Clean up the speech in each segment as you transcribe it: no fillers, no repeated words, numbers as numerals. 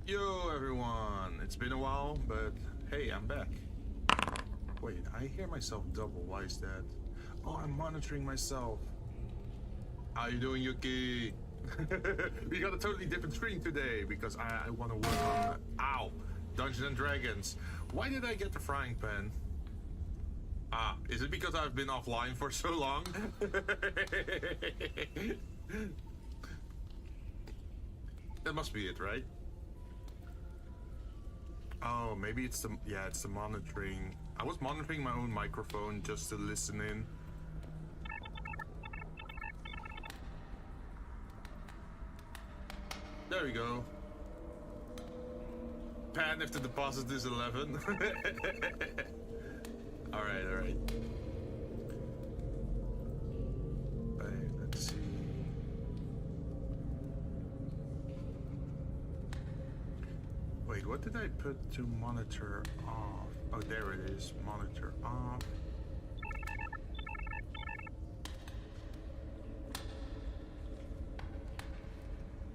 Yo everyone, it's been a while, but hey, I'm back. Wait, I hear myself double, why is that? Oh, I'm monitoring myself. How you doing, Yuki? We got a totally different screen today, because I want to work on, Dungeons and Dragons. Why did I get the frying pan? Ah, is it because I've been offline for so long? That must be it, right? Oh, maybe it's the, yeah, it's the monitoring. I was monitoring my own microphone just to listen in. There we go. Pan if the deposit is 11. Alright, alright. Let's see. Wait, what did I put to monitor off? Oh, there it is. Monitor off.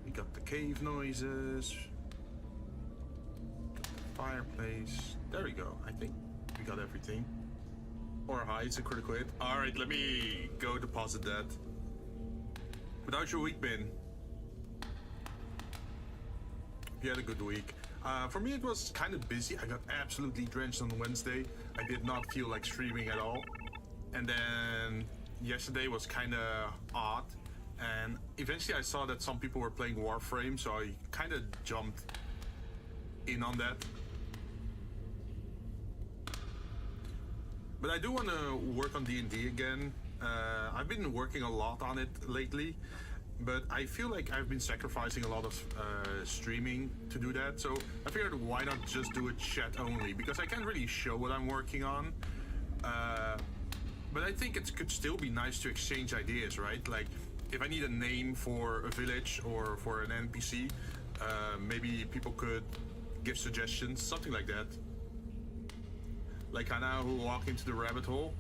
We got the cave noises. Got the fireplace. There we go. I think we got everything. Or hi, it's a critical hit. Alright, let me go deposit that. But how's your week been? You had a good week. For me, it was kind of busy. I got absolutely drenched on Wednesday. I did not feel like streaming at all. And then yesterday was kind of odd. And eventually I saw that some people were playing Warframe, so I kind of jumped in on that. But I do want to work on D&D again. I've been working a lot on it lately. But I feel like I've been sacrificing a lot of streaming to do that. So I figured why not just do it chat only? Because I can't really show what I'm working on. But I think it could still be nice to exchange ideas, right? Like if I need a name for a village or for an NPC, maybe people could give suggestions, something like that. Like Hana who walk into the rabbit hole.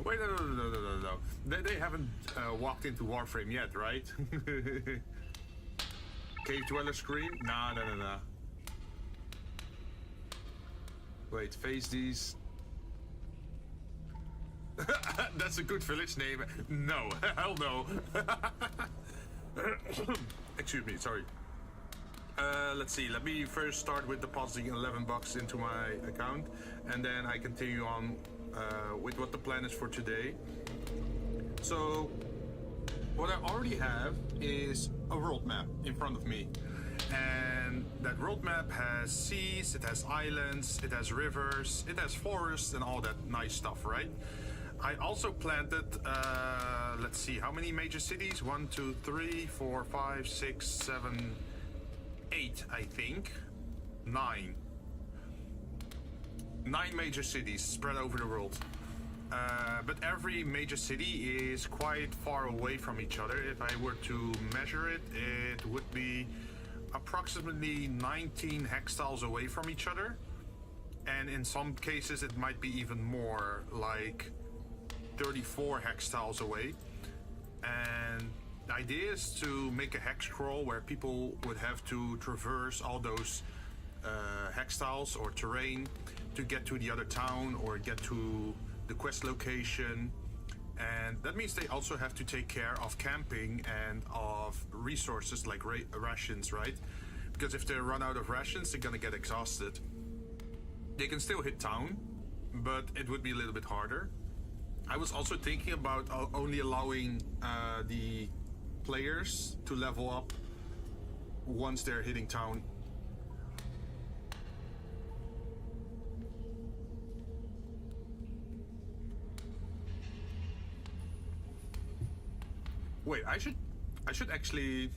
Wait, no. They haven't walked into Warframe yet, right? Cave Dweller Scream? Nah. Wait, face these. That's a good village name. No, hell no. Excuse me, sorry. Let's see, let me first start with depositing 11 bucks into my account, and then I continue on with what the plan is for today. So, what I already have is a world map in front of me. And that world map has seas, it has islands, it has rivers, it has forests and all that nice stuff, right? I also planted, let's see, how many major cities? 1, 2, 3, 4, 5, 6, 7... 8, I think. 9 major cities spread over the world. But every major city is quite far away from each other. If I were to measure it, it would be approximately 19 hextiles away from each other. And in some cases it might be even more, like 34 hextiles away. And the idea is to make a hex scroll where people would have to traverse all those hextiles or terrain to get to the other town or get to the quest location. And that means they also have to take care of camping and of resources like rations, right? Because if they run out of rations, they're gonna get exhausted. They can still hit town, but it would be a little bit harder. I was also thinking about only allowing the players to level up once they're hitting town. Wait, I should actually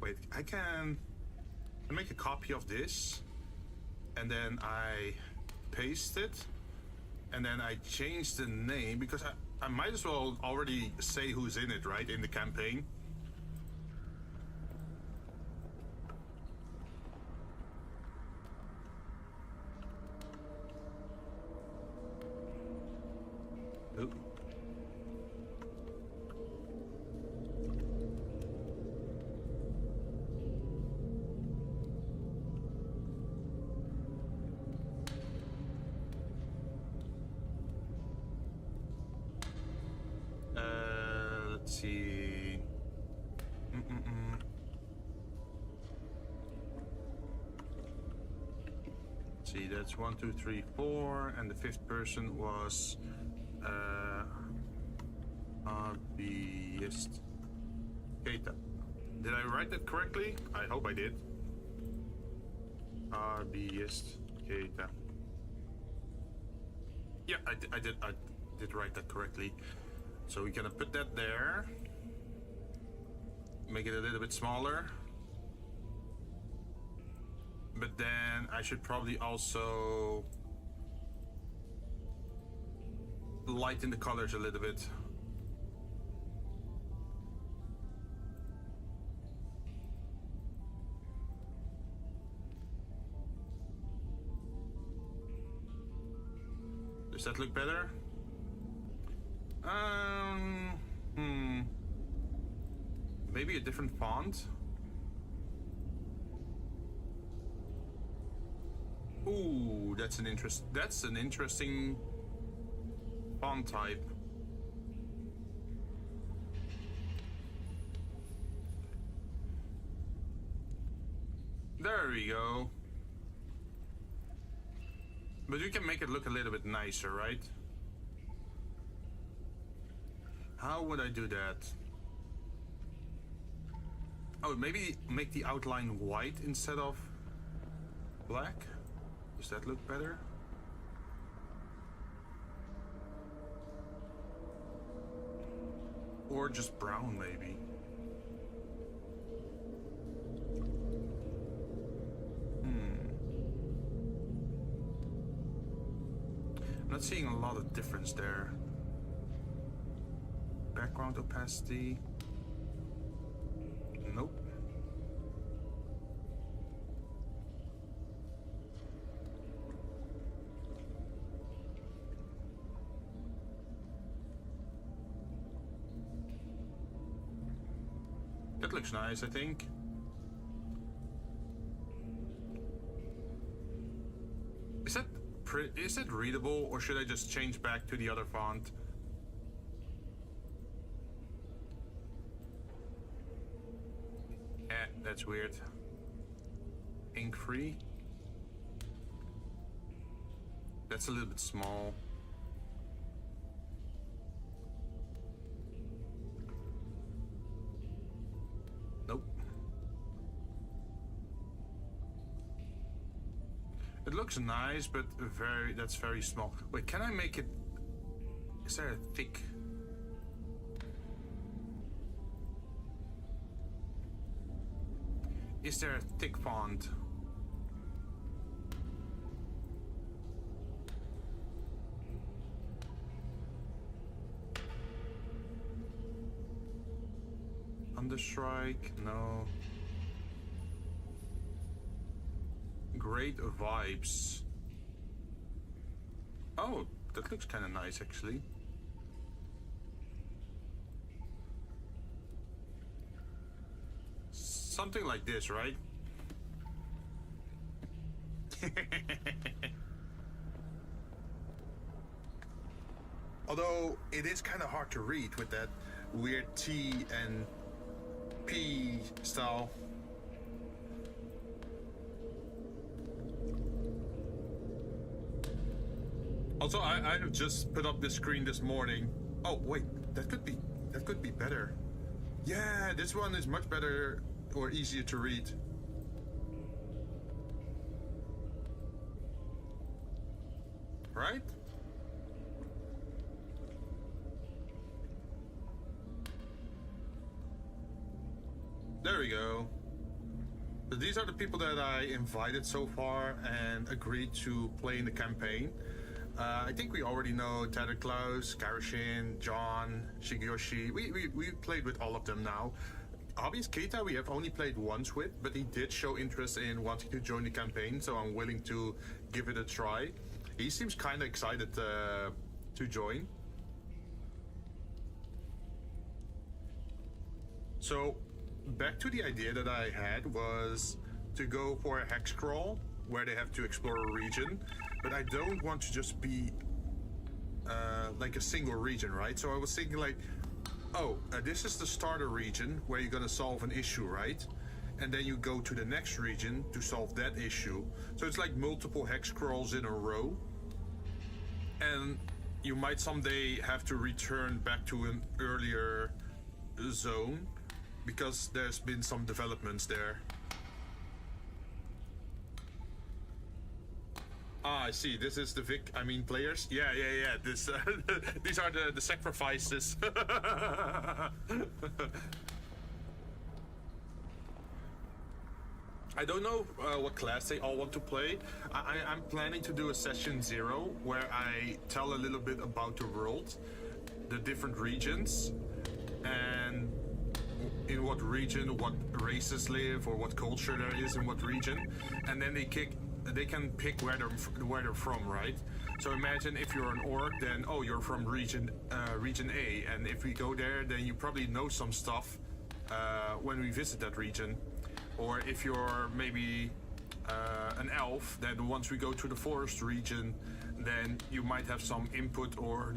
wait. I make a copy of this and then I paste it and then I change the name because I might as well already say who's in it, right, in the campaign. see. Let's see, that's 1, 2, 3, 4, and the fifth person was hobbyist Keita. Did I write that correctly? I hope I did. Hobbyist Keita. Yeah, I did write that correctly. So we're gonna put that there. Make it a little bit smaller. But then I should probably also lighten the colors a little bit. Does that look better? Maybe a different font. Ooh, that's an interesting font type. There we go. But you can make it look a little bit nicer, right? How would I do that? Oh, maybe make the outline white instead of black? Does that look better? Or just brown, maybe. I'm not seeing a lot of difference there. Background opacity. Nope. That looks nice, I think. Is it readable, or should I just change back to the other font? That's weird. Ink free. That's a little bit small. Nope. It looks nice, but that's very small. Wait, can I make it... Is there a thick... Is there a thick font? Understrike? No. Great vibes. Oh, that looks kind of nice, actually. Something like this, right? Although it is kind of hard to read with that weird T and P style. Also, I have just put up this screen this morning. Oh wait, that could be better. Yeah, this one is much better or easier to read. Right? There we go. So these are the people that I invited so far and agreed to play in the campaign. I think we already know Tattered Klaus, Karashin, John, Shigeyoshi. We played with all of them now. Hobbyist Keita we have only played once with, but he did show interest in wanting to join the campaign, so I'm willing to give it a try. He seems kind of excited to join. So, back to the idea that I had was to go for a hex crawl, where they have to explore a region, but I don't want to just be like a single region, right? So I was thinking like, oh, this is the starter region where you're gonna solve an issue, right? And then you go to the next region to solve that issue. So it's like multiple hex crawls in a row. And you might someday have to return back to an earlier zone because there's been some developments there. Ah, I see. This is the players. Yeah. This these are the sacrifices. I don't know what class they all want to play. I'm planning to do a session 0 where I tell a little bit about the world, the different regions, and in what region what races live or what culture there is in what region, and then they can pick where they're from, right? So imagine if you're an orc, then oh, you're from region A, and if we go there, then you probably know some stuff when we visit that region. Or if you're maybe an elf, then once we go to the forest region, then you might have some input or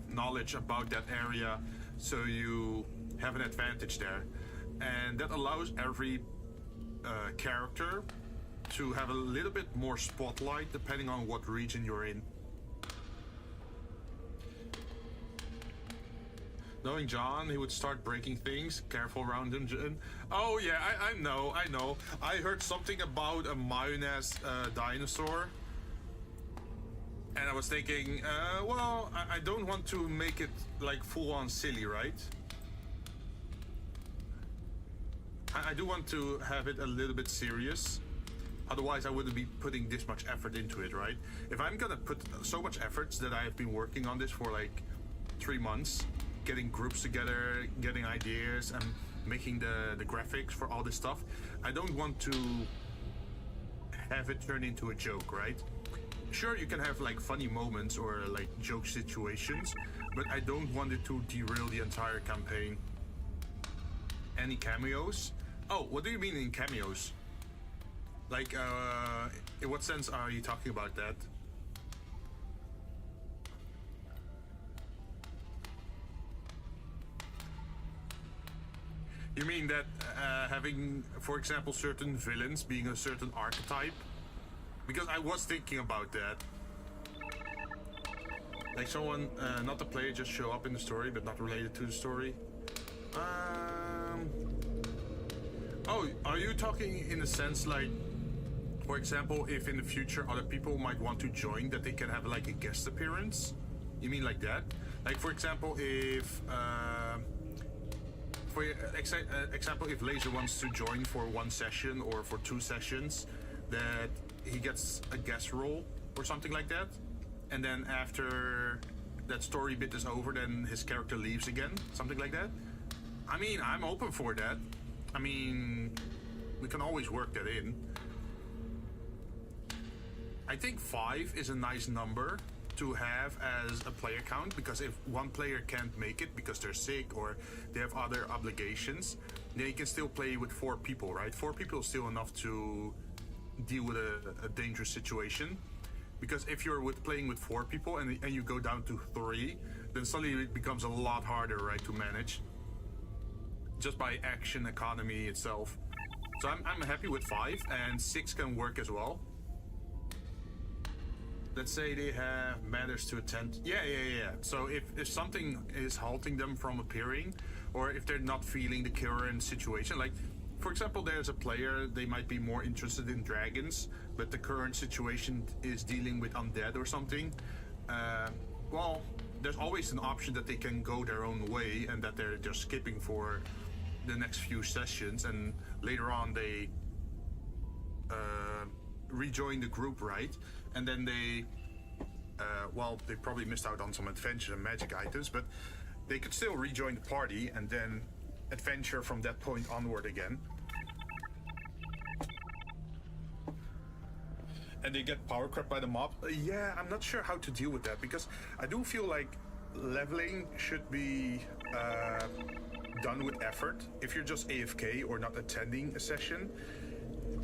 knowledge about that area, so you have an advantage there. And that allows every character to have a little bit more spotlight depending on what region you're in. Knowing John, he would start breaking things. Careful around him, Jinn. Oh yeah, I know. I heard something about a mayonnaise dinosaur. And I was thinking, well, I don't want to make it like full on silly, right? I do want to have it a little bit serious. Otherwise, I wouldn't be putting this much effort into it, right? If I'm gonna put so much efforts that I have been working on this for like 3 months, getting groups together, getting ideas, and making the graphics for all this stuff, I don't want to have it turn into a joke, right? Sure, you can have like funny moments or like joke situations, but I don't want it to derail the entire campaign. Any cameos? Oh, what do you mean in cameos? Like, in what sense are you talking about that? You mean that having, for example, certain villains being a certain archetype? Because I was thinking about that. Like someone, not the player, just show up in the story, but not related to the story. Oh, are you talking in a sense like, for example, if in the future other people might want to join, that they can have like a guest appearance? You mean like that? Like, for example, if... for example, if Laser wants to join for 1 session or for 2 sessions, that he gets a guest role or something like that, and then after that story bit is over, then his character leaves again, something like that. I mean, I'm open for that. I mean, we can always work that in. I think 5 is a nice number to have as a player count, because if one player can't make it because they're sick or they have other obligations, then you can still play with 4 people, right? 4 people is still enough to deal with a dangerous situation. Because if you're playing with 4 people and you go down to 3, then suddenly it becomes a lot harder, right, to manage. Just by action economy itself. So I'm happy with 5, and 6 can work as well. Let's say they have matters to attend. Yeah. So if something is halting them from appearing, or if they're not feeling the current situation, like, for example, there's a player, they might be more interested in dragons, but the current situation is dealing with undead or something. Well, there's always an option that they can go their own way and that they're just skipping for the next few sessions, and later on they rejoin the group, right? And then they, well, they probably missed out on some adventure and magic items, but they could still rejoin the party and then adventure from that point onward again. And they get power crept by the mob. Yeah, I'm not sure how to deal with that, because I do feel like leveling should be done with effort. If you're just AFK or not attending a session,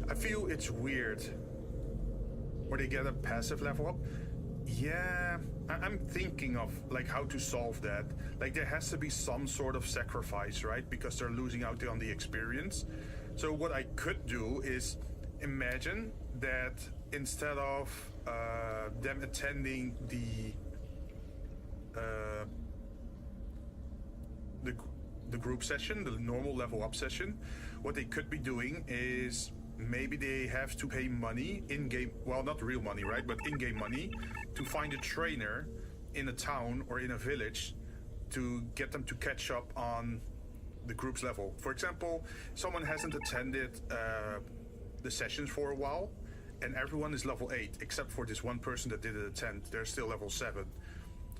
I feel it's weird. Or they get a passive level up. Yeah, I'm thinking of like how to solve that. Like there has to be some sort of sacrifice, right? Because they're losing out on the experience. So what I could do is imagine that instead of them attending uh, the the group session, the normal level up session, what they could be doing is maybe they have to pay money in game, well, not real money, right, but in game money, to find a trainer in a town or in a village to get them to catch up on the group's level. For example, someone hasn't attended the sessions for a while, and everyone is level 8 except for this one person that didn't attend. They're still level 7.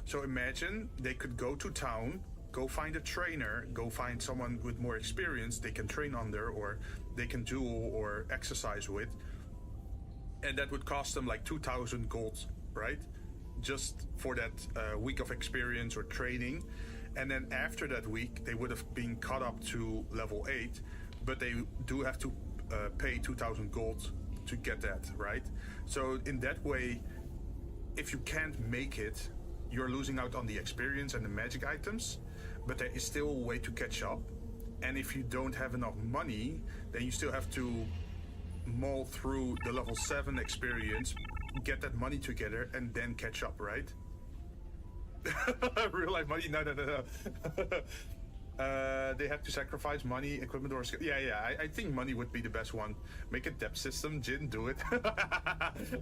So imagine they could go to town, go find a trainer, go find someone with more experience they can train under, or they can duel or exercise with, and that would cost them like 2,000 gold, right? Just for that week of experience or training. And then after that week, they would have been caught up to level 8, but they do have to pay 2,000 gold to get that, right? So in that way, if you can't make it, you're losing out on the experience and the magic items, but there is still a way to catch up. And if you don't have enough money, then you still have to mull through the level 7 experience, get that money together, and then catch up, right? Real life money? No. They have to sacrifice money, equipment, or skill. Yeah. I think money would be the best one. Make a debt system, Jinn, do it.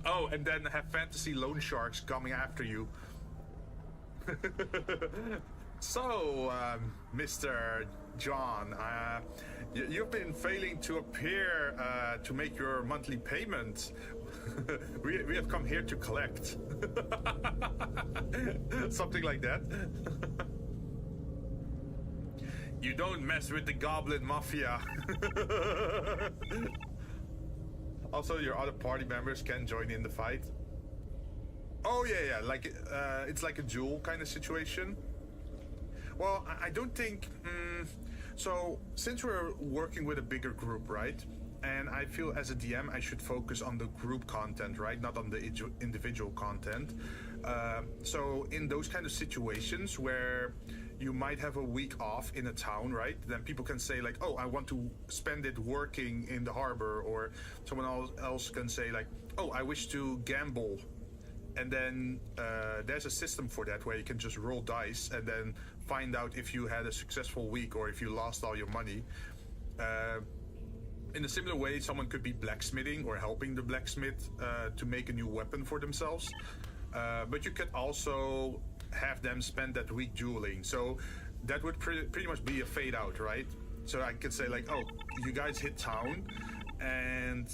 Oh, and then have fantasy loan sharks coming after you. So, Mr. John, you've been failing to appear to make your monthly payment. we have come here to collect. Something like that. You don't mess with the Goblin Mafia. Also, your other party members can join in the fight. Oh yeah, like it's like a duel kind of situation. Well, I don't think. So since we're working with a bigger group, right? And I feel as a DM I should focus on the group content, right? Not on the individual content. So in those kind of situations where you might have a week off in a town, right? Then people can say like, oh, I want to spend it working in the harbor, or someone else can say like, oh, I wish to gamble. And then there's a system for that where you can just roll dice and then find out if you had a successful week or if you lost all your money. In a similar way, someone could be blacksmithing or helping the blacksmith to make a new weapon for themselves. But you could also have them spend that week dueling. So that would pretty much be a fade out, right? So I could say like, oh, you guys hit town, and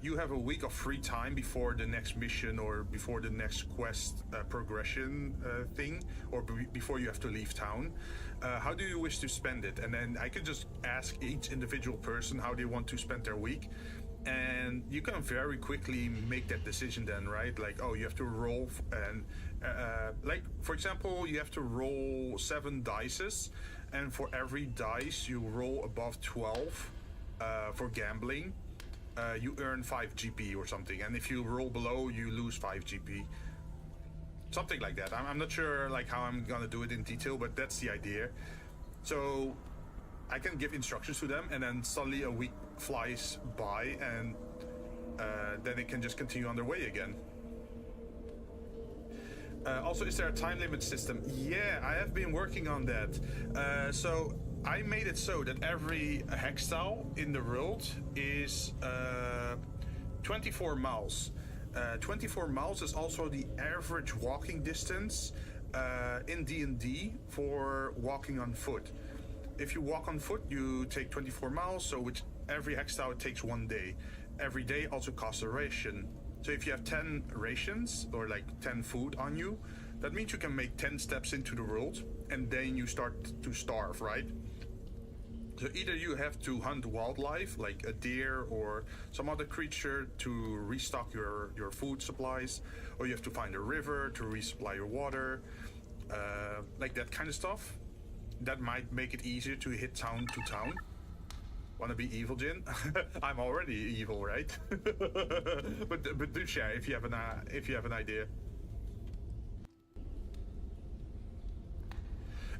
you have a week of free time before the next mission or before the next quest progression thing, or before you have to leave town. How do you wish to spend it? And then I could just ask each individual person how they want to spend their week, and you can very quickly make that decision then, right? Like, oh, you have to roll, and like, for example, you have to roll 7 dices, and for every dice you roll above 12 for gambling, you earn 5 GP or something, and if you roll below, you lose 5 GP. Something like that. I'm not sure like how I'm gonna do it in detail, but that's the idea. So I can give instructions to them, and then suddenly a week flies by, and then they can just continue on their way again. Also, is there a time limit system? Yeah, I have been working on that. So I made it so that every hextile in the world is 24 miles. 24 miles is also the average walking distance in D&D for walking on foot. If you walk on foot, you take 24 miles, so which every hextile it takes 1 day. Every day also costs a ration. So if you have 10 rations, or like 10 food on you, that means you can make 10 steps into the world, and then you start to starve, right? So either you have to hunt wildlife, like a deer or some other creature, to restock your food supplies, or you have to find a river to resupply your water, like that kind of stuff. That might make it easier to hit town to town. Wanna be evil, Jinn? I'm already evil, right? but do share if you have an idea.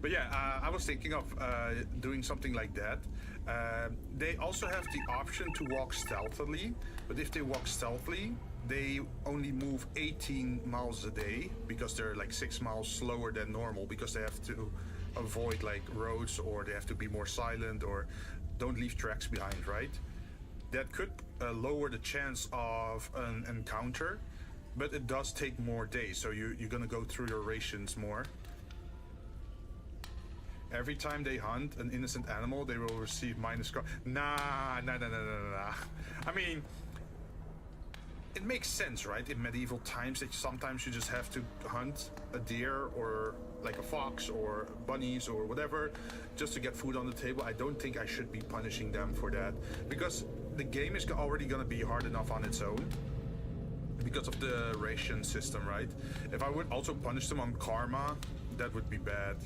But yeah, I was thinking of doing something like that. They also have the option to walk stealthily, but if they walk stealthily, they only move 18 miles a day because they're like 6 miles slower than normal because they have to avoid like roads, or they have to be more silent, or don't leave tracks behind, right? That could lower the chance of an encounter, but it does take more days, so you're gonna go through your rations more. Every time they hunt an innocent animal, they will receive minus score. Nah. I mean, it makes sense, right? In medieval times, that sometimes you just have to hunt a deer or like a fox or bunnies or whatever just to get food on the table. I don't think I should be punishing them for that, because the game is already going to be hard enough on its own because of the ration system, right? If I would also punish them on karma, that would be bad.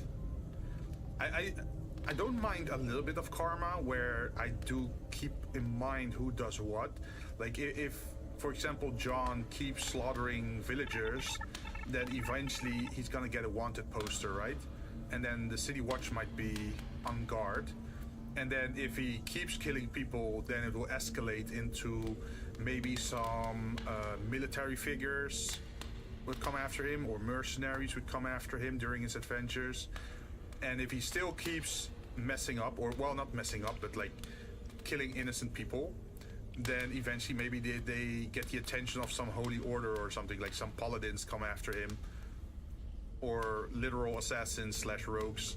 I don't mind a little bit of karma where I do keep in mind who does what. Like if for example, John keeps slaughtering villagers, then eventually he's gonna get a wanted poster, right? And then the city watch might be on guard. And then if he keeps killing people, then it will escalate into maybe some military figures would come after him, or mercenaries would come after him during his adventures. And if he still keeps messing up, or well, not messing up, but like killing innocent people, then eventually maybe they get the attention of some holy order or something, like some paladins come after him, or literal assassins slash rogues.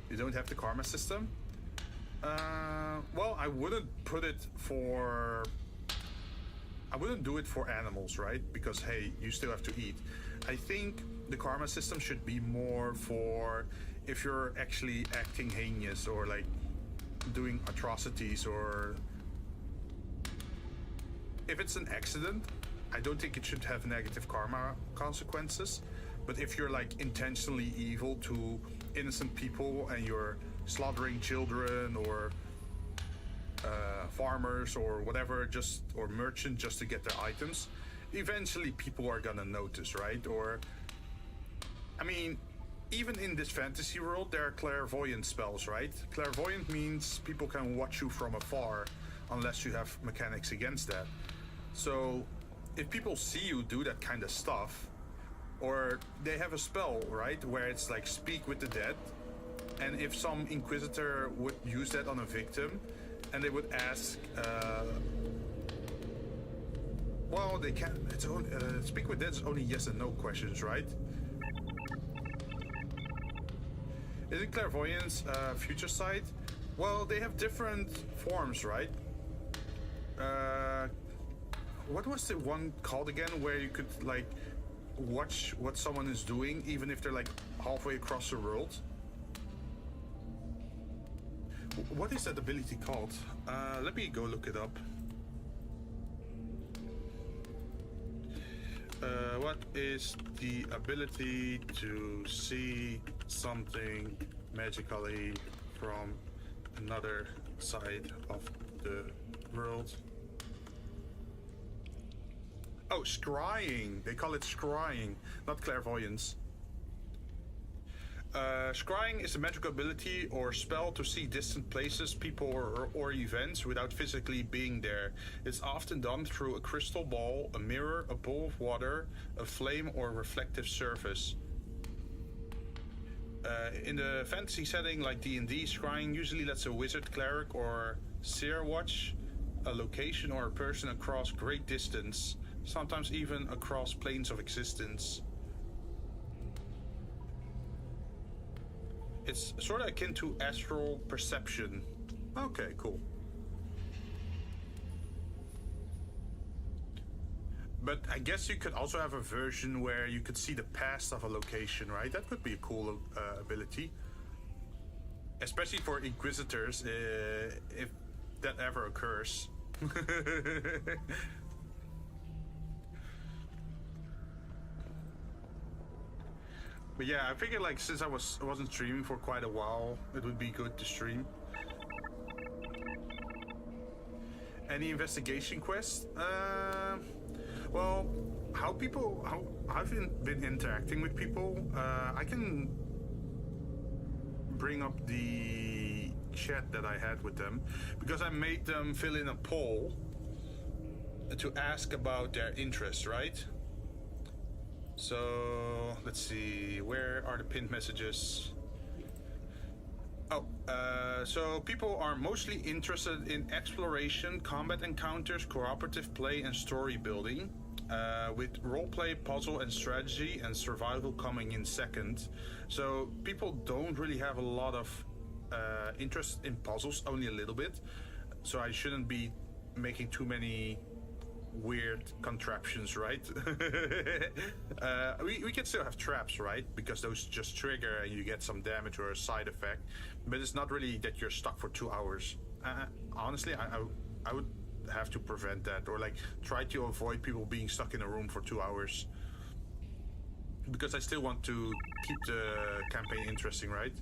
You don't have the karma system? Well, I wouldn't do it for animals, right? Because hey, you still have to eat. I think the karma system should be more for if you're actually acting heinous or like doing atrocities, or if it's an accident, I don't think it should have negative karma consequences. But if you're like intentionally evil to innocent people and you're slaughtering children or farmers or whatever, or merchants just to get their items, eventually people are gonna notice, right? Or I mean, even in this fantasy world, there are clairvoyant spells, right? Clairvoyant means people can watch you from afar unless you have mechanics against that. So if people see you do that kind of stuff, or they have a spell, right, where it's like speak with the dead, and if some inquisitor would use that on a victim, and they would ask, well, they can't, it's only, speak with dead is only yes and no questions, right? Isn't clairvoyance future sight? Well, they have different forms, right? What was the one called again, where you could like watch what someone is doing even if they're like halfway across the world? What is that ability called? Let me go look it up. What is the ability to see something magically from another side of the world? Oh, scrying. They call it scrying, not clairvoyance. Scrying is a magical ability or spell to see distant places, people, or events without physically being there. It's often done through a crystal ball, a mirror, a bowl of water, a flame, or reflective surface. In the fantasy setting like D&D, scrying usually lets a wizard, cleric, or seer watch a location or a person across great distance, sometimes even across planes of existence. It's sort of akin to astral perception. Okay, cool. But I guess you could also have a version where you could see the past of a location, right? That could be a cool ability. Especially for Inquisitors, if that ever occurs. But yeah, I figured like since I wasn't streaming for quite a while, it would be good to stream. Any investigation quests? Well, how I've been interacting with people, I can bring up the chat that I had with them, because I made them fill in a poll to ask about their interest, right? So let's see, where are the pinned messages? Oh, so people are mostly interested in exploration, combat encounters, cooperative play, and story building, with roleplay, puzzle, and strategy, and survival coming in second. So people don't really have a lot of interest in puzzles, only a little bit. So I shouldn't be making too many weird contraptions, right? We can still have traps, right? Because those just trigger and you get some damage or a side effect, but it's not really that you're stuck for 2 hours. Honestly, I would have to prevent that, or like try to avoid people being stuck in a room for 2 hours, because I still want to keep the campaign interesting, right?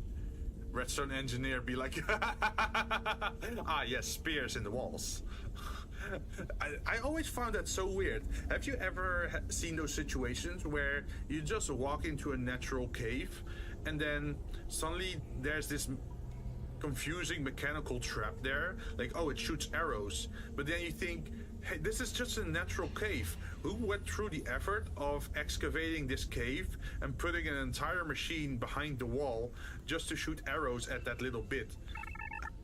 Redstone engineer be like, ah yes, spears in the walls. I always found that so weird. Have you ever seen those situations where you just walk into a natural cave and then suddenly there's this confusing mechanical trap there, like, oh, it shoots arrows, but then you think, hey, this is just a natural cave. Who went through the effort of excavating this cave and putting an entire machine behind the wall just to shoot arrows at that little bit?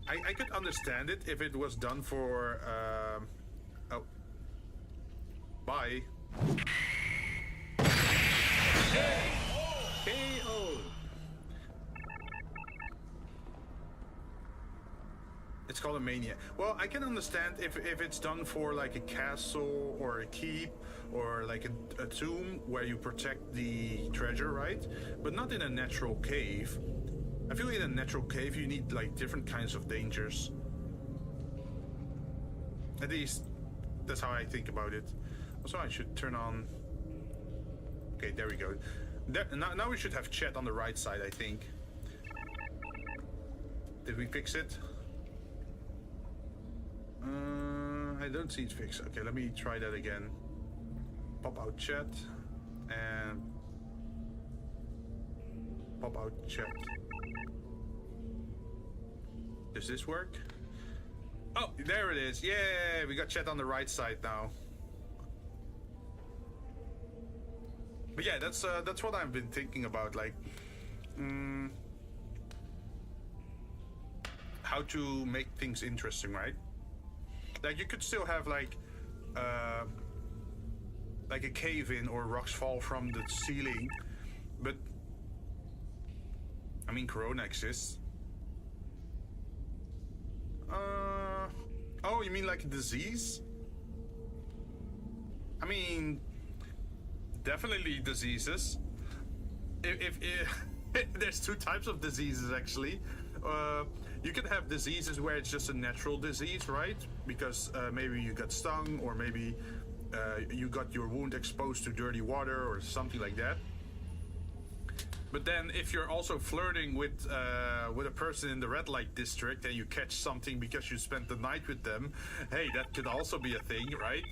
I could understand it if it was done for oh, bye. KO. It's called a mania. Well, I can understand if it's done for like a castle or a keep or like a tomb where you protect the treasure, right? But not in a natural cave. I feel in a natural cave you need like different kinds of dangers. At least that's how I think about it. Also, I should turn on. Okay, there we go. Now we should have chat on the right side, I think. Did we fix it? I don't see it fixed. Okay, let me try that again. Pop out chat and pop out chat. Does this work? Oh, there it is. Yay, we got chat on the right side now. But yeah, that's what I've been thinking about, like how to make things interesting, right? Like you could still have like a cave in or rocks fall from the ceiling, but I mean, Corona exists. Oh, you mean like a disease? I mean, definitely diseases. If there's two types of diseases actually. You can have diseases where it's just a natural disease, right? Because maybe you got stung, or maybe you got your wound exposed to dirty water or something like that. But then if you're also flirting with a person in the red light district and you catch something because you spent the night with them, hey, that could also be a thing, right?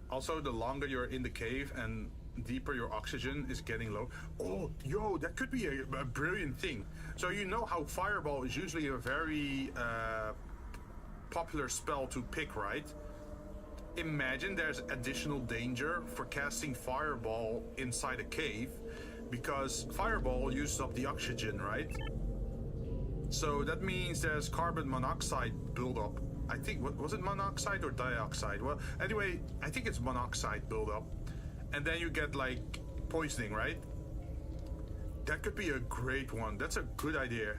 Also, the longer you're in the cave and deeper your oxygen is getting low. Oh, yo, that could be a brilliant thing. So you know how Fireball is usually a very popular spell to pick, right? Imagine there's additional danger for casting Fireball inside a cave, because Fireball uses up the oxygen, right? So that means there's carbon monoxide buildup. I think, was it monoxide or dioxide? Well, anyway, I think it's monoxide buildup. And then you get like poisoning, right? That could be a great one. That's a good idea.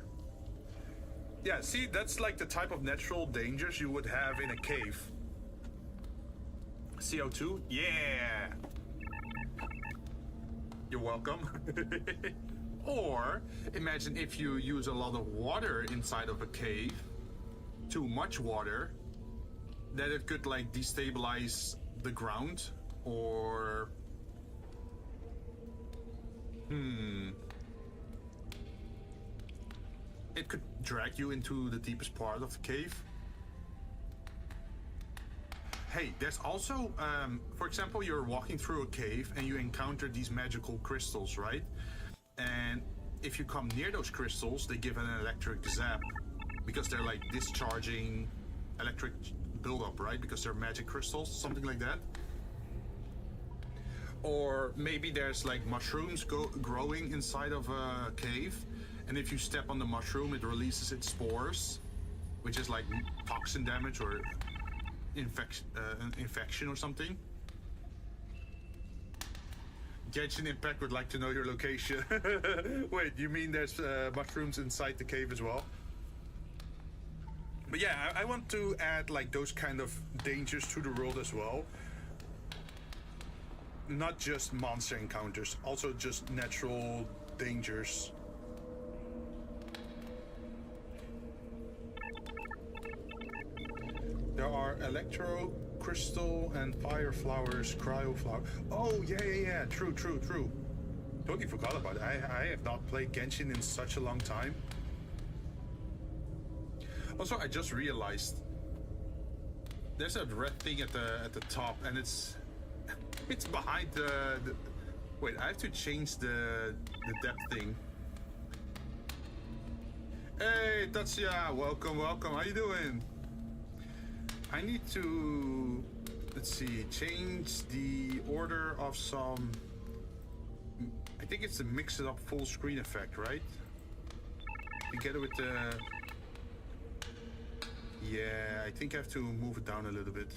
Yeah, see, that's like the type of natural dangers you would have in a cave. CO2? Yeah! You're welcome. Or imagine if you use a lot of water inside of a cave, too much water, that it could like destabilize the ground, or it could drag you into the deepest part of the cave. Hey, there's also, for example, you're walking through a cave and you encounter these magical crystals, right? And if you come near those crystals, they give an electric zap because they're like discharging electric buildup, right? Because they're magic crystals, something like that. Or maybe there's like mushrooms growing inside of a cave, and if you step on the mushroom, it releases its spores, which is like toxin damage or an infection or something. Genshin Impact would like to know your location. Wait, you mean there's mushrooms inside the cave as well? But yeah, I want to add like those kind of dangers to the world as well. Not just monster encounters, also just natural dangers. There are electro, crystal, and fire flowers, cryo flower. Oh, yeah. True. Totally forgot about it. I have not played Genshin in such a long time. Also, I just realized there's a red thing at the top, and it's behind the. Wait, I have to change the depth thing. Hey, Tatsuya, welcome. How you doing? I need to, let's see, change the order of some. I think it's the mix it up full screen effect, right? Together with the. Yeah, I think I have to move it down a little bit.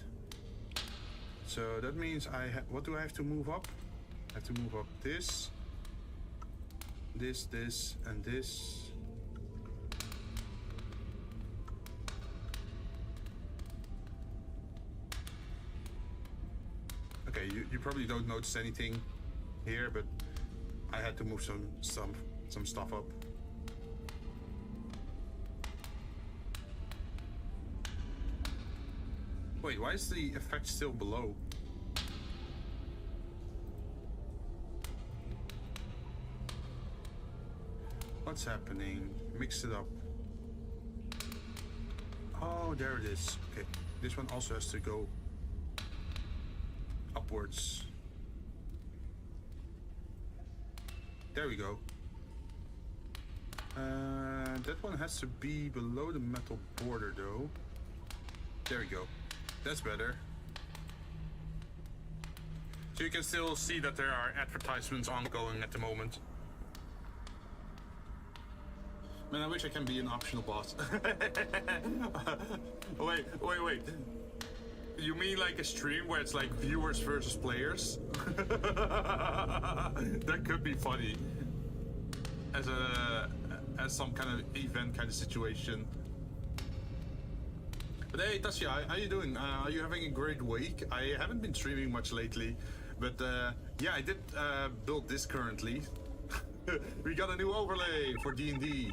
So that means what do I have to move up? I have to move up this, and this. Okay, you probably don't notice anything here, but I had to move some stuff up. Wait, why is the effect still below? What's happening? Mix it up. Oh, there it is. Okay, this one also has to go upwards. There we go. That one has to be below the metal border though. There we go. That's better. So you can still see that there are advertisements ongoing at the moment. Man, I wish I can be an optional boss. Wait. You mean like a stream where it's like viewers versus players? That could be funny. As some kind of event kind of situation. But hey, Tasya, how you doing? Are you having a great week? I haven't been streaming much lately, but yeah, I did build this currently. We got a new overlay for D&D.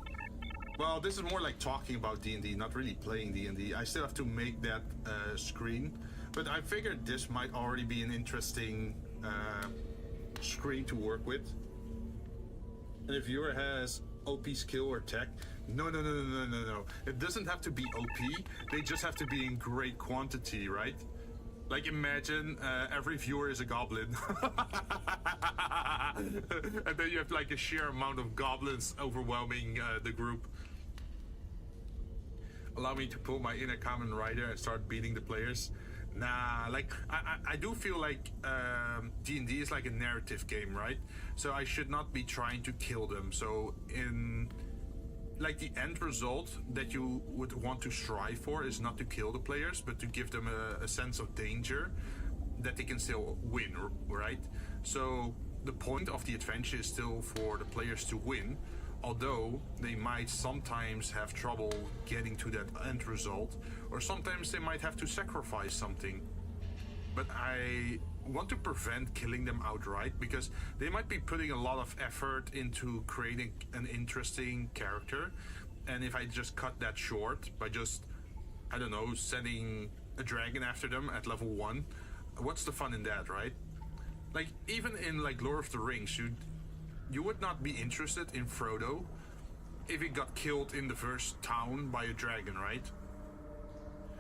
Well, this is more like talking about D&D, not really playing D&D. I still have to make that screen, but I figured this might already be an interesting screen to work with. And if viewer has OP skill or tech, no. It doesn't have to be OP. They just have to be in great quantity, right? Like imagine every viewer is a goblin. And then you have like a sheer amount of goblins overwhelming the group. Allow me to pull my inner Kamen Rider and start beating the players. Nah, like I do feel like D&D is like a narrative game, right? So I should not be trying to kill them. So in like the end result that you would want to strive for is not to kill the players, but to give them a sense of danger that they can still win, right? So the point of the adventure is still for the players to win, although they might sometimes have trouble getting to that end result, or sometimes they might have to sacrifice something. But I want to prevent killing them outright, because they might be putting a lot of effort into creating an interesting character, and if I just cut that short by just, I don't know, sending a dragon after them at level 1, what's the fun in that, right? Like, even in like Lord of the Rings, you would not be interested in Frodo if he got killed in the first town by a dragon, right?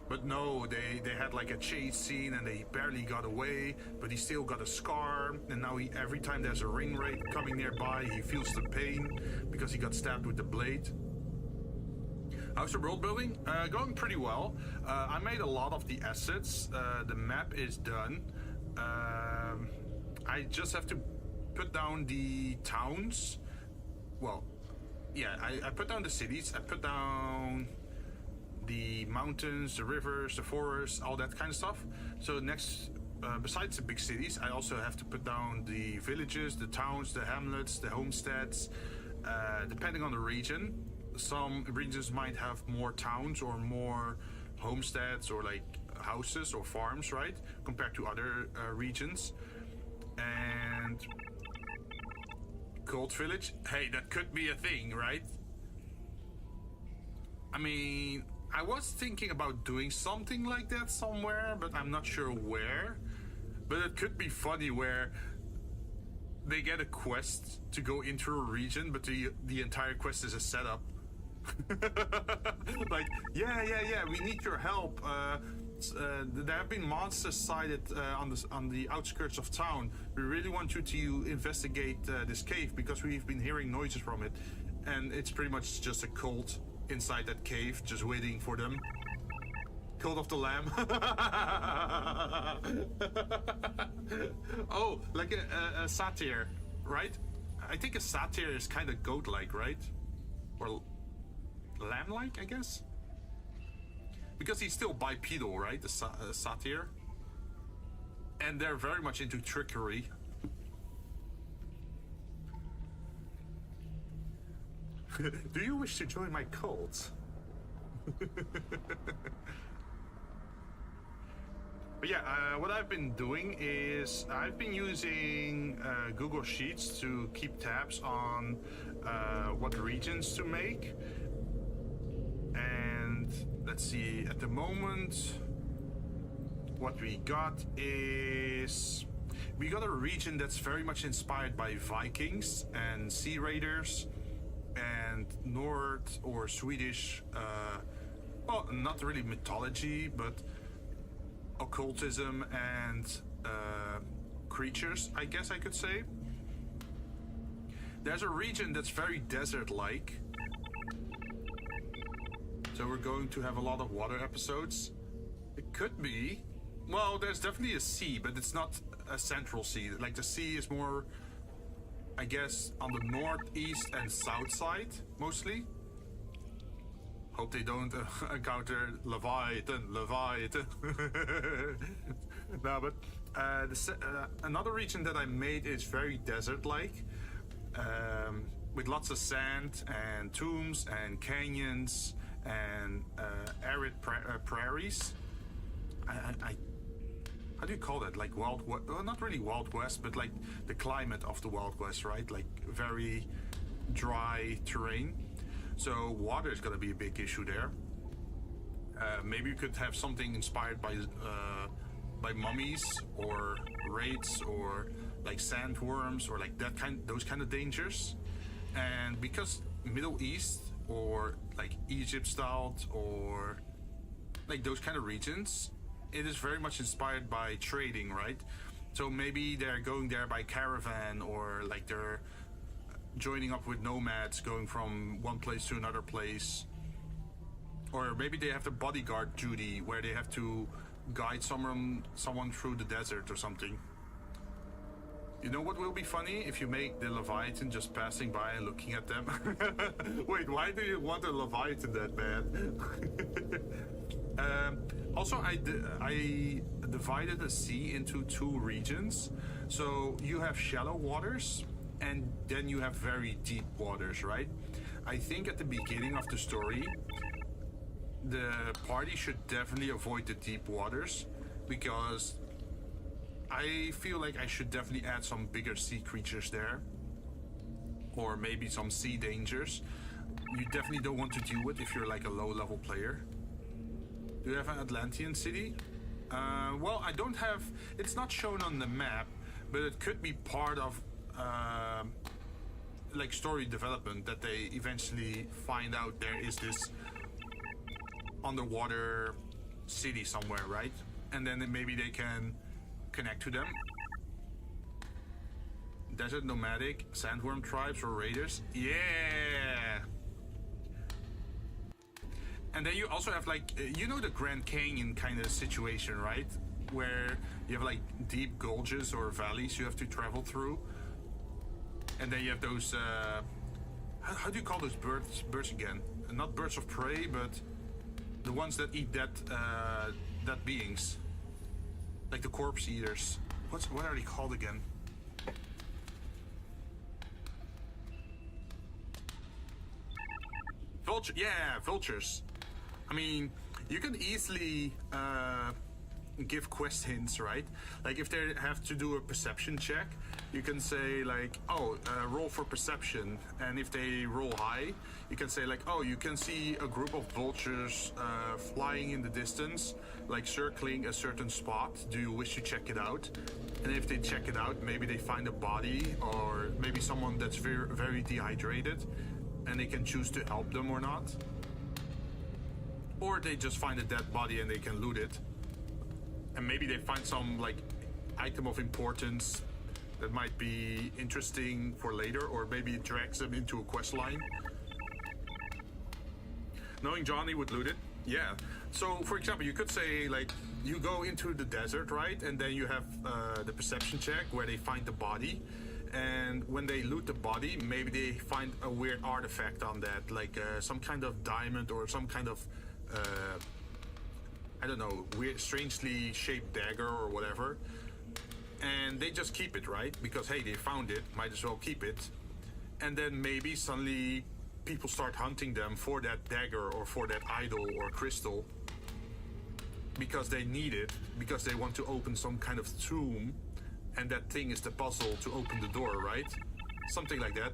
But no, they had like a chase scene and they barely got away, but he still got a scar. And now every time there's a ring raid coming nearby, he feels the pain because he got stabbed with the blade. How's the world building? Going pretty well. I made a lot of the assets. The map is done. I just have to put down the towns. Well, yeah, I put down the cities. I put down the mountains, the rivers, the forests, all that kind of stuff. So next, besides the big cities, I also have to put down the villages, the towns, the hamlets, the homesteads, depending on the region. Some regions might have more towns or more homesteads or like houses or farms, right? Compared to other regions. And Cold Village, hey, that could be a thing, right? I mean, I was thinking about doing something like that somewhere, but I'm not sure where. But it could be funny where they get a quest to go into a region, but the entire quest is a setup. Like, yeah, we need your help. There have been monsters sighted on the outskirts of town. We really want you to investigate this cave because we've been hearing noises from it. And it's pretty much just a cult inside that cave, just waiting for them. Cult of the Lamb. Oh, like a satyr, right? I think a satyr is kind of goat-like, right? Or lamb-like, I guess? Because he's still bipedal, right? The satyr. And they're very much into trickery. Do you wish to join my cult? But yeah, what I've been doing is I've been using Google Sheets to keep tabs on what regions to make. And let's see, at the moment, what we got is we got a region that's very much inspired by Vikings and Sea Raiders and North or Swedish, well, not really mythology, but occultism and creatures, I guess I could say. There's a region that's very desert-like. So we're going to have a lot of water episodes. It could be. Well, there's definitely a sea, but it's not a central sea. Like the sea is more, I guess, on the northeast and south side, mostly. Hope they don't encounter Leviathan. No, but another region that I made is very desert-like, with lots of sand and tombs and canyons and arid prairies. How do you call that? Like well, not really Wild West, but like the climate of the Wild West, right? Like very dry terrain. So water is going to be a big issue there. Maybe you could have something inspired by mummies or wraiths or like sandworms or like those kind of dangers. And because Middle East or like Egypt styled or like those kind of regions, it is very much inspired by trading, right? So maybe they're going there by caravan or like they're joining up with nomads going from one place to another place. Or maybe they have the bodyguard duty where they have to guide someone through the desert or something. You know what will be funny? If you make the Leviathan just passing by and looking at them. Wait, why do you want a Leviathan that bad? Also, I divided the sea into two regions. So you have shallow waters and then you have very deep waters, right? I think at the beginning of the story, the party should definitely avoid the deep waters because I feel like I should definitely add some bigger sea creatures there. Or maybe some sea dangers. You definitely don't want to deal with if you're like a low-level player. Do you have an Atlantean city? Well, I don't have... It's not shown on the map, but it could be part of like story development that they eventually find out there is this underwater city somewhere, right? And then maybe they can connect to them. Desert nomadic, sandworm tribes or raiders. Yeah! And then you also have like, you know, the Grand Canyon kind of situation, right? Where you have like deep gulches or valleys you have to travel through. And then you have those, how do you call those birds again? Not birds of prey, but the ones that eat dead beings. Like the corpse eaters. What are they called again? Vultures. I mean, you can easily give quest hints, right? Like if they have to do a perception check, you can say like, oh, roll for perception. And if they roll high, you can say like, oh, you can see a group of vultures flying in the distance, like circling a certain spot. Do you wish to check it out? And if they check it out, maybe they find a body or maybe someone that's very, very dehydrated and they can choose to help them or not. Or they just find a dead body and they can loot it. And maybe they find some like item of importance that might be interesting for later, or maybe it drags them into a quest line. Knowing Johnny would loot it, yeah. So for example, you could say like you go into the desert, right? And then you have the perception check where they find the body. And when they loot the body, maybe they find a weird artifact on that, like some kind of diamond or some kind of I don't know, weird, strangely shaped dagger or whatever. And they just keep it, right? Because hey, they found it, might as well keep it. And then maybe suddenly people start hunting them for that dagger or for that idol or crystal because they need it, because they want to open some kind of tomb, and that thing is the puzzle to open the door, right? Something like that.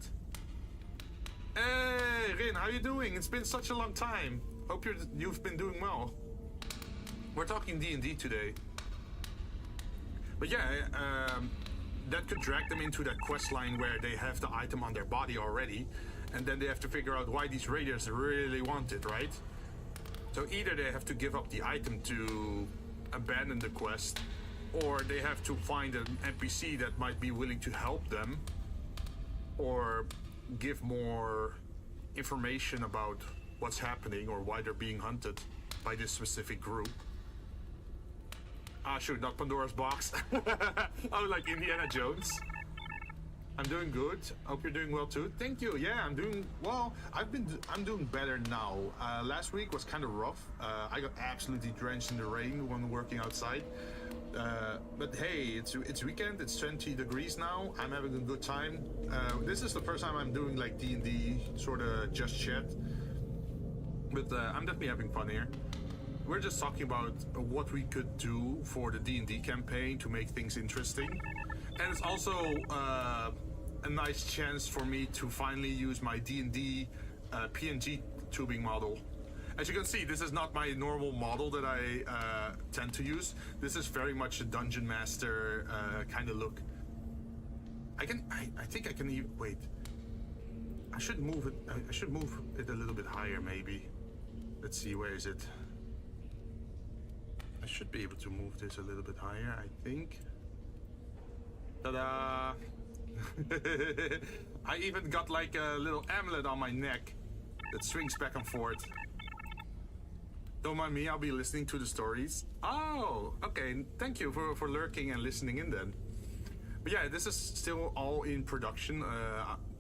Hey, Rin, how you doing? It's been such a long time. Hope you've been doing well. We're talking D&D today. But yeah, that could drag them into that quest line where they have the item on their body already, and then they have to figure out why these raiders really want it, right? So either they have to give up the item to abandon the quest, or they have to find an NPC that might be willing to help them, or give more information about what's happening or why they're being hunted by this specific group. Ah, shoot, not Pandora's box. Oh, like Indiana Jones. I'm doing good. Hope you're doing well too. Thank you. Yeah, I'm doing well. I'm doing better now. Last week was kind of rough. I got absolutely drenched in the rain when working outside. But hey, it's weekend. It's 20 degrees now. I'm having a good time. This is the first time I'm doing like D&D sort of just chat. But I'm definitely having fun here. We're just talking about what we could do for the D&D campaign to make things interesting. And it's also a nice chance for me to finally use my D&D PNG tubing model. As you can see, this is not my normal model that I tend to use. This is very much a Dungeon Master kind of look. I think I can even, wait. I should move it, I should move it a little bit higher maybe. Let's see, where is it? I should be able to move this a little bit higher, I think. Ta-da! I even got like a little amulet on my neck that swings back and forth. Don't mind me, I'll be listening to the stories. Oh, okay, thank you for lurking and listening in then. But yeah, this is still all in production,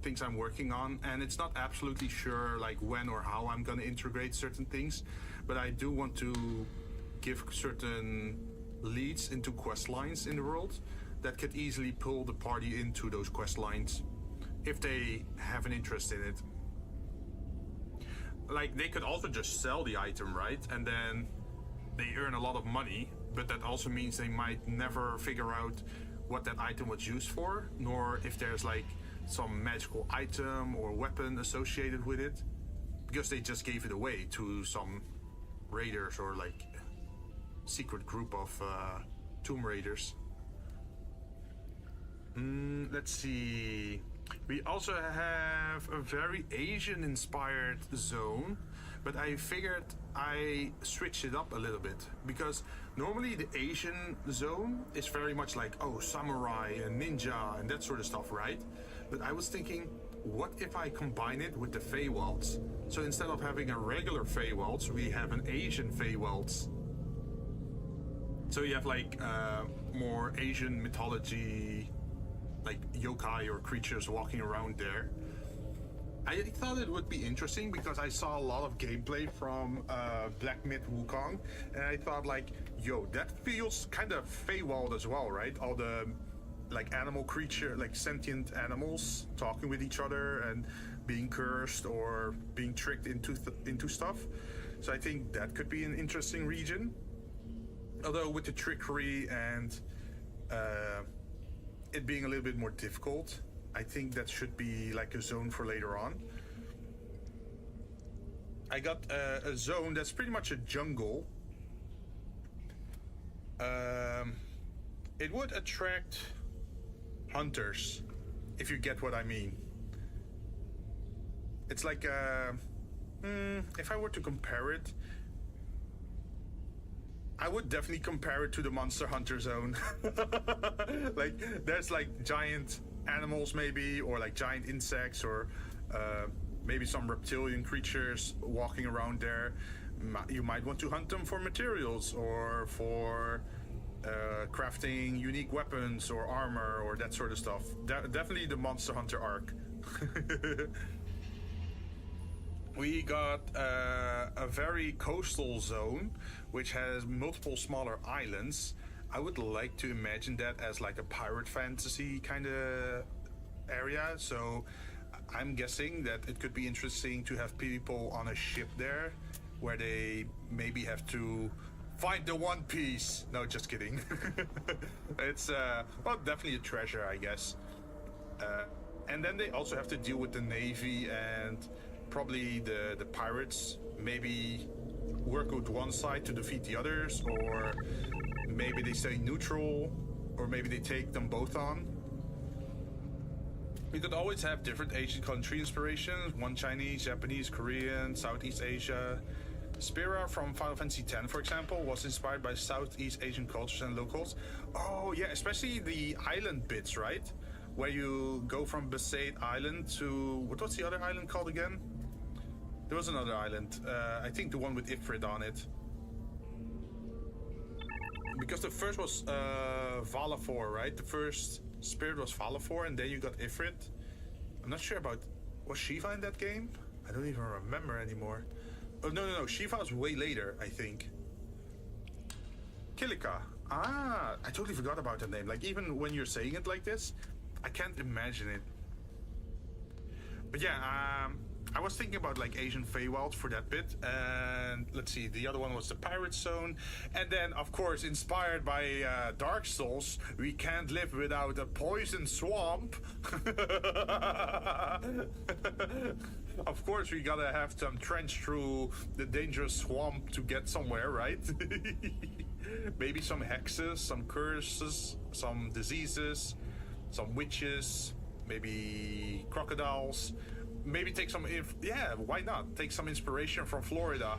things I'm working on, and it's not absolutely sure like when or how I'm gonna integrate certain things, but I do want to give certain leads into quest lines in the world that could easily pull the party into those quest lines if they have an interest in it. Like, they could also just sell the item, right? And then they earn a lot of money, but that also means they might never figure out what that item was used for, nor if there's like some magical item or weapon associated with it, because they just gave it away to some raiders or like secret group of tomb raiders. Let's see. We also have a very Asian inspired zone but I figured I switched it up a little bit because normally the Asian zone is very much like, oh, samurai and ninja and that sort of stuff, right? But I was thinking, what if I combine it with the Feywilds? So instead of having a regular Feywilds, we have an Asian Feywilds. So you have like more Asian mythology, like yokai or creatures walking around there. I thought it would be interesting because I saw a lot of gameplay from Black Myth Wukong, and I thought like, yo, that feels kind of Feywild as well, right? All the like animal creature, like sentient animals talking with each other and being cursed or being tricked into stuff. So I think that could be an interesting region. Although with the trickery and it being a little bit more difficult, I think that should be like a zone for later on. I got a zone that's pretty much a jungle. It would attract hunters, if you get what I mean. It's like, if I were to compare it, I would definitely compare it to the Monster Hunter zone. Like, there's like giant animals maybe, or like giant insects, or maybe some reptilian creatures walking around there. You might want to hunt them for materials or for crafting unique weapons or armor or that sort of stuff. Definitely the Monster Hunter arc. We got a very coastal zone which has multiple smaller islands. I would like to imagine that as like a pirate fantasy kind of area. So I'm guessing that it could be interesting to have people on a ship there where they maybe have to find the One Piece. No, just kidding. It's well, definitely a treasure, I guess. And then they also have to deal with the Navy and probably the pirates. Maybe work with one side to defeat the others, or maybe they stay neutral, or maybe they take them both on. We could always have different Asian country inspirations. One Chinese, Japanese, Korean, Southeast Asia. Spira from Final Fantasy X, for example, was inspired by Southeast Asian cultures and locals. Oh yeah, especially the island bits, right? Where you go from Besaid Island to... what was the other island called again? There was another island. I think the one with Ifrit on it. Because the first was Valafor, right? The first spirit was Valafor, and then you got Ifrit. I'm not sure about... was Shiva in that game? I don't even remember anymore. Oh, no. Shiva was way later, I think. Kilika. Ah, I totally forgot about that name. Like, even when you're saying it like this, I can't imagine it. But yeah, I was thinking about like Asian Feywild for that bit, and let's see, the other one was the Pirate Zone, and then of course inspired by Dark Souls, we can't live without a poison swamp. Of course we gotta have some trench through the dangerous swamp to get somewhere, right? Maybe some hexes, some curses, some diseases, some witches, maybe crocodiles. Maybe take some, yeah, why not? Take some inspiration from Florida.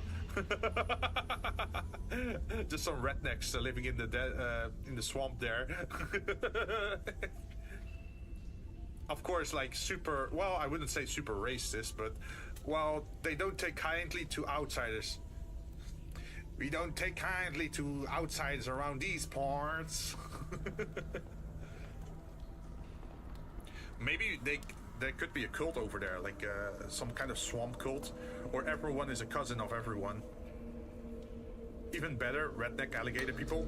Just some rednecks living in the swamp there. Of course, like super, well, I wouldn't say super racist, but, well, they don't take kindly to outsiders. We don't take kindly to outsiders around these parts. Maybe there could be a cult over there, like some kind of swamp cult, or everyone is a cousin of everyone. Even better, redneck alligator people.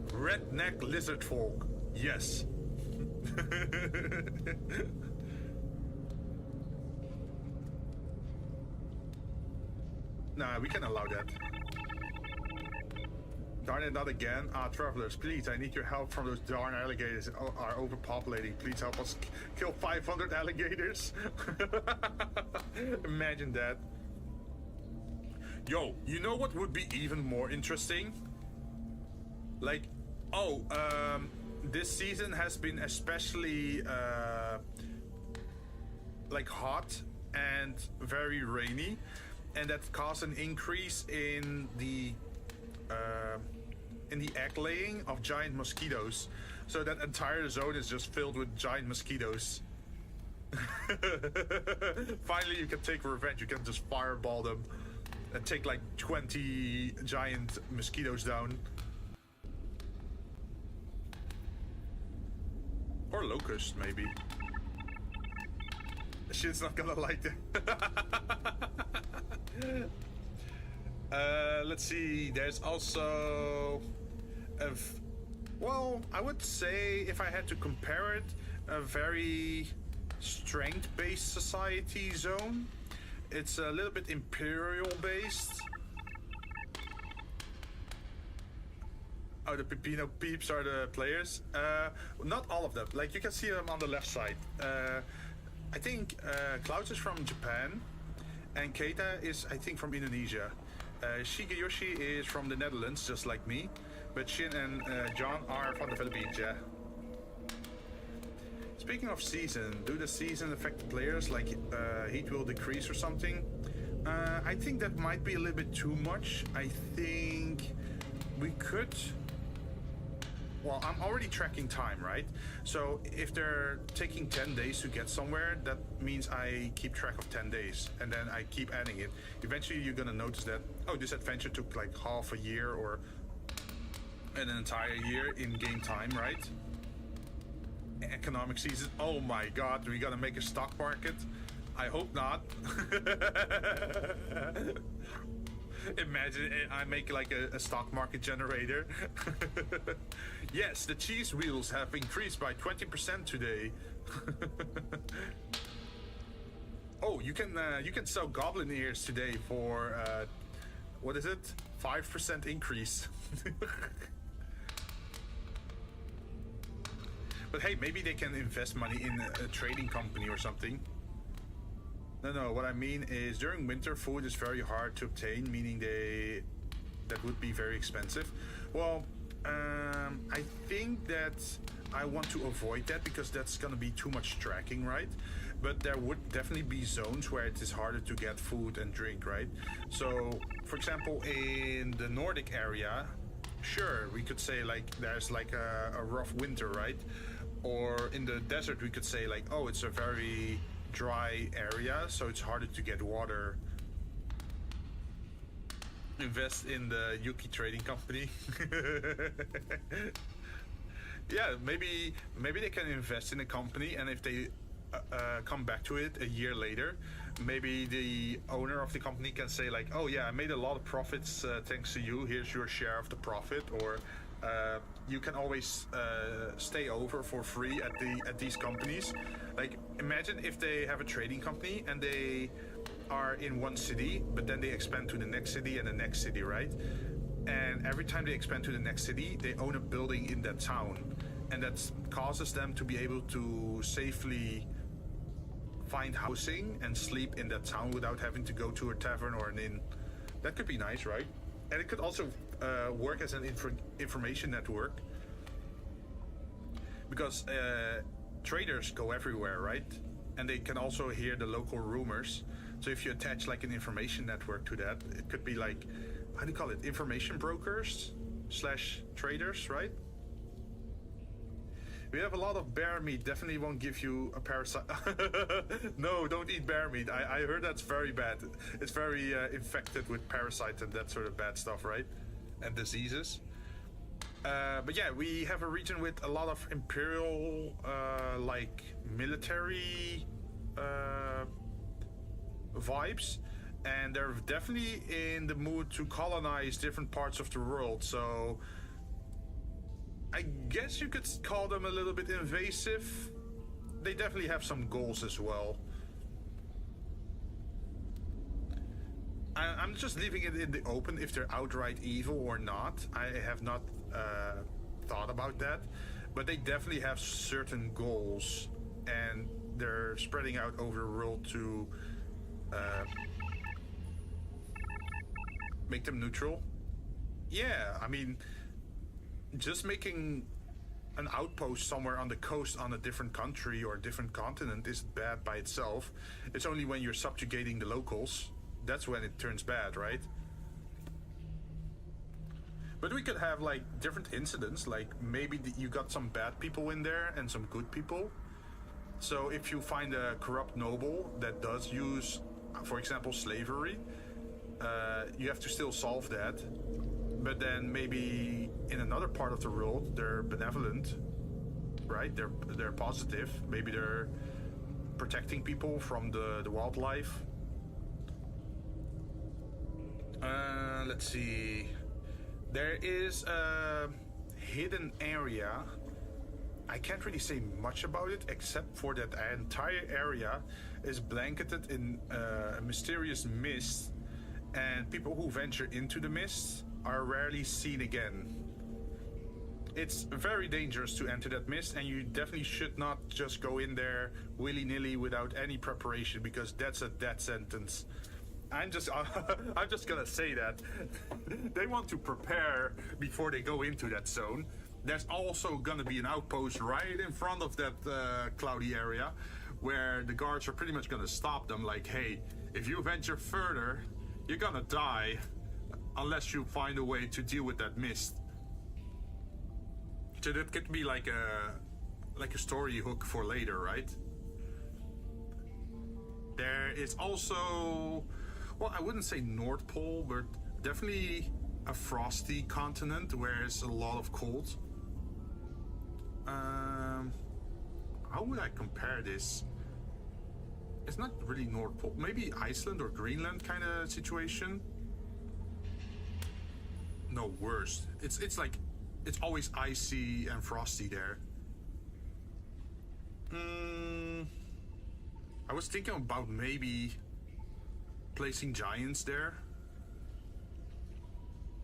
Redneck lizard folk. Yes. Nah, we can allow that. Darn it, not again. Travelers, please, I need your help from those darn alligators are overpopulating. Please help us kill 500 alligators. Imagine that. Yo, you know what would be even more interesting? Like, this season has been especially like hot and very rainy. and that caused an increase in the egg laying of giant mosquitoes. So that entire zone is just filled with giant mosquitoes. Finally, you can take revenge. You can just fireball them and take like 20 giant mosquitoes down. Or locust, maybe. Shit's not gonna like that. Let's see. There's also well, I would say if I had to compare it, a very strength-based society zone. It's a little bit imperial-based. Oh, the Pepino peeps are the players. Not all of them. Like, you can see them on the left side. I think Klaus is from Japan, and Keita is, I think, from Indonesia. Shigeyoshi is from the Netherlands, just like me. But Jinn and John are from the Philippines, yeah. Speaking of season, do the season affect the players, like heat will decrease or something? I think that might be a little bit too much. I think we could... Well, I'm already tracking time, right? So if they're taking 10 days to get somewhere, that means I keep track of 10 days, and then I keep adding it. Eventually you're gonna notice that, oh, this adventure took like half a year or an entire year in game time, right? Economic season. Oh my god, we gotta make a stock market? I hope not. Imagine I make like a stock market generator. Yes, the cheese wheels have increased by 20% today. Oh, you can sell goblin ears today for what is it? 5% increase. But hey, maybe they can invest money in a trading company or something. No, what I mean is during winter, food is very hard to obtain, meaning that would be very expensive. Well, I think that I want to avoid that because that's gonna be too much tracking, right? But there would definitely be zones where it is harder to get food and drink, right? So, for example, in the Nordic area, sure, we could say like there's like a rough winter, right? Or in the desert, we could say like, oh, it's a very dry area, so it's harder to get water. Invest in the Yuki trading company. Yeah, maybe they can invest in a company, and if they come back to it a year later, maybe the owner of the company can say like, oh yeah, I made a lot of profits thanks to you, here's your share of the profit. Or you can always stay over for free at these companies. Like, imagine if they have a trading company and they are in one city, but then they expand to the next city and the next city, right? And every time they expand to the next city, they own a building in that town, and that causes them to be able to safely find housing and sleep in that town without having to go to a tavern or an inn. That could be nice, right? And it could also work as an information network, because traders go everywhere, right? And they can also hear the local rumors. So if you attach like an information network to that, it could be like, how do you call it? Information brokers / traders, right? We have a lot of bear meat. Definitely won't give you a parasite. No, don't eat bear meat. I heard that's very bad. It's very infected with parasites and that sort of bad stuff, right? And diseases. But yeah, we have a region with a lot of imperial, like military vibes, and they're definitely in the mood to colonize different parts of the world. So I guess you could call them a little bit invasive. They definitely have some goals as well. I'm just leaving it in the open if they're outright evil or not. I have not thought about that, but they definitely have certain goals, and they're spreading out over the world to make them neutral. Yeah, I mean, just making an outpost somewhere on the coast on a different country or a different continent isn't bad by itself. It's only when you're subjugating the locals that's when it turns bad, right? But we could have like different incidents, like maybe you got some bad people in there and some good people. So if you find a corrupt noble that does use, for example, slavery, you have to still solve that. But then maybe in another part of the world, they're benevolent, right? They're positive. Maybe they're protecting people from the wildlife. Let's see. There is a hidden area. I can't really say much about it, except for that entire area is blanketed in a mysterious mist, and people who venture into the mist are rarely seen again. It's very dangerous to enter that mist, and you definitely should not just go in there willy-nilly without any preparation, because that's a death sentence. I'm just gonna say that. They want to prepare before they go into that zone. There's also gonna be an outpost right in front of that cloudy area, where the guards are pretty much gonna stop them, like, hey, if you venture further, you're gonna die, unless you find a way to deal with that mist. So that could be like a story hook for later, right? There is also, well, I wouldn't say North Pole, but definitely a frosty continent where there's a lot of cold. How would I compare this? It's not really North Pole, maybe Iceland or Greenland kind of situation. No, worse. It's like, it's always icy and frosty there. I was thinking about maybe placing giants there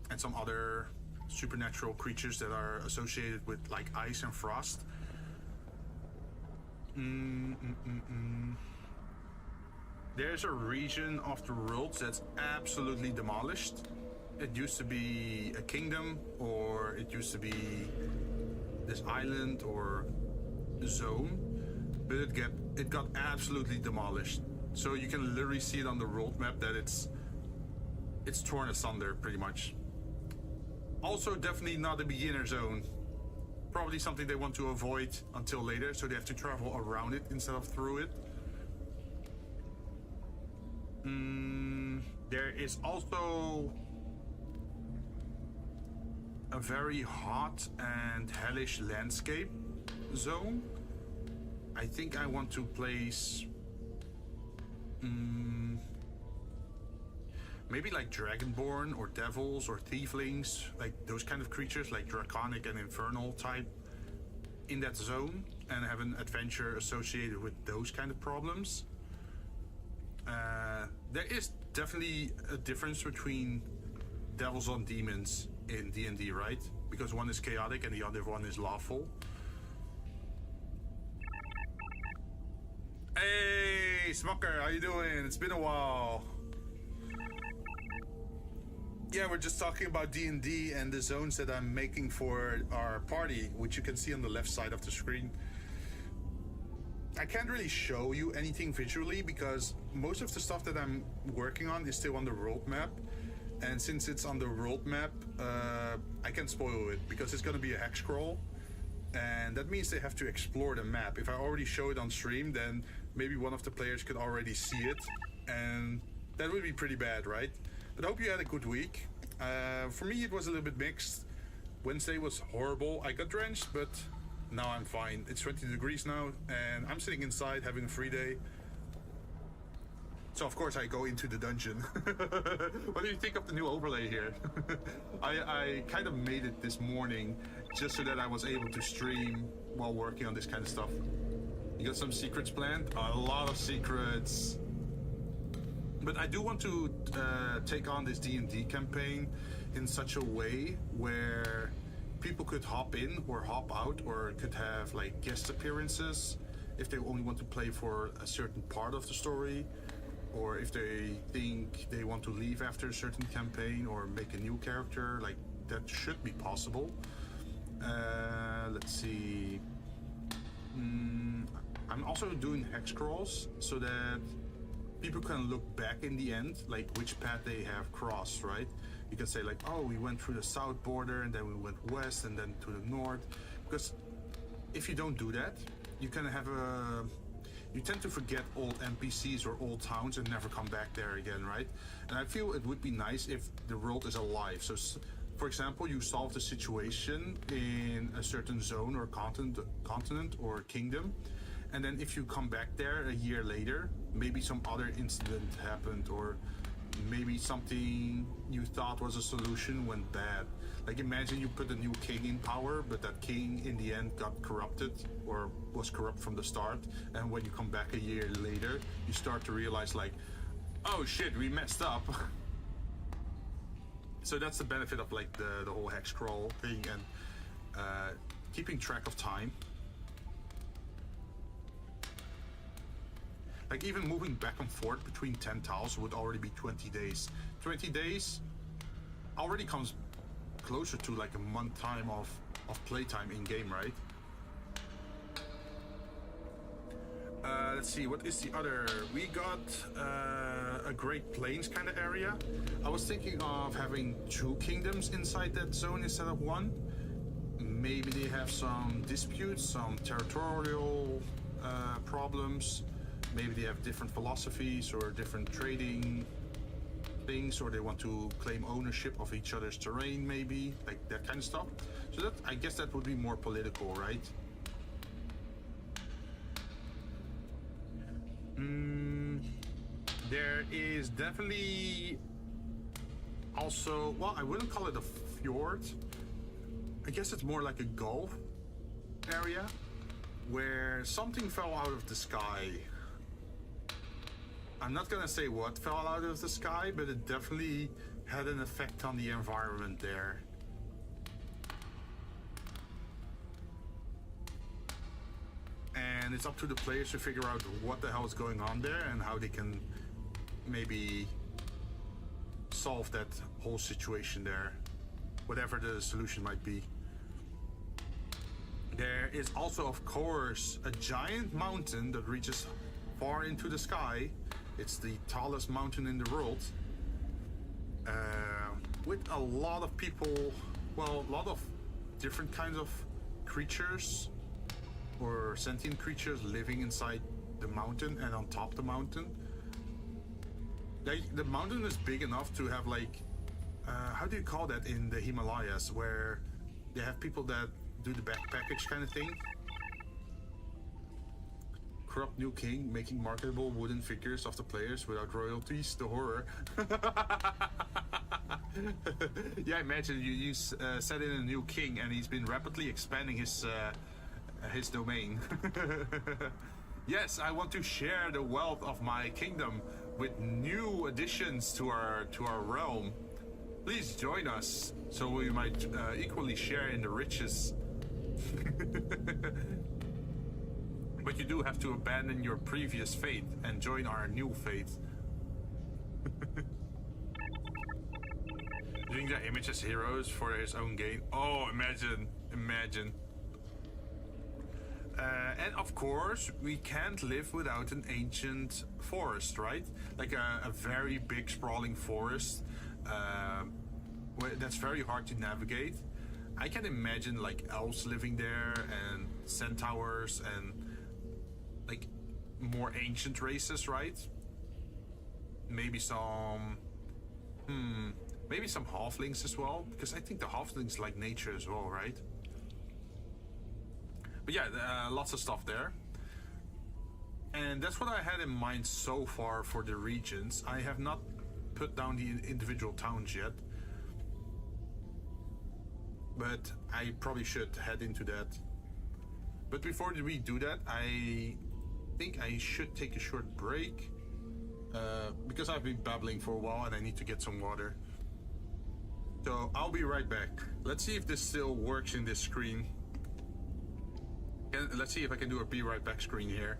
and some other supernatural creatures that are associated with like ice and frost. There's a region of the world that's absolutely demolished. It used to be a kingdom, or it used to be this island or zone, but it got absolutely demolished. So you can literally see it on the world map that it's torn asunder pretty much. Also, definitely not a beginner zone. Probably something they want to avoid until later, so they have to travel around it instead of through it. There is also a very hot and hellish landscape zone. I think I want to place maybe like Dragonborn or Devils or Thieflings, like those kind of creatures, like Draconic and Infernal type, in that zone, and have an adventure associated with those kind of problems. There is definitely a difference between Devils and Demons in D&D, right? Because one is chaotic and the other one is lawful. Hey, Smoker, how you doing? It's been a while. Yeah, we're just talking about D&D and the zones that I'm making for our party, which you can see on the left side of the screen. I can't really show you anything visually because most of the stuff that I'm working on is still on the world map. And since it's on the world map, I can't spoil it because it's going to be a hex scroll. And that means they have to explore the map. If I already show it on stream, then maybe one of the players could already see it. And that would be pretty bad, right? But I hope you had a good week. For me, it was a little bit mixed. Wednesday was horrible. I got drenched, but now I'm fine. It's 20 degrees now, and I'm sitting inside having a free day. So of course I go into the dungeon. What do you think of the new overlay here? I kind of made it this morning just so that I was able to stream while working on this kind of stuff. You got some secrets planned? A lot of secrets. But I do want to take on this D&D campaign in such a way where people could hop in or hop out, or could have like guest appearances if they only want to play for a certain part of the story, or if they think they want to leave after a certain campaign or make a new character. Like, that should be possible. Let's see. I'm also doing hex scrolls so that people can look back in the end, like which path they have crossed, right? You can say like, oh, we went through the south border and then we went west and then to the north. Because if you don't do that, you can have you tend to forget old NPCs or old towns and never come back there again, right? And I feel it would be nice if the world is alive. So, for example, you solve the situation in a certain zone or continent or kingdom, and then if you come back there a year later, maybe some other incident happened, or maybe something you thought was a solution went bad. Like imagine you put a new king in power, but that king in the end got corrupted or was corrupt from the start, and when you come back a year later, you start to realize like, oh shit, we messed up. So that's the benefit of like the whole hex scroll thing and keeping track of time. Like even moving back and forth between 10 tiles would already be 20 days. 20 days already comes closer to like a month time of playtime in game, right? Let's see, what is the other? We got a Great Plains kind of area. I was thinking of having 2 kingdoms inside that zone instead of 1. Maybe they have some disputes, some territorial problems. Maybe they have different philosophies or different trading things, or they want to claim ownership of each other's terrain, maybe, like that kind of stuff. So that, I guess that would be more political, right? There is definitely also, well, I wouldn't call it a fjord. I guess it's more like a gulf area where something fell out of the sky. I'm not gonna say what fell out of the sky, but it definitely had an effect on the environment there. And it's up to the players to figure out what the hell is going on there and how they can maybe solve that whole situation there, whatever the solution might be. There is also, of course, a giant mountain that reaches far into the sky. It's the tallest mountain in the world, with a lot of people, well, a lot of different kinds of creatures or sentient creatures living inside the mountain and on top of the mountain. Like, the mountain is big enough to have like, how do you call that in the Himalayas, where they have people that do the backpackage kind of thing? Corrupt new king making marketable wooden figures of the players without royalties. The horror. Yeah, imagine you set in a new king and he's been rapidly expanding his domain. Yes, I want to share the wealth of my kingdom with new additions to our realm. Please join us so we might equally share in the riches. But you do have to abandon your previous fate and join our new fate. Using their image as heroes for his own gain. Oh, imagine. And of course, we can't live without an ancient forest, right? Like a very big sprawling forest that's very hard to navigate. I can imagine like elves living there and centaurs and like more ancient races, right? Maybe some halflings as well, because I think the halflings like nature as well, right? But yeah, lots of stuff there. And that's what I had in mind so far for the regions. I have not put down the individual towns yet, but I probably should head into that. But before we do that, I think I should take a short break, because I've been babbling for a while and I need to get some water. So I'll be right back. Let's see if this still works in this screen. And let's see if I can do a be right back screen here.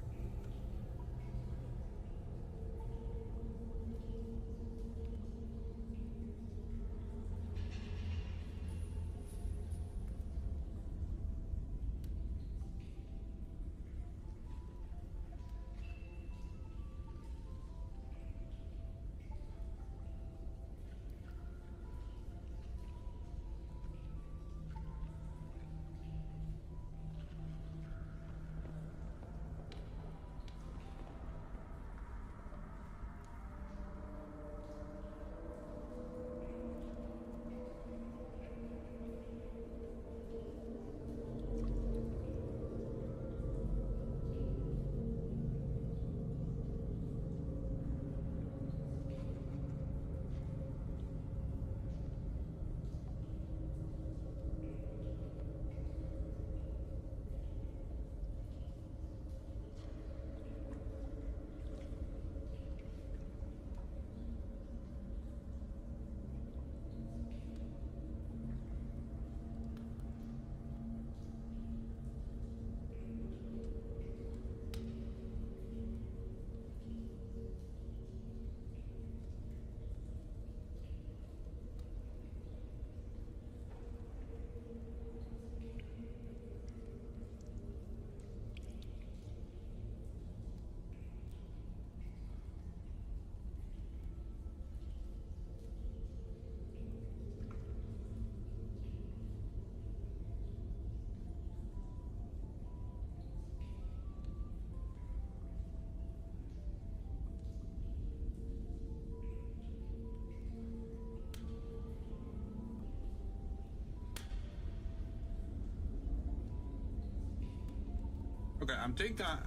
Okay,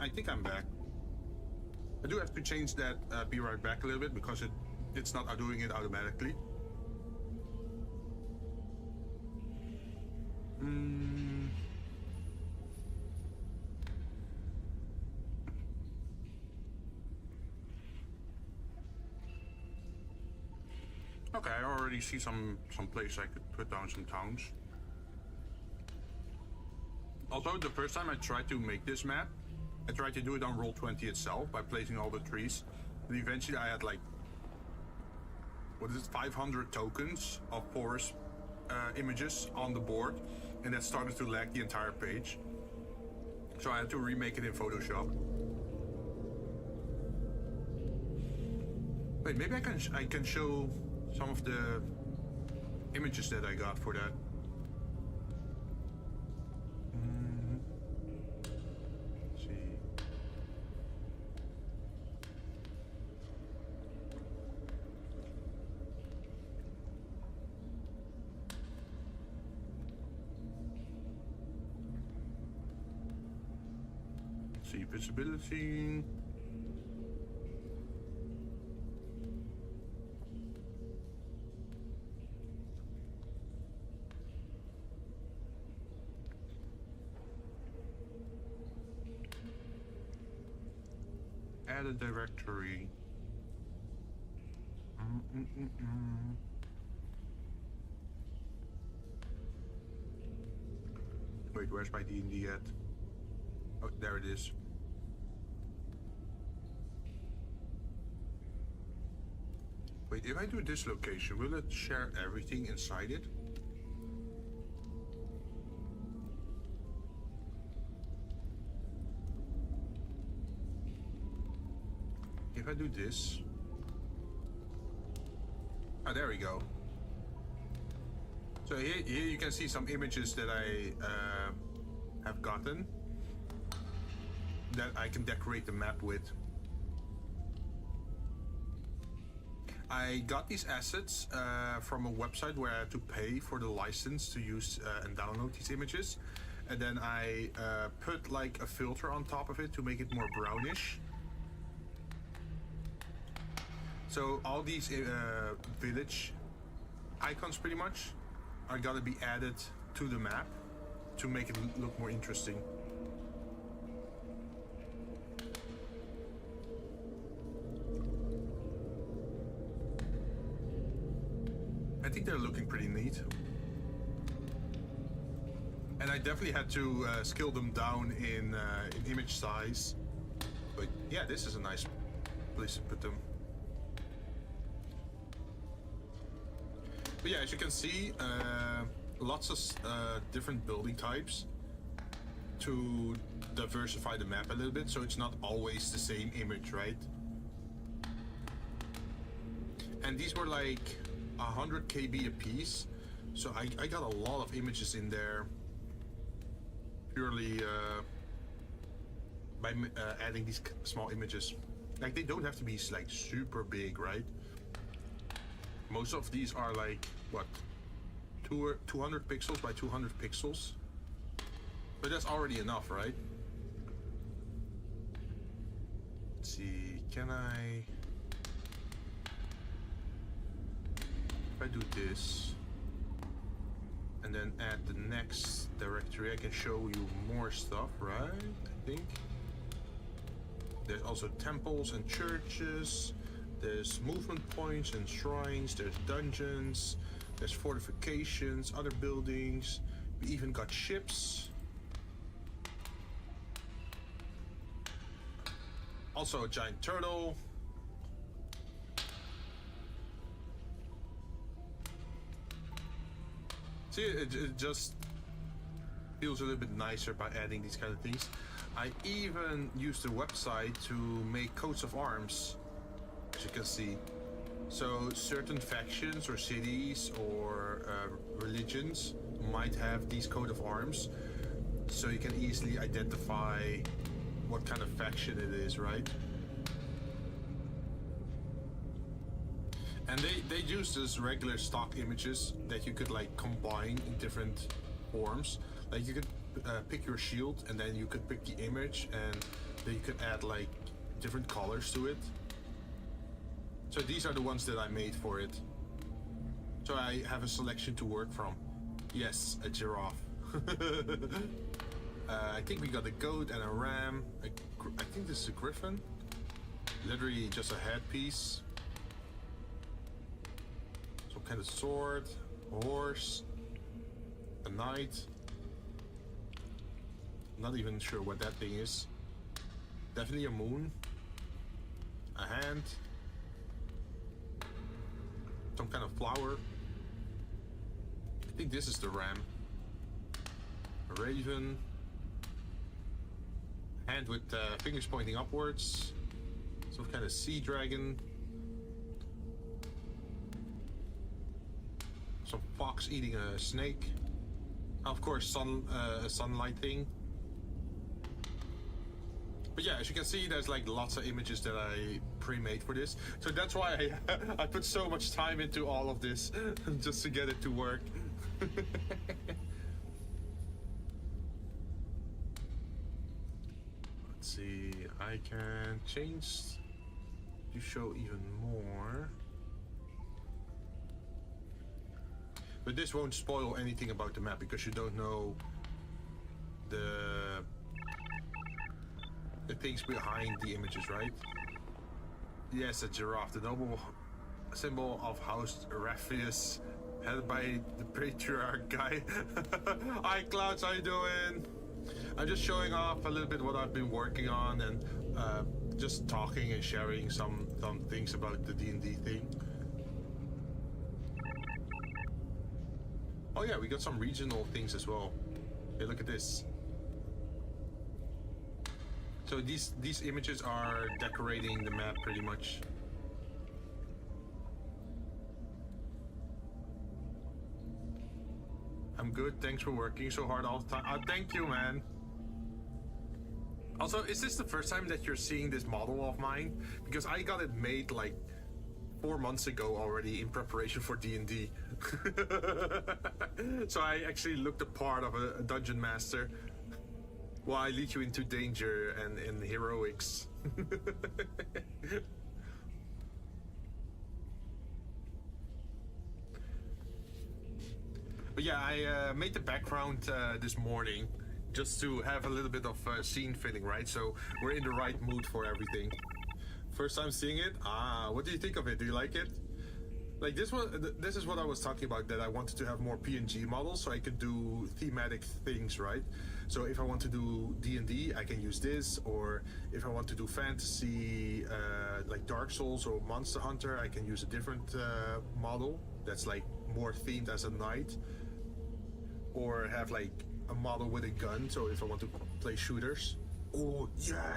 I think I'm back. I do have to change that V-roid back a little bit because it's not doing it automatically. Okay, I already see some place I could put down some towns. Also, the first time I tried to make this map, I tried to do it on Roll20 itself by placing all the trees. And eventually I had like, what is it, 500 tokens of forest images on the board, and that started to lag the entire page. So I had to remake it in Photoshop. Wait, maybe I can show some of the images that I got for that. Let's see. Let's see, visibility. Add a directory. Wait, where's my D&D at? Oh, there it is. Wait, if I do this location, will it share everything inside it? If I do this... Ah, there we go. So here you can see some images that I have gotten that I can decorate the map with. I got these assets from a website where I had to pay for the license to use and download these images. And then I put like a filter on top of it to make it more brownish. So all these village icons pretty much are gonna be added to the map to make it look more interesting. I think they're looking pretty neat. And I definitely had to scale them down in image size. But yeah, this is a nice place to put them. But yeah, as you can see, lots of different building types to diversify the map a little bit, so it's not always the same image, right? And these were like 100 KB a piece, so I got a lot of images in there purely by adding these small images. Like, they don't have to be like super big, right? Most of these are like, what, 200 pixels by 200 pixels? But that's already enough, right? Let's see, can I... If I do this, and then add the next directory, I can show you more stuff, right? I think. There's also temples and churches. There's movement points and shrines, there's dungeons, there's fortifications, other buildings. We even got ships. Also a giant turtle. See, it just feels a little bit nicer by adding these kind of things. I even used the website to make coats of arms, as you can see. So certain factions or cities or religions might have these coat of arms, so you can easily identify what kind of faction it is, right? And they use those regular stock images that you could like combine in different forms. Like you could pick your shield, and then you could pick the image, and then you could add like different colors to it. So these are the ones that I made for it. So I have a selection to work from. Yes, a giraffe. I think we got a goat and a ram. I think this is a griffin. Literally just a headpiece. Some kind of sword, a horse, a knight. Not even sure what that thing is. Definitely a moon. A hand. Some kind of flower. I think this is the ram. A raven. Hand with fingers pointing upwards. Some kind of sea dragon. Some fox eating a snake. Of course, a sunlight thing. But yeah, as you can see, there's like lots of images that I pre-made for this. So that's why I put so much time into all of this, just to get it to work. Let's see, I can change to show even more. But this won't spoil anything about the map because you don't know the things behind the images, right? Yes, a giraffe, the noble symbol of House Raphius, headed by the patriarch guy. Hi Clouds, how you doing? I'm just showing off a little bit what I've been working on and just talking and sharing some things about the D&D thing. Oh yeah, we got some regional things as well. Hey, look at this. So these images are decorating the map pretty much. I'm good, thanks for working so hard all the time. Thank you, man. Also, is this the first time that you're seeing this model of mine? Because I got it made like 4 months ago already in preparation for D&D. So I actually looked the part of a dungeon master. Well, I lead you into danger and heroics. But yeah, I made the background this morning just to have a little bit of scene filling, right? So we're in the right mood for everything. First time seeing it? What do you think of it? Do you like it? Like this is what I was talking about, that I wanted to have more PNG models so I could do thematic things, right? So if I want to do D&D, I can use this, or if I want to do fantasy, like Dark Souls or Monster Hunter, I can use a different model that's like more themed as a knight, or have like a model with a gun, so if I want to play shooters. Oh yeah,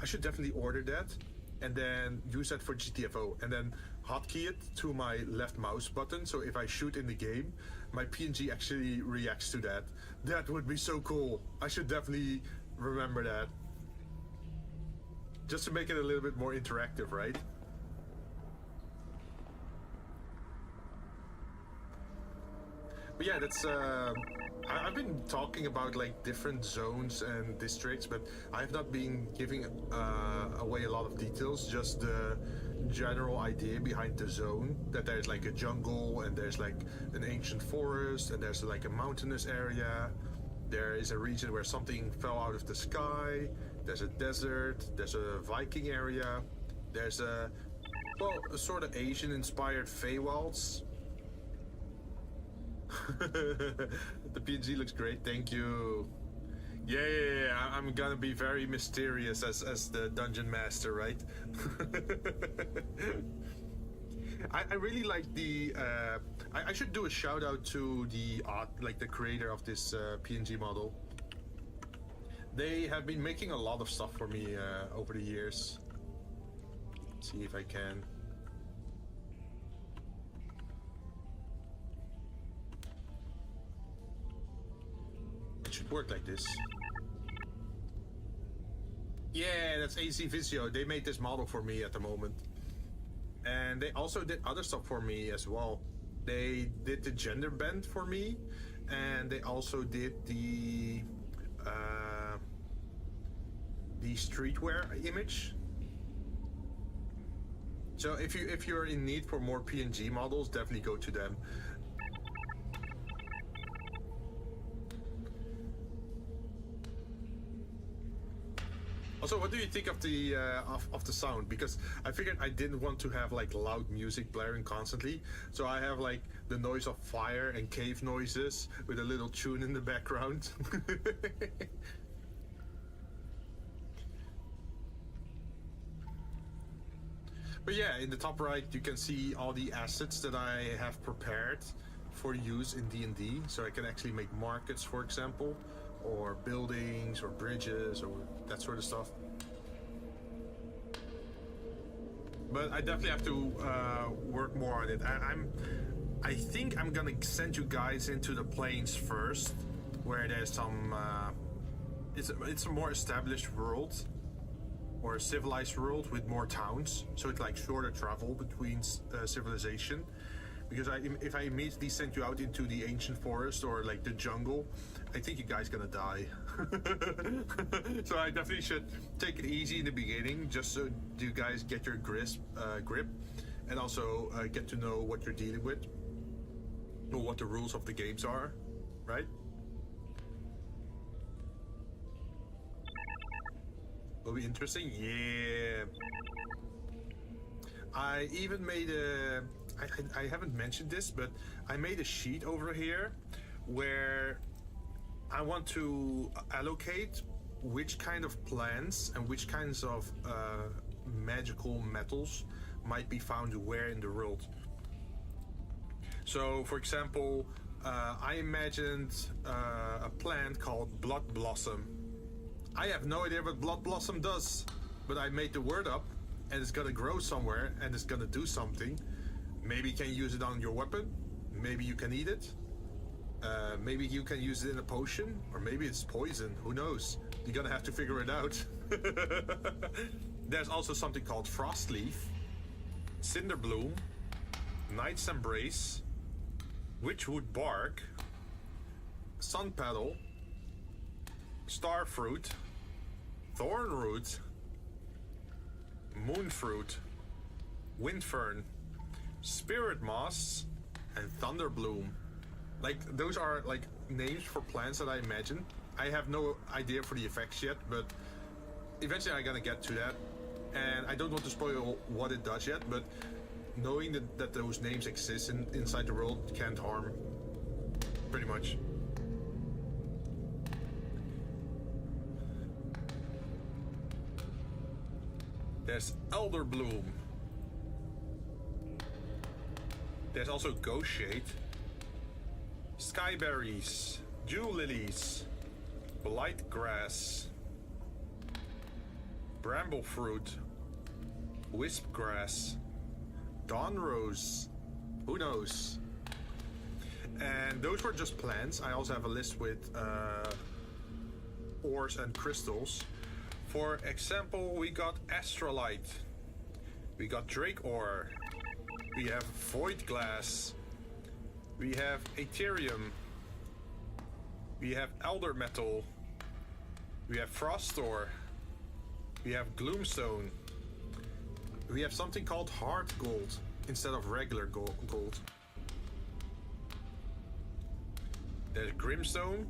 I should definitely order that and then use that for GTFO, and then hotkey it to my left mouse button, so if I shoot in the game, my PNG actually reacts to that. That would be so cool. I should definitely remember that. Just to make it a little bit more interactive, right? But yeah, that's I've been talking about like different zones and districts, but I've not been giving away a lot of details, just the general idea behind the zone, that there's like a jungle and there's like an ancient forest and there's like a mountainous area. There is a region where something fell out of the sky. There's a desert, there's a Viking area, there's a sort of Asian inspired Feywilds. The PNG looks great, thank you. Yeah, I'm gonna be very mysterious as the dungeon master, right? I really like the I should do a shout out to the the creator of this PNG model. They have been making a lot of stuff for me over the years. Let's see if I can. It should work like this. Yeah, that's AZ Visio. They made this model for me at the moment. And they also did other stuff for me as well. They did the gender bend for me, and they also did the streetwear image. So if you're in need for more PNG models, definitely go to them. Also, what do you think of the sound? Because I figured I didn't want to have like loud music blaring constantly, so I have like the noise of fire and cave noises with a little tune in the background. But yeah, in the top right you can see all the assets that I have prepared for use in D&D. So I can actually make markets, for example, or buildings or bridges or that sort of stuff. But I definitely have to work more on it. I think I'm gonna send you guys into the plains first, where there's some it's a more established world, or a civilized world with more towns, so it's like shorter travel between civilization. Because if I immediately send you out into the ancient forest or like the jungle, I think you guys gonna die. So I definitely should take it easy in the beginning, just so you guys get your grip, and also get to know what you're dealing with, or what the rules of the games are, right? Will be interesting, yeah. I even made a... I haven't mentioned this, but I made a sheet over here where I want to allocate which kind of plants and which kinds of magical metals might be found where in the world. So, for example, I imagined a plant called Blood Blossom. I have no idea what Blood Blossom does, but I made the word up, and it's gonna grow somewhere, and it's gonna do something. Maybe you can use it on your weapon, maybe you can eat it, maybe you can use it in a potion, or maybe it's poison, who knows? You're gonna have to figure it out. There's also something called Frostleaf, Cinderbloom, Knight's Embrace, Witchwood Bark, Sun Petal, Starfruit, Thornroot, Moonfruit, Windfern, Spirit Moss, and Thunderbloom. Like, those are like names for plants that I imagine. I have no idea for the effects yet, but eventually I'm gonna get to that. And I don't want to spoil what it does yet, but knowing that those names exist inside the world can't harm, pretty much. There's Elderbloom. There's also Ghost Shade, Skyberries, Dew Lilies, Blight Grass, Bramblefruit, Wisp Grass, Dawn Rose, who knows? And those were just plants. I also have a list with ores and crystals. For example, we got Astrolite, we got Drake Ore, we have Void Glass, we have Aetherium, we have Elder Metal, we have Frost Ore, we have Gloomstone, we have something called Hard Gold instead of regular gold. There's Grimstone.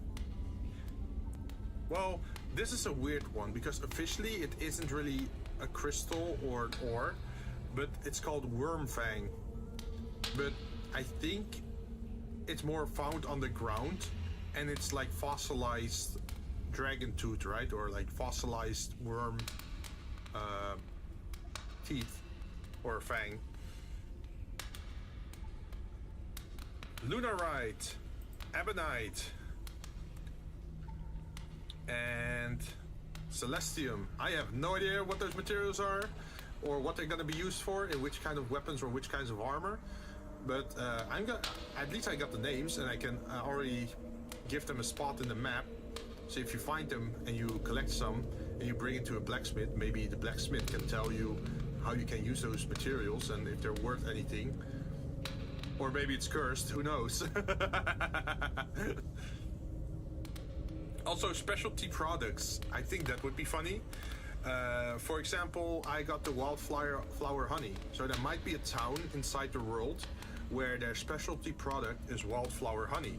Well, this is a weird one because officially it isn't really a crystal or an ore, but it's called Wormfang. But I think it's more found on the ground, and it's like fossilized dragon tooth, right? Or like fossilized worm teeth or fang. Lunarite, Ebonite, and Celestium. I have no idea what those materials are or what they're going to be used for, in which kind of weapons or which kinds of armor, but I'm gonna, at least I got the names, and I can already give them a spot in the map. So if you find them and you collect some and you bring it to a blacksmith, maybe the blacksmith can tell you how you can use those materials and if they're worth anything. Or maybe it's cursed, who knows? Also, specialty products. I think that would be funny. For example, I got the wildflower honey. So there might be a town inside the world where their specialty product is wildflower honey.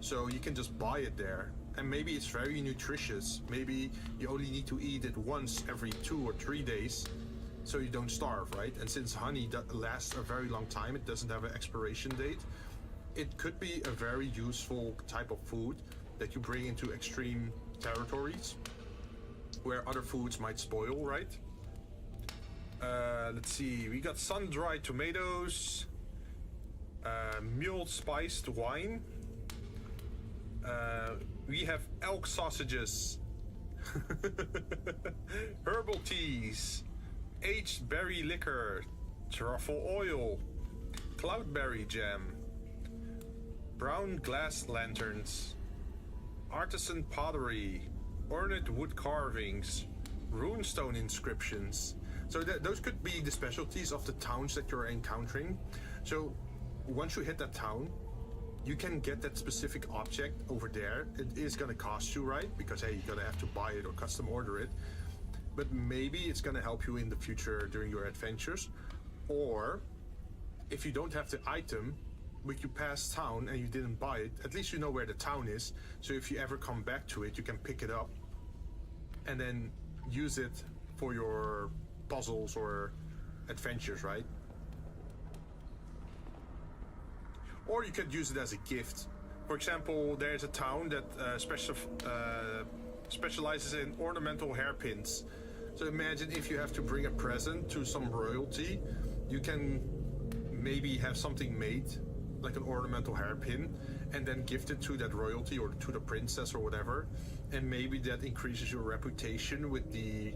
So you can just buy it there. And maybe it's very nutritious. Maybe you only need to eat it once every 2 or 3 days so you don't starve, right? And since honey lasts a very long time, it doesn't have an expiration date, it could be a very useful type of food that you bring into extreme territories where other foods might spoil, right? Let's see, we got sun-dried tomatoes, mule spiced wine, we have elk sausages, herbal teas, aged berry liquor, truffle oil, cloudberry jam, brown glass lanterns, artisan pottery, ornate wood carvings, runestone inscriptions. So those could be the specialties of the towns that you're encountering. So once you hit that town, you can get that specific object over there. It is going to cost you, right? Because hey, you're going to have to buy it or custom order it. But maybe it's going to help you in the future during your adventures. Or if you don't have the item, but you pass town and you didn't buy it, at least you know where the town is. So if you ever come back to it, you can pick it up and then use it for your puzzles or adventures, right? Or you could use it as a gift. For example, there's a town that specializes in ornamental hairpins. So imagine if you have to bring a present to some royalty, you can maybe have something made, like an ornamental hairpin, and then gift it to that royalty or to the princess or whatever. And maybe that increases your reputation with the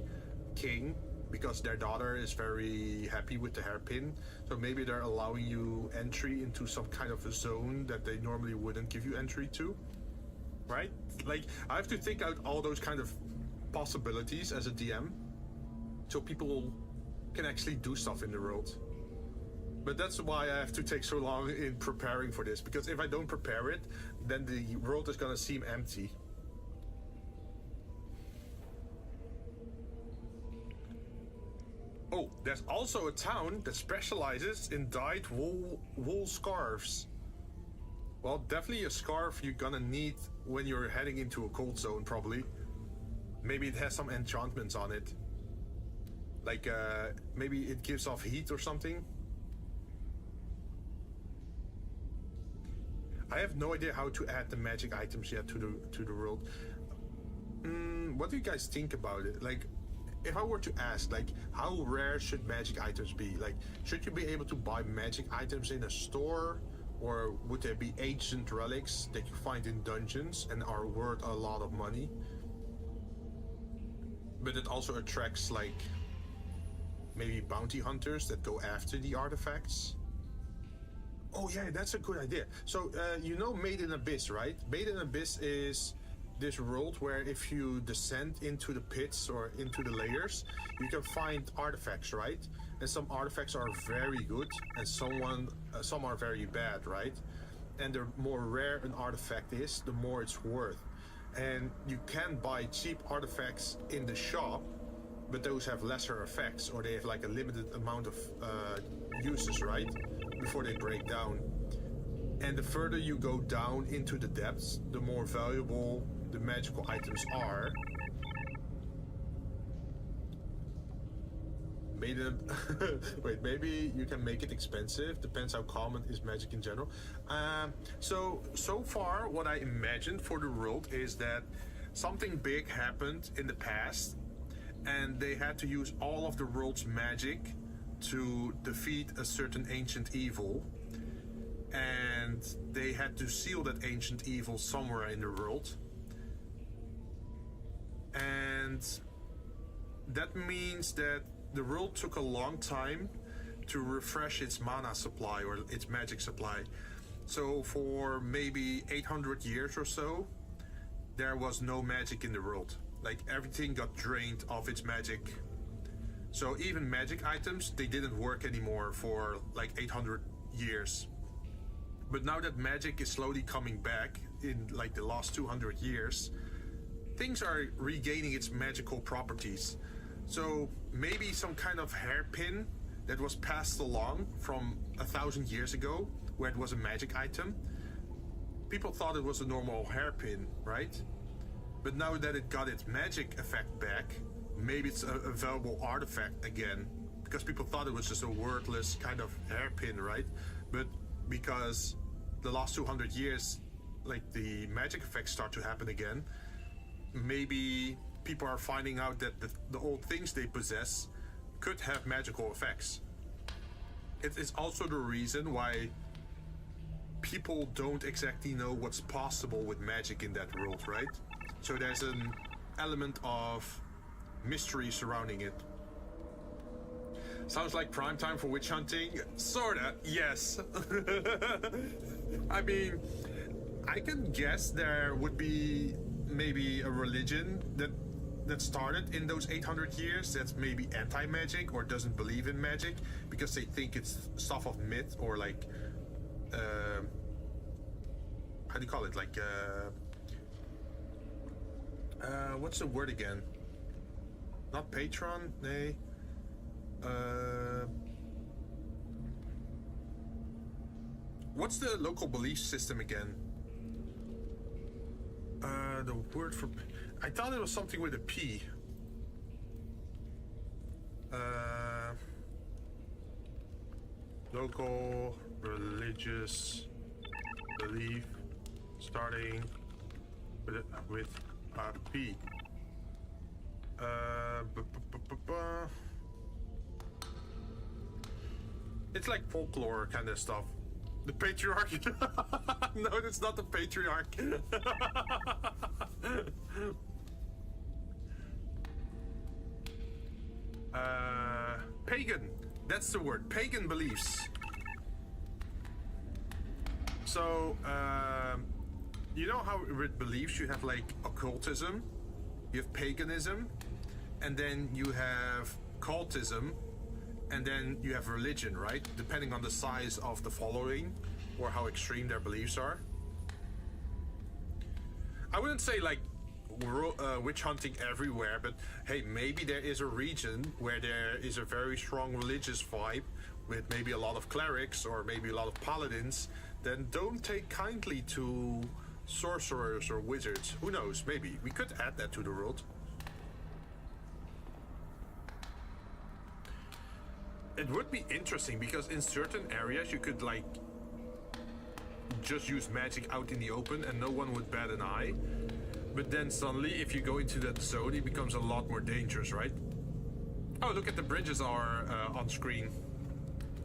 king because their daughter is very happy with the hairpin. So maybe they're allowing you entry into some kind of a zone that they normally wouldn't give you entry to, right? Like, I have to think out all those kind of possibilities as a DM so people can actually do stuff in the world. But that's why I have to take so long in preparing for this, because if I don't prepare it, then the world is gonna seem empty. Oh, there's also a town that specializes in dyed wool scarves. Well, definitely a scarf you're gonna need when you're heading into a cold zone, probably. Maybe it has some enchantments on it. Like, maybe it gives off heat or something. I have no idea how to add the magic items yet to the world. What do you guys think about it? Like, if I were to ask, like, how rare should magic items be? Like, should you be able to buy magic items in a store? Or would there be ancient relics that you find in dungeons and are worth a lot of money? But it also attracts, like, maybe bounty hunters that go after the artifacts. Oh yeah, that's a good idea. So, you know Made in Abyss, right? Made in Abyss is this world where if you descend into the pits or into the layers, you can find artifacts, right? And some artifacts are very good and some are very bad, right? And the more rare an artifact is, the more it's worth. And you can buy cheap artifacts in the shop, but those have lesser effects, or they have like a limited amount of uses, right? Before they break down. And the further you go down into the depths, the more valuable the magical items are. Wait, maybe you can make it expensive. Depends how common is magic in general. So far, what I imagined for the world is that something big happened in the past, and they had to use all of the world's magic to defeat a certain ancient evil. And they had to seal that ancient evil somewhere in the world. And that means that the world took a long time to refresh its mana supply or its magic supply. So for maybe 800 years or so, there was no magic in the world. Like, everything got drained of its magic. So even magic items, they didn't work anymore for like 800 years. But now that magic is slowly coming back in like the last 200 years, things are regaining its magical properties. So maybe some kind of hairpin that was passed along from 1,000 years ago, where it was a magic item. People thought it was a normal hairpin, right? But now that it got its magic effect back, maybe it's a valuable artifact again, because people thought it was just a worthless kind of hairpin, right? But because the last 200 years, like the magic effects start to happen again, maybe people are finding out that the old things they possess could have magical effects. It is also the reason why people don't exactly know what's possible with magic in that world, right? So there's an element of mystery surrounding it. Sounds like prime time for witch hunting? Sorta, yes. I mean, I can guess there would be maybe a religion that started in those 800 years that's maybe anti-magic or doesn't believe in magic because they think it's stuff of myth or like how do you call it, like what's the word again? Not patron, nay. What's the local belief system again? The word for... I thought it was something with a P. Local religious belief starting with a P. It's like folklore kind of stuff. The patriarch? No, it's not the patriarch. Pagan. That's the word. Pagan beliefs. So, you know how with beliefs you have like occultism, you have paganism, and then you have cultism, and then you have religion, right? Depending on the size of the following or how extreme their beliefs are. I wouldn't say like witch hunting everywhere, but hey, maybe there is a region where there is a very strong religious vibe with maybe a lot of clerics or maybe a lot of paladins. Then don't take kindly to sorcerers or wizards. Who knows? Maybe we could add that to the world. It would be interesting because in certain areas you could like just use magic out in the open and no one would bat an eye. But then suddenly if you go into that zone it becomes a lot more dangerous, right? Oh, look at the bridges are on screen.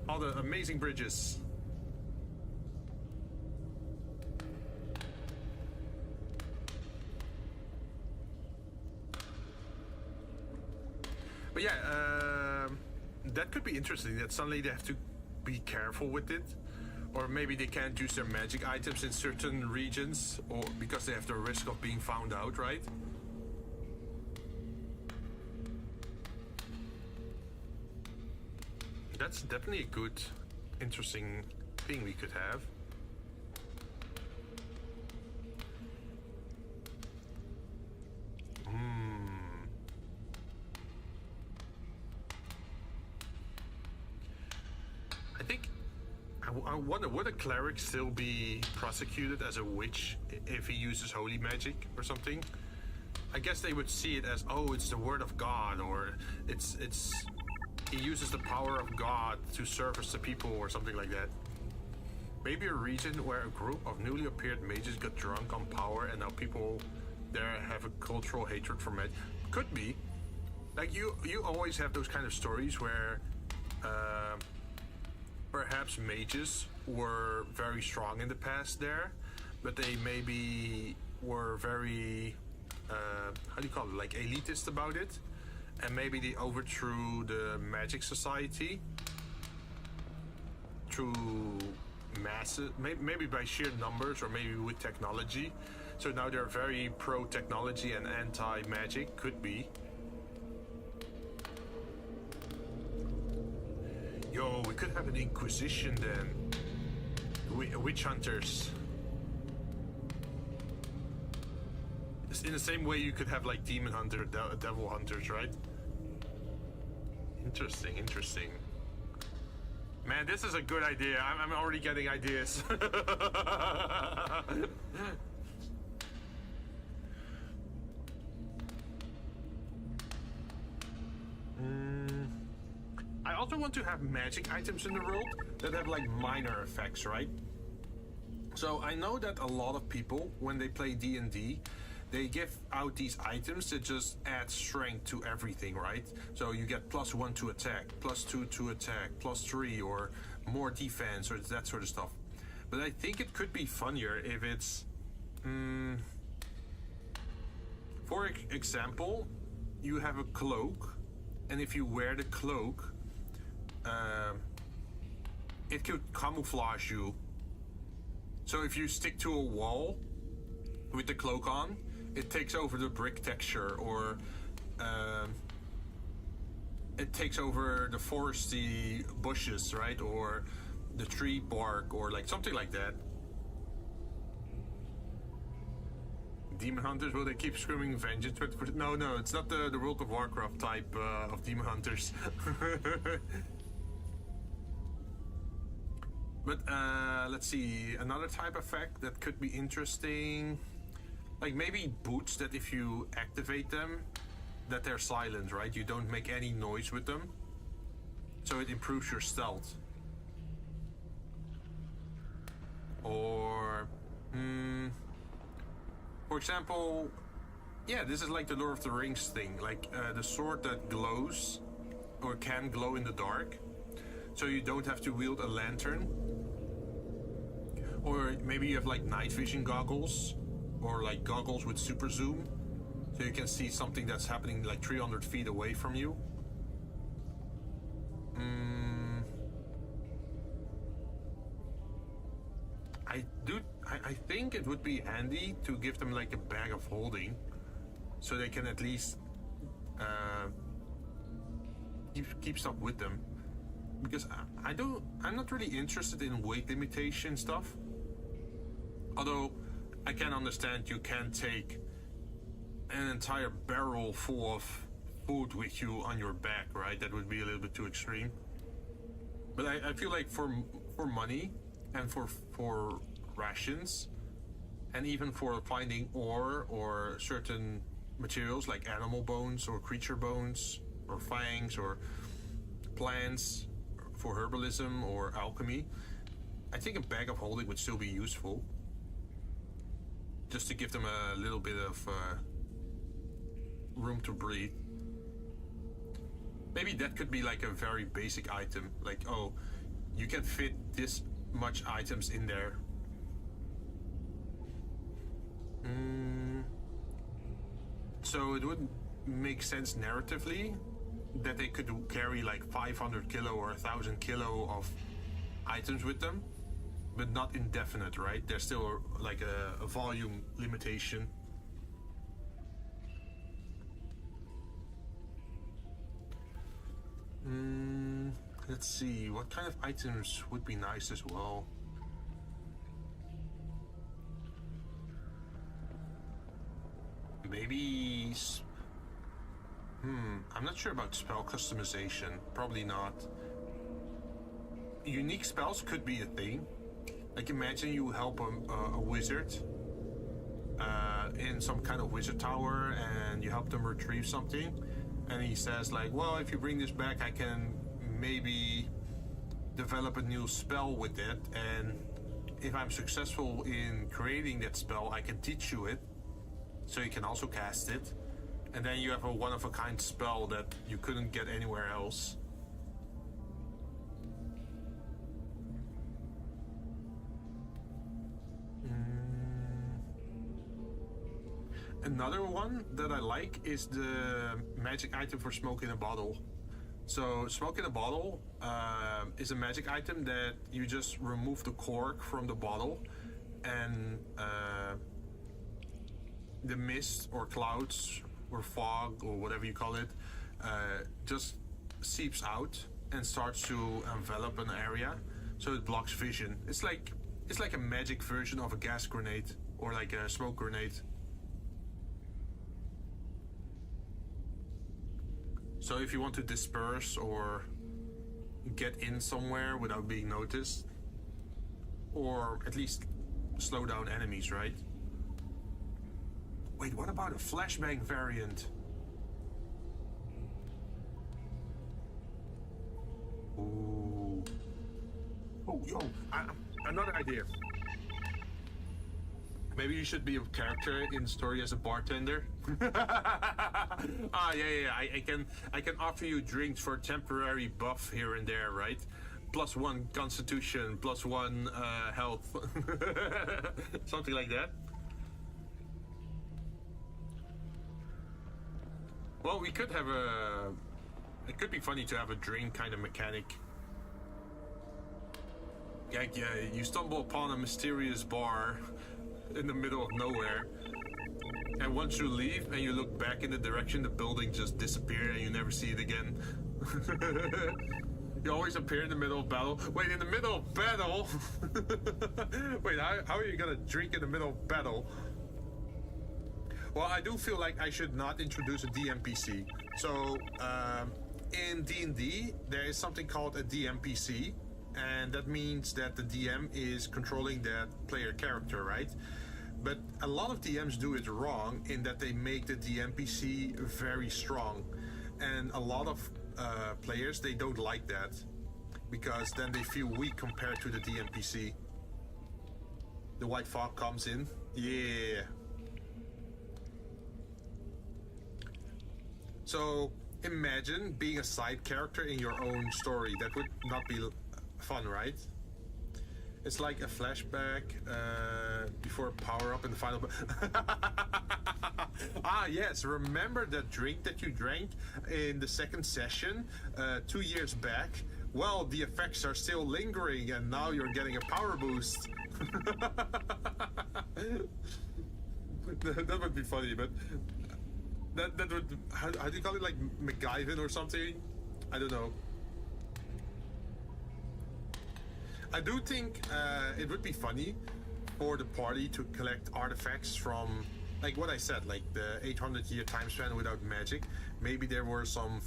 All the amazing bridges. But yeah, that could be interesting, that suddenly they have to be careful with it. Or maybe they can't use their magic items in certain regions, or because they have the risk of being found out, right? That's definitely a good, interesting thing we could have. I think I wonder, would a cleric still be prosecuted as a witch if he uses holy magic or something? I guess they would see it as, oh, it's the word of God, or it's he uses the power of God to service the people or something like that. Maybe a region where a group of newly appeared mages got drunk on power and now people there have a cultural hatred for magic. Could be. Like you always have those kind of stories where perhaps mages were very strong in the past there, but they maybe were very, how do you call it, like elitist about it, and maybe they overthrew the magic society through massive, maybe by sheer numbers or maybe with technology. So now they're very pro-technology and anti-magic, could be. Yo, we could have an inquisition then. witch hunters. In the same way you could have like demon hunter, devil hunters, right? Interesting, interesting. Man, this is a good idea. I'm already getting ideas. I also want to have magic items in the world that have like minor effects, right? So I know that a lot of people, when they play D&D, they give out these items that just add strength to everything, right? So you get +1 to attack, +2 to attack, +3, or more defense, or that sort of stuff. But I think it could be funnier if it's... for example, you have a cloak, and if you wear the cloak, it could camouflage you. So if you stick to a wall with the cloak on, it takes over the brick texture, or it takes over the foresty bushes, right? Or the tree bark, or like something like that. Demon hunters, will they keep screaming vengeance? No, it's not the World of Warcraft type of demon hunters. But let's see, another type effect that could be interesting. Like maybe boots that if you activate them, that they're silent, right? You don't make any noise with them. So it improves your stealth. Or, for example, yeah, this is like the Lord of the Rings thing. Like the sword that glows, or can glow in the dark. So you don't have to wield a lantern. Or maybe you have like night vision goggles, or like goggles with super zoom, so you can see something that's happening like 300 feet away from you. I think it would be handy to give them like a bag of holding, so they can at least keep stuff with them. Because I'm not really interested in weight limitation stuff. Although I can understand you can't take an entire barrel full of food with you on your back, right? That would be a little bit too extreme. But I feel like for money and for rations, and even for finding ore or certain materials like animal bones or creature bones or fangs or plants for herbalism or alchemy, I think a bag of holding would still be useful. Just to give them a little bit of room to breathe. Maybe that could be like a very basic item. Like, oh, you can fit this much items in there. So it would make sense narratively that they could carry like 500 kilo or 1,000 kilo of items with them, but not indefinite, right? There's still like a volume limitation. Let's see, what kind of items would be nice as well? Maybe... I'm not sure about spell customization. Probably not. Unique spells could be a thing. Like imagine you help a wizard in some kind of wizard tower, and you help them retrieve something, and he says like, well, if you bring this back, I can maybe develop a new spell with it, and if I'm successful in creating that spell, I can teach you it, so you can also cast it, and then you have a one-of-a-kind spell that you couldn't get anywhere else. Another one that I like is the magic item for smoke in a bottle. So smoke in a bottle is a magic item that you just remove the cork from the bottle, and the mist or clouds or fog or whatever you call it just seeps out and starts to envelop an area, so it blocks vision. It's like It's like a magic version of a gas grenade or like a smoke grenade. So if you want to disperse or get in somewhere without being noticed, or at least slow down enemies, right? Wait, what about a flashbang variant? Ooh. Oh, yo, another idea. Maybe you should be a character in the story as a bartender. I can offer you drinks for temporary buff here and there, right? +1 constitution, +1 health. Something like that. Well, we could have a... It could be funny to have a drink kind of mechanic. Yeah, you stumble upon a mysterious bar in the middle of nowhere, and once you leave and you look back in the direction, the building just disappeared and you never see it again. You always appear in the middle of battle. Wait, in the middle of battle? Wait, how are you gonna drink in the middle of battle? Well, I do feel like I should not introduce a DMPC. So, in D&D, there is something called a DMPC, and that means that the DM is controlling that player character, right? But a lot of DMs do it wrong in that they make the DMPC very strong, and a lot of players, they don't like that because then they feel weak compared to the DMPC. The white fog comes in. Yeah. So imagine being a side character in your own story. That would not be fun, right? It's like a flashback before power up in the final. Ah, yes. Remember that drink that you drank in the second session 2 years back? Well, the effects are still lingering, and now you're getting a power boost. That would be funny, but that would, how do you call it, like MacGyver or something? I don't know. I do think it would be funny for the party to collect artifacts from, like what I said, like the 800-year time span without magic. Maybe there were some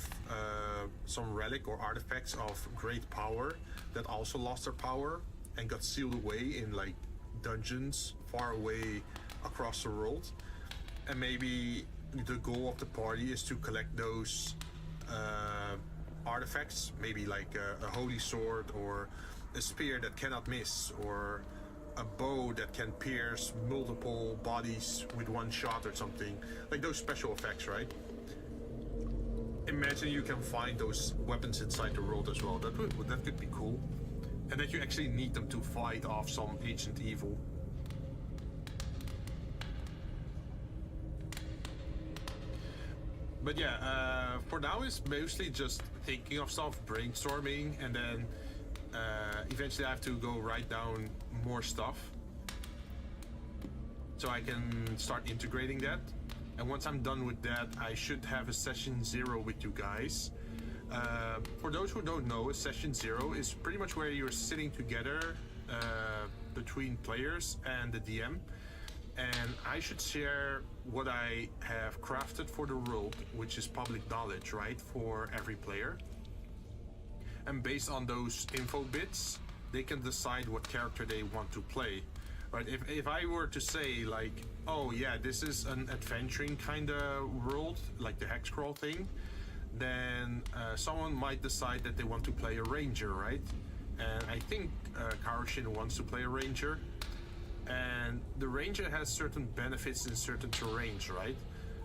relic or artifacts of great power that also lost their power and got sealed away in like dungeons far away across the world. And maybe the goal of the party is to collect those artifacts, maybe like a holy sword or a spear that cannot miss, or a bow that can pierce multiple bodies with one shot or something. Like those special effects, right? Imagine you can find those weapons inside the world as well. That could be cool. And that you actually need them to fight off some ancient evil. But yeah, for now it's mostly just thinking of stuff, brainstorming, and then eventually I have to go write down more stuff so I can start integrating that. And once I'm done with that, I should have a session 0 with you guys. For those who don't know, session 0 is pretty much where you're sitting together between players and the DM, and I should share what I have crafted for the world, which is public knowledge, right, for every player. And based on those info bits, they can decide what character they want to play, right? If I were to say like, oh yeah, this is an adventuring kind of world, like the Hexcrawl thing, then someone might decide that they want to play a ranger, right? And I think Karoshin wants to play a ranger, and the ranger has certain benefits in certain terrains, right?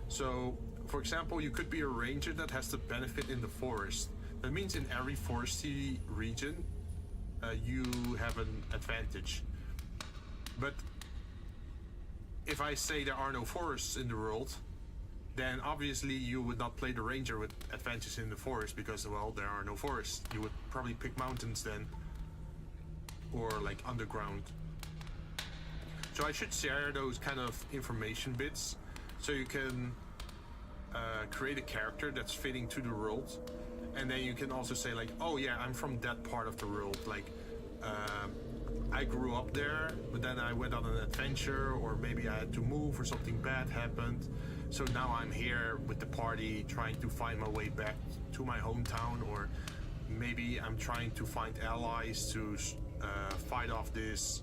So, for example, you could be a ranger that has the benefit in the forest. That means in every foresty region, you have an advantage. But if I say there are no forests in the world, then obviously you would not play the ranger with advantages in the forest because, well, there are no forests. You would probably pick mountains then, or like underground. So I should share those kind of information bits so you can create a character that's fitting to the world. And then you can also say like, oh yeah, I'm from that part of the world. Like, I grew up there, but then I went on an adventure, or maybe I had to move or something bad happened. So now I'm here with the party trying to find my way back to my hometown, or maybe I'm trying to find allies to fight off this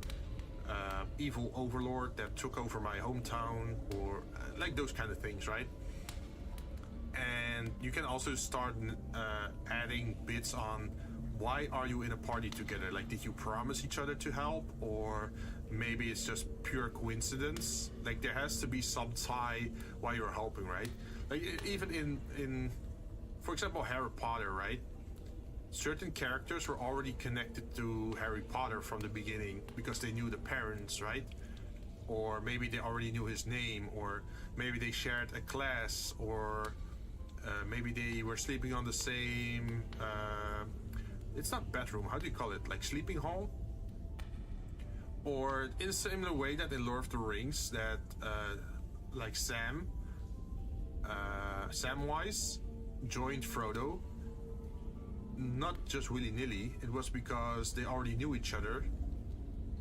evil overlord that took over my hometown, or like those kind of things, right? And you can also start adding bits on why are you in a party together? Like, did you promise each other to help, or maybe it's just pure coincidence? Like, there has to be some tie why you're helping, right? Like, even in for example, Harry Potter, right? Certain characters were already connected to Harry Potter from the beginning because they knew the parents, right? Or maybe they already knew his name, or maybe they shared a class, or maybe they were sleeping on the same it's not bedroom, how do you call it, like sleeping hall? Or in a similar way that in Lord of the Rings, that like Samwise joined Frodo, not just willy-nilly. It was because they already knew each other,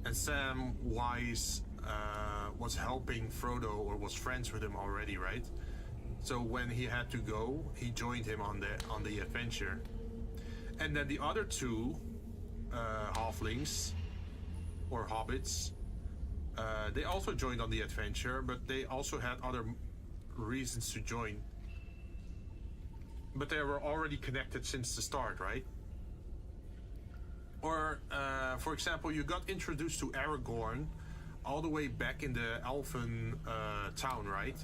and Samwise was helping Frodo, or was friends with him already, right? So when he had to go, he joined him on the adventure. And then the other two halflings or hobbits, they also joined on the adventure, but they also had other reasons to join. But they were already connected since the start, right? Or, for example, you got introduced to Aragorn all the way back in the elven town, right?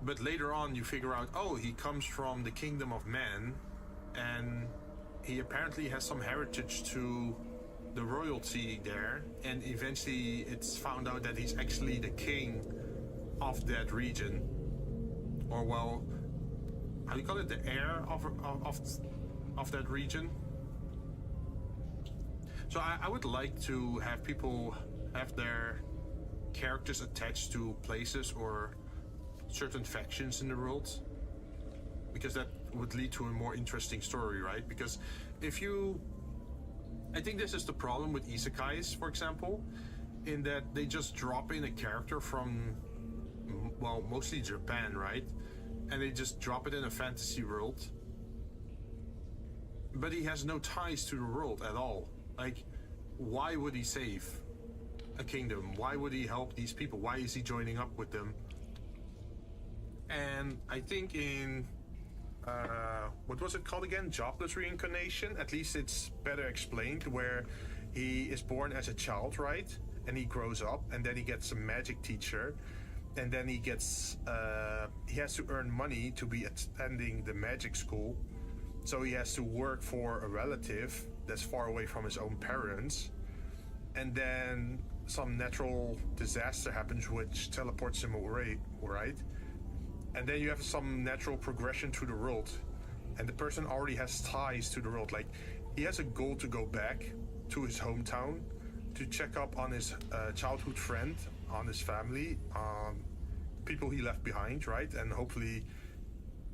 But later on you figure out, oh, he comes from the kingdom of man, and he apparently has some heritage to the royalty there, and eventually it's found out that he's actually the king of that region. Or, well, how do you call it, the heir of that region? So I would like to have people have their characters attached to places or certain factions in the world, because that would lead to a more interesting story, right? Because I think this is the problem with isekais, for example, in that they just drop in a character from, well, mostly Japan, right? And they just drop it in a fantasy world, but he has no ties to the world at all. Like, why would he save a kingdom? Why would he help these people? Why is he joining up with them? And I think in what was it called again? Jobless reincarnation. At least it's better explained, where he is born as a child, right? And he grows up, and then he gets a magic teacher, and then he gets he has to earn money to be attending the magic school. So he has to work for a relative that's far away from his own parents, and then some natural disaster happens which teleports him away, right? And then you have some natural progression through the world, and the person already has ties to the world. Like, he has a goal to go back to his hometown to check up on his childhood friend, on his family, on people he left behind, right? And hopefully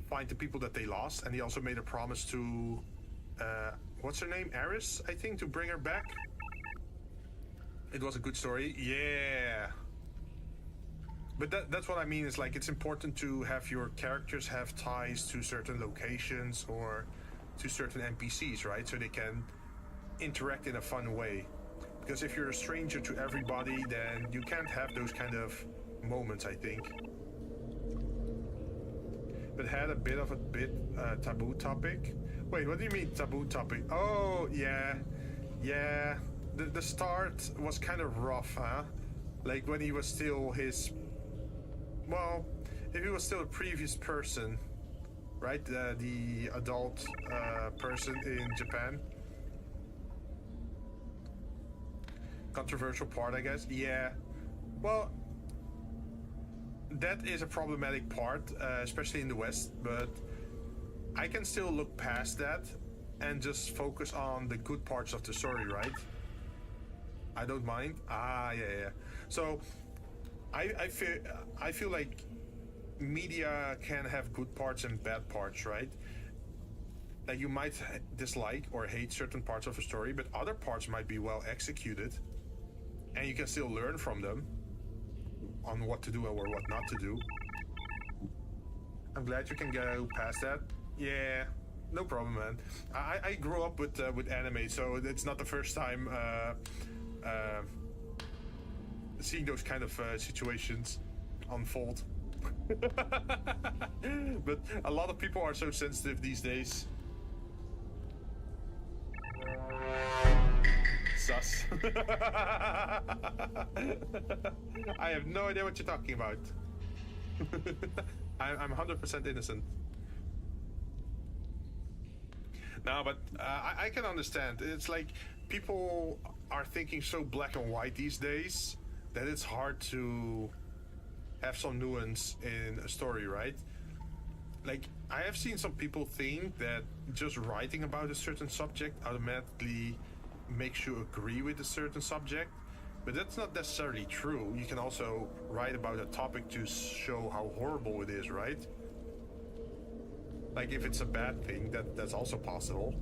find the people that they lost. And he also made a promise to what's her name, Eris, I think, to bring her back. It was a good story. Yeah. But that's what I mean, is like, it's important to have your characters have ties to certain locations or to certain NPCs, right? So they can interact in a fun way. Because if you're a stranger to everybody, then you can't have those kind of moments, I think. But had a bit of a taboo topic. Wait, what do you mean taboo topic? Oh, yeah. Yeah. The start was kind of rough, huh? Like, when he was still his... Well, if he was still a previous person, right? The adult person in Japan. Controversial part, I guess. Yeah. Well, that is a problematic part, especially in the West, but I can still look past that and just focus on the good parts of the story, right? I don't mind. Yeah. So I feel like media can have good parts and bad parts, right? Like you might dislike or hate certain parts of a story, but other parts might be well executed, and you can still learn from them on what to do or what not to do. I'm glad you can go past that. Yeah, no problem, man. I grew up with anime, so it's not the first time seeing those kind of situations unfold. But a lot of people are so sensitive these days. Sus. I have no idea what you're talking about. I'm 100% innocent. No, but I can understand. It's like people are thinking so black and white these days that it's hard to have some nuance in a story, right? Like, I have seen some people think that just writing about a certain subject automatically makes you agree with a certain subject, but that's not necessarily true. You can also write about a topic to show how horrible it is, right? Like, if it's a bad thing, that's also possible.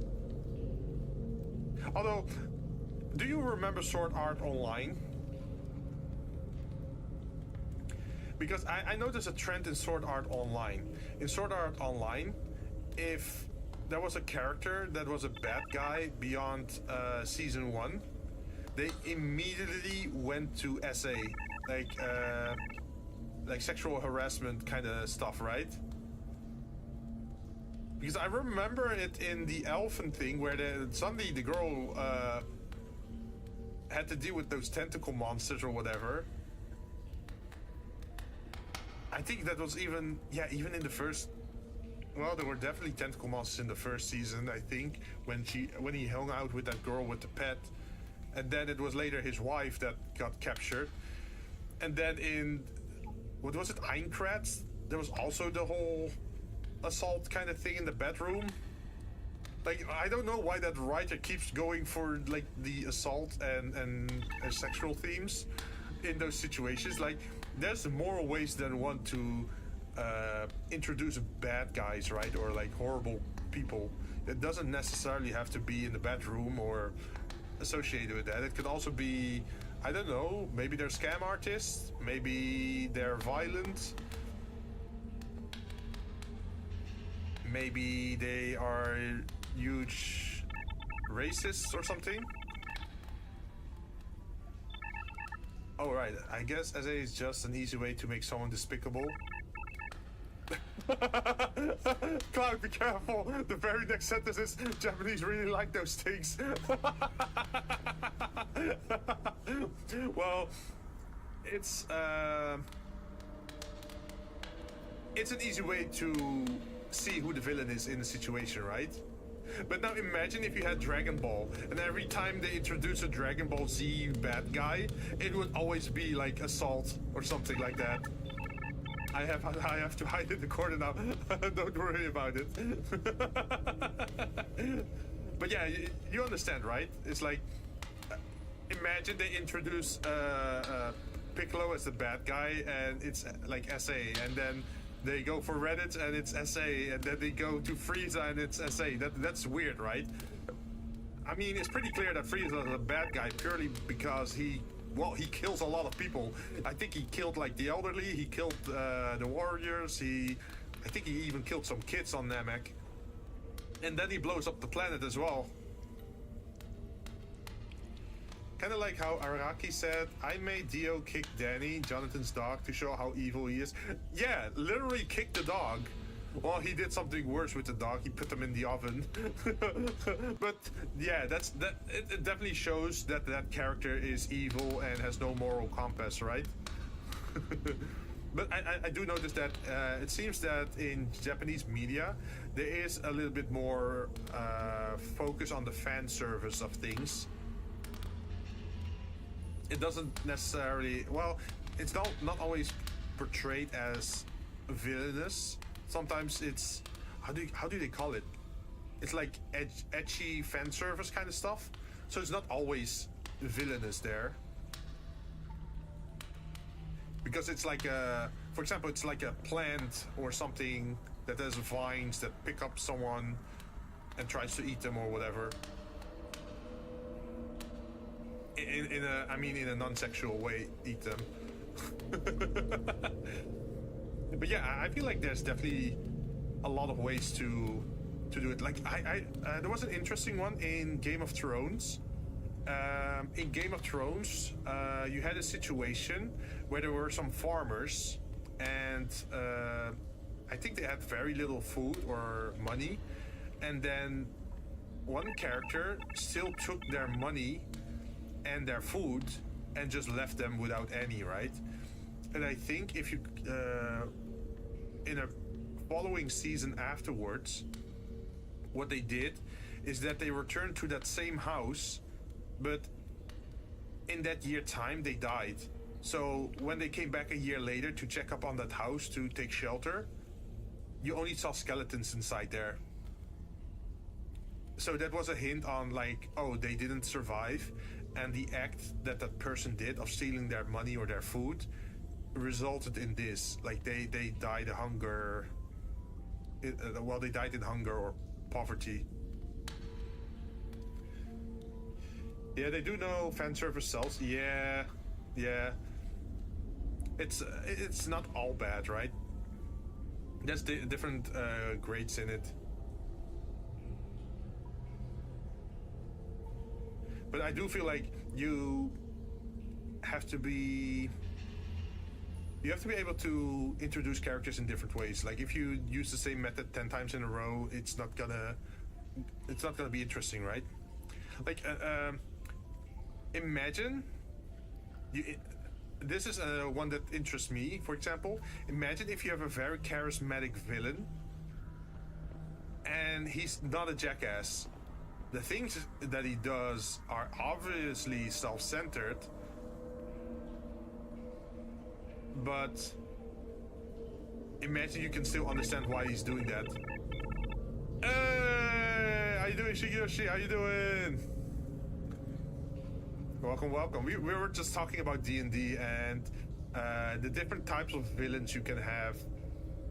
Although, do you remember Sword Art Online? Because I noticed a trend in Sword Art Online. In Sword Art Online, if there was a character that was a bad guy beyond season 1, they immediately went to SA, like sexual harassment kind of stuff, right? Because I remember it in the Elfen thing where suddenly the girl had to deal with those tentacle monsters or whatever. I think that was even in the first. Well, there were definitely tentacle monsters in the first season. I think when he hung out with that girl with the pet, and then it was later his wife that got captured. And then in what was it, Einkratz? There was also the whole assault kind of thing in the bedroom. Like, I don't know why that writer keeps going for like the assault and sexual themes in those situations. Like, there's more ways than one to introduce bad guys, right? Or like horrible people. It doesn't necessarily have to be in the bedroom or associated with that. It could also be, I don't know, maybe they're scam artists, maybe they're violent, maybe they are huge racists or something. Oh, right. I guess SA is just an easy way to make someone despicable. Cloud, be careful. The very next sentence is Japanese really like those things. Well, it's an easy way to see who the villain is in the situation, right? But now imagine if you had Dragon Ball, and every time they introduce a Dragon Ball Z bad guy, it would always be like assault or something like that. I have to hide in the corner now. Don't worry about it. But yeah, you understand, right? It's like, imagine they introduce Piccolo as the bad guy, and it's like SA, and then they go for Reddit and it's SA, and then they go to Frieza and it's SA. That's weird, right? I mean, it's pretty clear that Frieza is a bad guy purely because he kills a lot of people. I think he killed like the elderly, he killed the warriors, I think he even killed some kids on Namek. And then he blows up the planet as well. Kind of like how Araki said, I made Dio kick Danny, Jonathan's dog, to show how evil he is. Yeah, literally kick the dog. Well, he did something worse with the dog. He put them in the oven. But yeah, it definitely shows that that character is evil and has no moral compass, right? But I do notice that it seems that in Japanese media, there is a little bit more focus on the fan service of things. It doesn't necessarily, well, it's not always portrayed as villainous. Sometimes it's, how do they call it? It's like edgy fan service kind of stuff. So it's not always villainous there. Because it's like for example, it's like a plant or something that has vines that pick up someone and tries to eat them or whatever. In a non-sexual way, eat them. But yeah, I feel like there's definitely a lot of ways to do it. Like there was an interesting one in Game of Thrones. In Game of Thrones, you had a situation where there were some farmers, and I think they had very little food or money, and then one character still took their money and their food and just left them without any, right? And I think if you in a following season afterwards, what they did is that they returned to that same house, but in that year time they died. So when they came back a year later to check up on that house to take shelter, you only saw skeletons inside there. So that was a hint on like, oh, they didn't survive, and the act that that person did of stealing their money or their food resulted in this. Like they died of hunger. They died in hunger or poverty. Yeah, they do know fan service sells. Yeah. It's not all bad, right? There's different grades in it. But I do feel like you have to be able to introduce characters in different ways. Like if you use the same method 10 times in a row, it's not gonna be interesting, right? Like imagine this is one that interests me. For example, imagine if you have a very charismatic villain and he's not a jackass. The things that he does are obviously self-centered, but imagine you can still understand why he's doing that. Hey, how you doing, Shigeyoshi? How you doing? Welcome. We were just talking about D&D and the different types of villains you can have,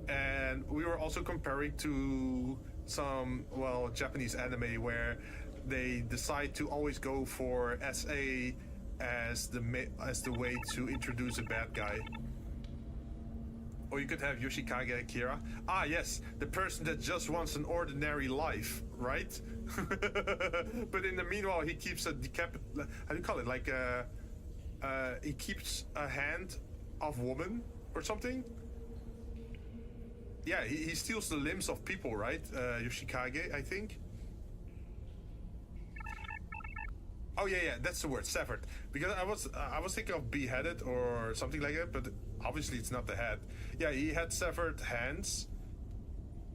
and we were also comparing to some Japanese anime where they decide to always go for SA as the way to introduce a bad guy. Or you could have Yoshikage Akira. Ah, yes, the person that just wants an ordinary life, right? But in the meanwhile, he keeps a how do you call it? Like he keeps a hand of woman or something. Yeah, he steals the limbs of people, right? Yoshikage, I think. Oh yeah, that's the word, severed. Because I was thinking of beheaded or something like that, but obviously it's not the head. Yeah, he had severed hands,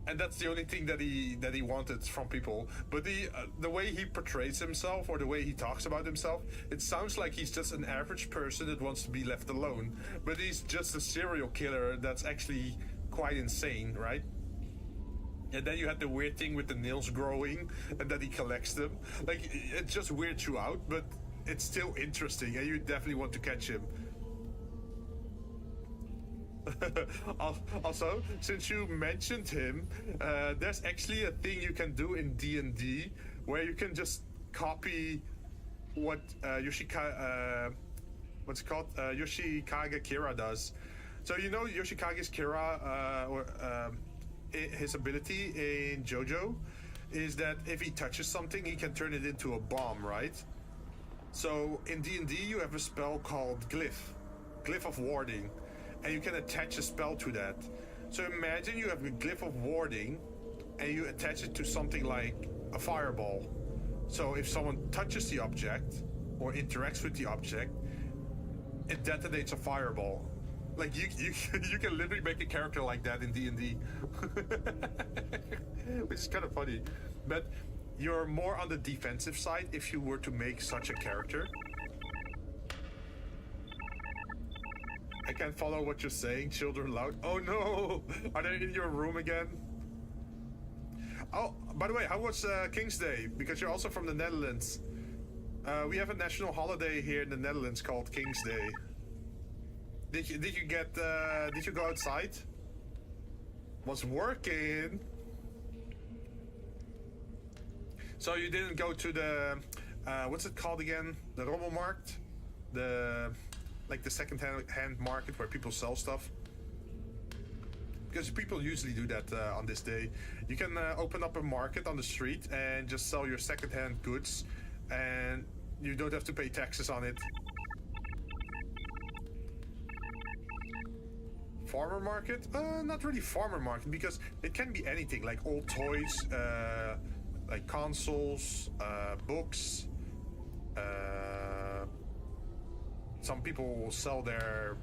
and that's the only thing that he wanted from people. But the way he portrays himself or the way he talks about himself, it sounds like he's just an average person that wants to be left alone. But he's just a serial killer that's actually quite insane, right? And then you had the weird thing with the nails growing and that he collects them. Like, it just weirds you out, but it's still interesting and you definitely want to catch him. Also, since you mentioned him, there's actually a thing you can do in D&D where you can just copy what Yoshikage Kira does. So you know Yoshikage's Kira, his ability in JoJo is that if he touches something, he can turn it into a bomb, right? So in D&D, you have a spell called Glyph of Warding, and you can attach a spell to that. So imagine you have a Glyph of Warding, and you attach it to something like a fireball. So if someone touches the object or interacts with the object, it detonates a fireball. Like you can literally make a character like that in D&D, which is kind of funny. But you're more on the defensive side if you were to make such a character. I can't follow what you're saying. Children loud. Oh no! Are they in your room again? Oh, by the way, how was King's Day? Because you're also from the Netherlands. We have a national holiday here in the Netherlands called King's Day. Did you go outside? Was working. So you didn't go to the what's it called again? The Rommelmarkt, like the second-hand market where people sell stuff. Because people usually do that on this day. You can open up a market on the street and just sell your second-hand goods, and you don't have to pay taxes on it. Farmer market? Not really farmer market, because it can be anything, like old toys, like consoles, books. Some people will sell their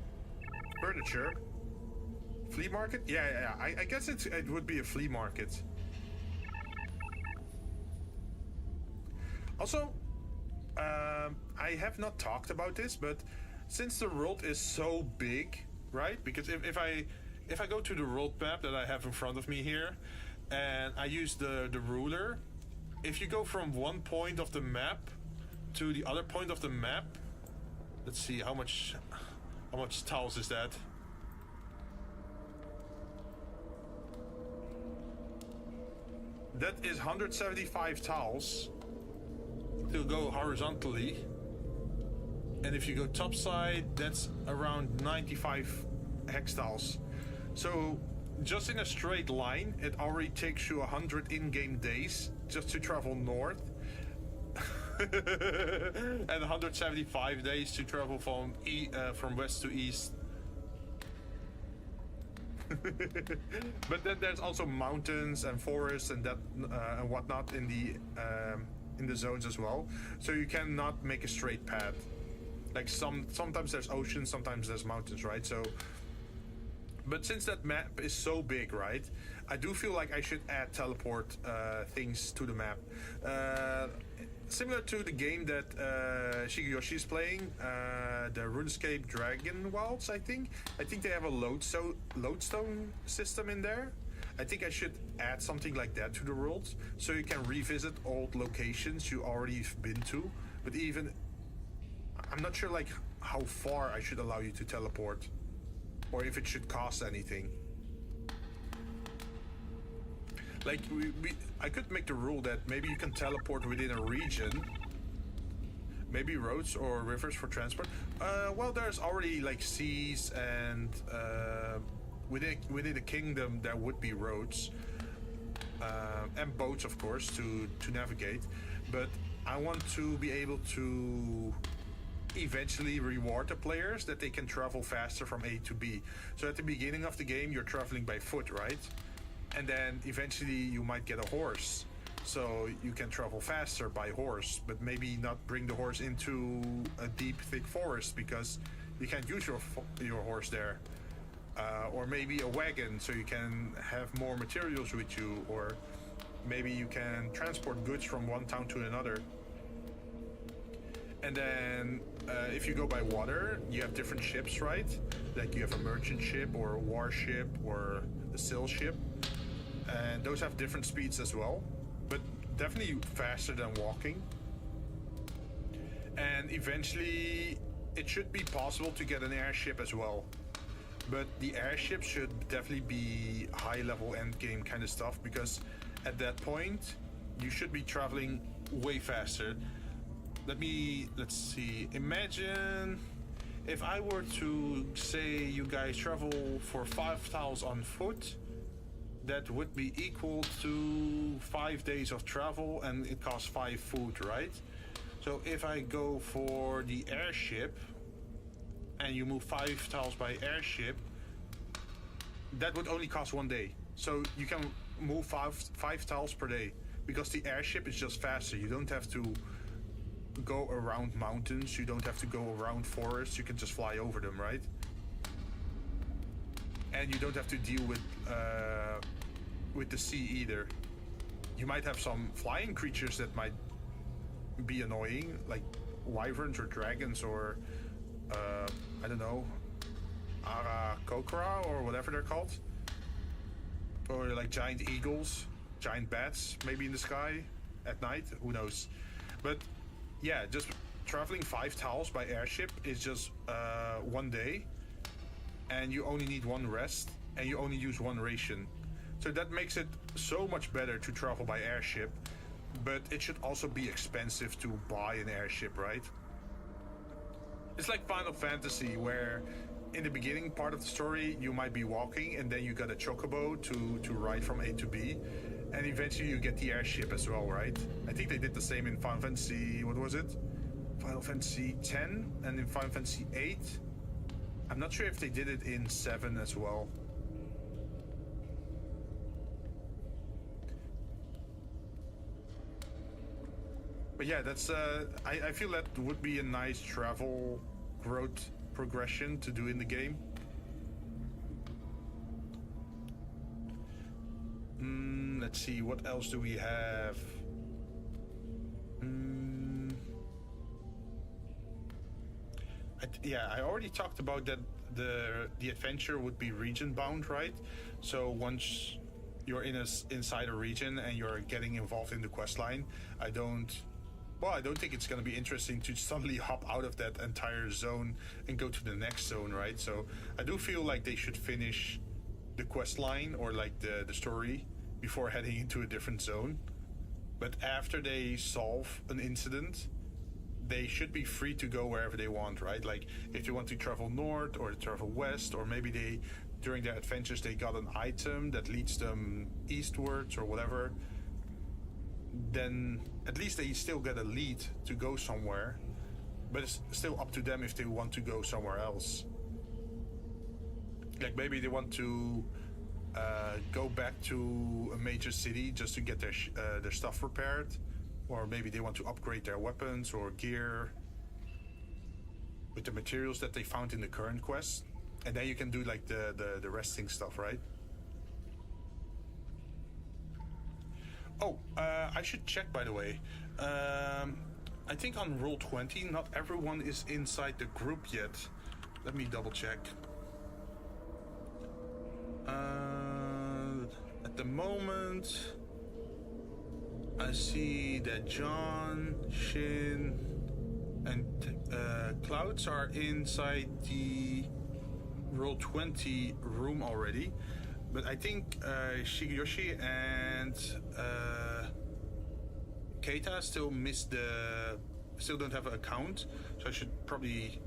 furniture. Flea market? Yeah. I guess it would be a flea market. Also, I have not talked about this, but since the world is so big, right? Because if I go to the world map that I have in front of me here, and I use the ruler, if you go from one point of the map to the other point of the map, let's see how much tiles is that? That is 175 tiles to go horizontally. And if you go topside, that's around 95 hex tiles. So just in a straight line, it already takes you 100 in-game days just to travel north. And 175 days to travel from west to east. But then there's also mountains and forests and that and whatnot in the zones as well. So you cannot make a straight path. Like sometimes there's oceans, sometimes there's mountains, right? So, but since that map is so big, right? I do feel like I should add teleport things to the map. Similar to the game that Shigeyoshi's playing, the RuneScape Dragon Wilds, I think. I think they have a lodestone system in there. I think I should add something like that to the world, so you can revisit old locations you already been to. But even, I'm not sure like how far I should allow you to teleport, or if it should cost anything. Like, I could make the rule that maybe you can teleport within a region. Maybe roads or rivers for transport. Well, there's already like seas and within the kingdom there would be roads. And boats, of course, to navigate. But I want to be able to eventually reward the players that they can travel faster from A to B. So at the beginning of the game, you're traveling by foot, right? And then eventually you might get a horse, so you can travel faster by horse, but maybe not bring the horse into a deep, thick forest because you can't use your horse there. Or maybe a wagon, so you can have more materials with you, or maybe you can transport goods from one town to another. And then if you go by water, you have different ships, right? Like you have a merchant ship or a warship or a sail ship. And those have different speeds as well, but definitely faster than walking. And eventually it should be possible to get an airship as well. But the airship should definitely be high level end game kind of stuff, because at that point you should be traveling way faster. Let's see, imagine if I were to say you guys travel for 5 tiles on foot, that would be equal to 5 days of travel, and it costs 5 food, right? So if I go for the airship and you move 5 tiles by airship, that would only cost 1 day. So you can move 5 tiles per day, because the airship is just faster. You don't have to go around mountains, you don't have to go around forests, you can just fly over them, right? And you don't have to deal with the sea either. You might have some flying creatures that might be annoying, like wyverns or dragons or I don't know, Arakokra or whatever they're called, or like giant eagles, giant bats maybe in the sky at night, who knows. But yeah, just traveling 5 tiles by airship is just 1 day, and you only need 1 rest, and you only use 1 ration. So that makes it so much better to travel by airship. but it should also be expensive to buy an airship, right? It's like Final Fantasy, where in the beginning part of the story you might be walking and then you got a chocobo to ride from A to B, and eventually you get the airship as well, right? I think they did the same in Final Fantasy, what was it? Final Fantasy X, and in Final Fantasy VIII. I'm not sure if they did it in 7 as well. But yeah, that's I feel that would be a nice travel growth progression to do in the game. Let's see, what else do we have? Yeah, I already talked about that the adventure would be region bound, right? So once you're inside a region and you're getting involved in the quest line, I don't think it's going to be interesting to suddenly hop out of that entire zone and go to the next zone, right? So I do feel like they should finish the quest line or like the story before heading into a different zone. But after they solve an incident, they should be free to go wherever they want, right? Like if they want to travel north or travel west, or maybe during their adventures they got an item that leads them eastwards or whatever, then at least they still get a lead to go somewhere, but it's still up to them if they want to go somewhere else. Like maybe they want to go back to a major city just to get their stuff repaired, or maybe they want to upgrade their weapons or gear with the materials that they found in the current quest, and then you can do like the resting stuff, right? Oh, I should check, by the way. I think on Roll20, not everyone is inside the group yet. Let me double check. At the moment, I see that John, Shin, and Clouds are inside the Roll20 room already. But I think Shigeyoshi and Keita still don't have an account, so I should probably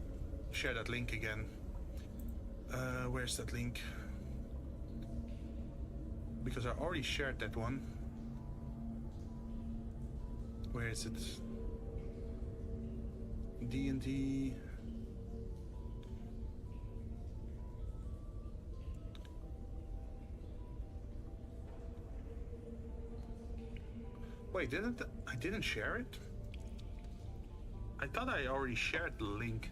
share that link again. Where's that link? Because I already shared that one. Where is it? D&D. Wait, I didn't share it? I thought I already shared the link.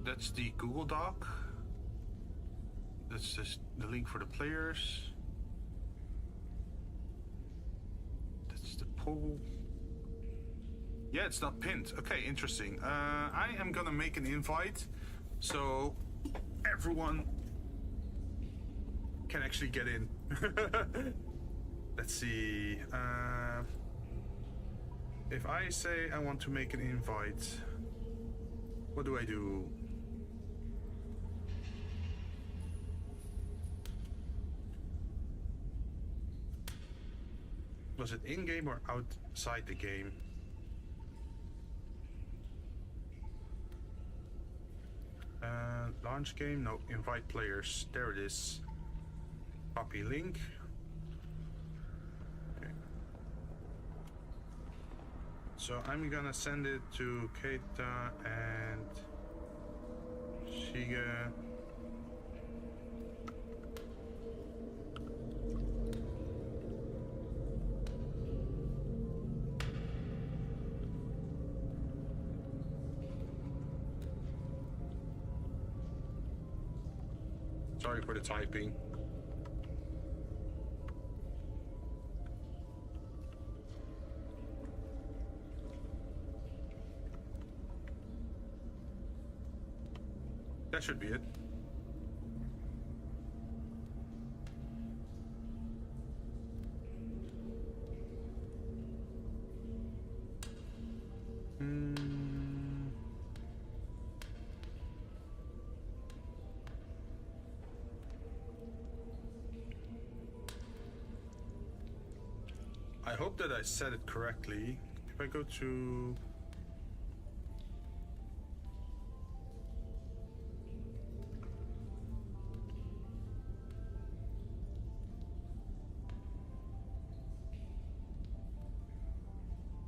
That's the Google Doc. That's just the link for the players. That's the poll. Yeah, it's not pinned. Okay, interesting. I am gonna make an invite so everyone can actually get in. Let's see. If I say I want to make an invite, what do I do? Was it in-game or outside the game? Launch game? No, invite players. There it is. Copy link. Okay. So I'm gonna send it to Keita and Shiga. Sorry for the typing. That should be it. hope that I said it correctly. If I go to...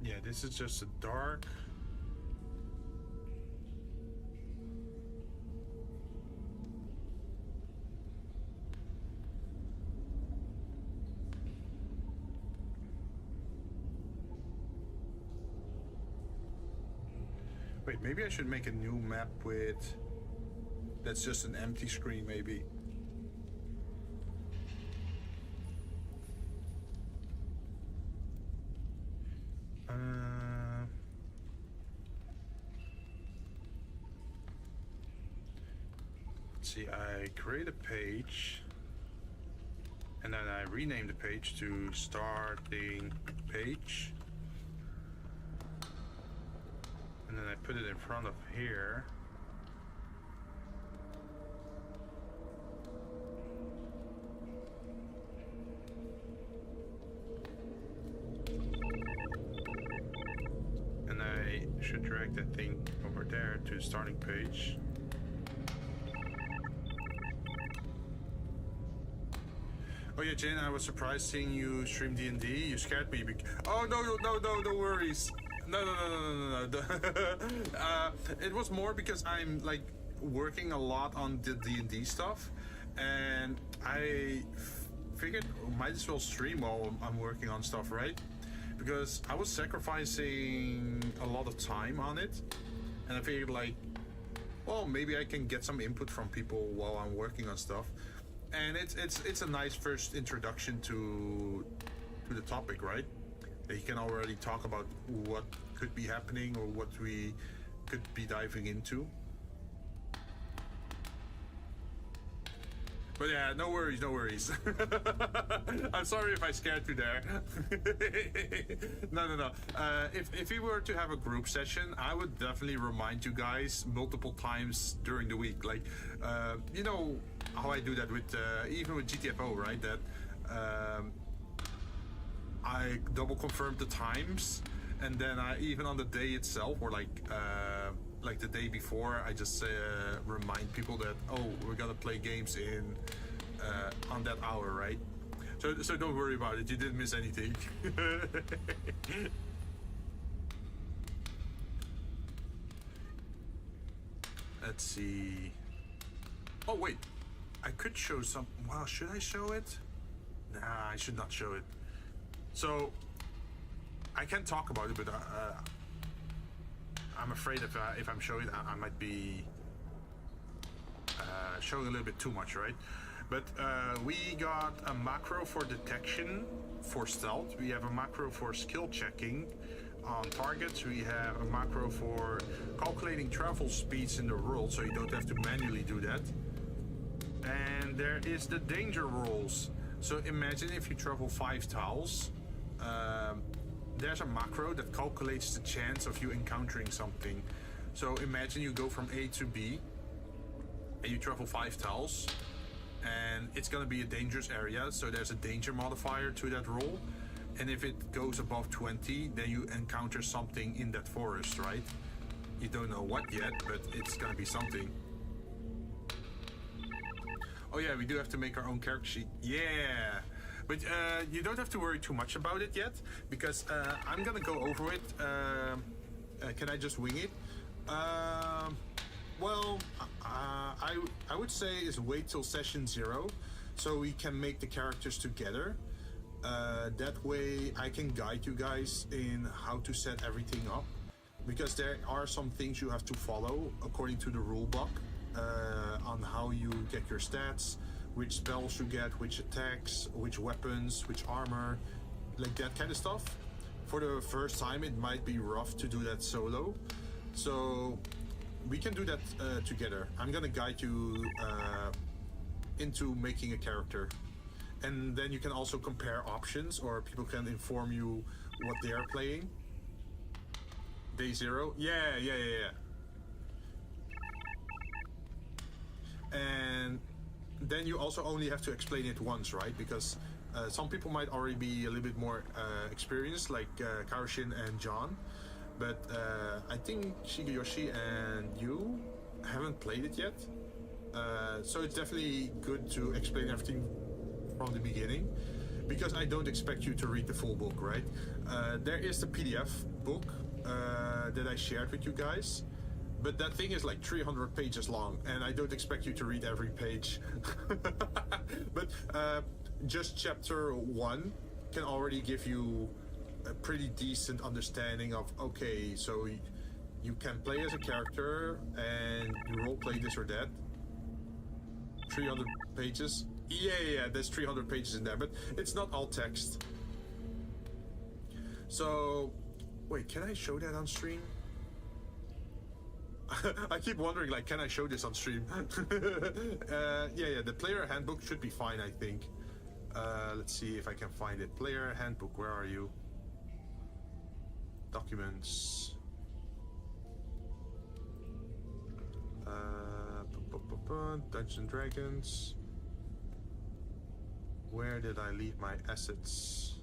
Yeah, this is just a dark. Wait, maybe I should make a new map with... That's just an empty screen, maybe. Let's see, I create a page. And then I rename the page to starting page. And then I put it in front of here. And I should drag that thing over there to the starting page. Oh yeah, Jinn, I was surprised seeing you stream D&D. You scared me. Oh no worries. No. It was more because I'm like working a lot on the D&D stuff, and I figured might as well stream while I'm working on stuff, right? Because I was sacrificing a lot of time on it, and I figured like, well, maybe I can get some input from people while I'm working on stuff. And it's a nice first introduction to the topic, right? That you can already talk about what could be happening or what we could be diving into. But yeah, no worries. I'm sorry if I scared you there. No. If we were to have a group session, I would definitely remind you guys multiple times during the week. Like, you know how I do that with, even with GTFO, right? That I double confirm the times, and then I, even on the day itself, or like the day before, I just remind people that, oh, we're gonna play games in on that hour, right? So don't worry about it. You didn't miss anything. Let's see. Oh wait, I could show some. Well, should I show it? Nah, I should not show it. So I can talk about it, but I'm afraid if I'm showing it, I might be showing a little bit too much, right? But we got a macro for detection for stealth. We have a macro for skill checking on targets. We have a macro for calculating travel speeds in the world, so you don't have to manually do that. And there is the danger rolls. So imagine if you travel 5 tiles, there's a macro that calculates the chance of you encountering something. So imagine you go from A to B and you travel 5 tiles, and it's gonna be a dangerous area, so there's a danger modifier to that roll. And if it goes above 20, then you encounter something in that forest, right? You don't know what yet, but it's gonna be something. Oh yeah, we do have to make our own character sheet. Yeah! But you don't have to worry too much about it yet, because I'm gonna go over it. Can I just wing it? Well, I would say is wait till session 0, so we can make the characters together. That way I can guide you guys in how to set everything up, because there are some things you have to follow according to the rule book on how you get your stats, which spells you get, which attacks, which weapons, which armor, like that kind of stuff. For the first time it might be rough to do that solo, so we can do that together. I'm gonna guide you into making a character, and then you can also compare options, or people can inform you what they are playing. Day 0? Yeah. And then you also only have to explain it once, right? Because Some people might already be a little bit more experienced, like Karoshin and John, but I think Shigeyoshi and you haven't played it yet. So it's definitely good to explain everything from the beginning, because I don't expect you to read the full book, right? There is the PDF book that I shared with you guys, but that thing is like 300 pages long, and I don't expect you to read every page. But just chapter 1 can already give you a pretty decent understanding of, okay, so you can play as a character and you role play this or that. 300 pages. Yeah, there's 300 pages in there, but it's not all text. So, wait, can I show that on stream? I keep wondering, like, can I show this on stream? Yeah, the player handbook should be fine, I think. Let's see if I can find it. Player handbook, where are you? Documents. Dungeons and Dragons. Where did I leave my assets?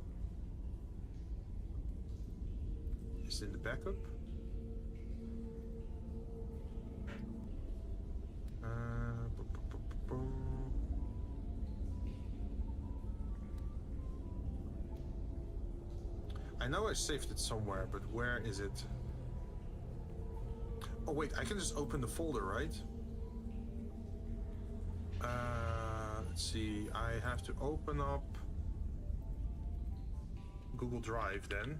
Is it in the backup? I know I saved it somewhere, but where is it? Oh wait, I can just open the folder, right? Let's see, I have to open up Google Drive then,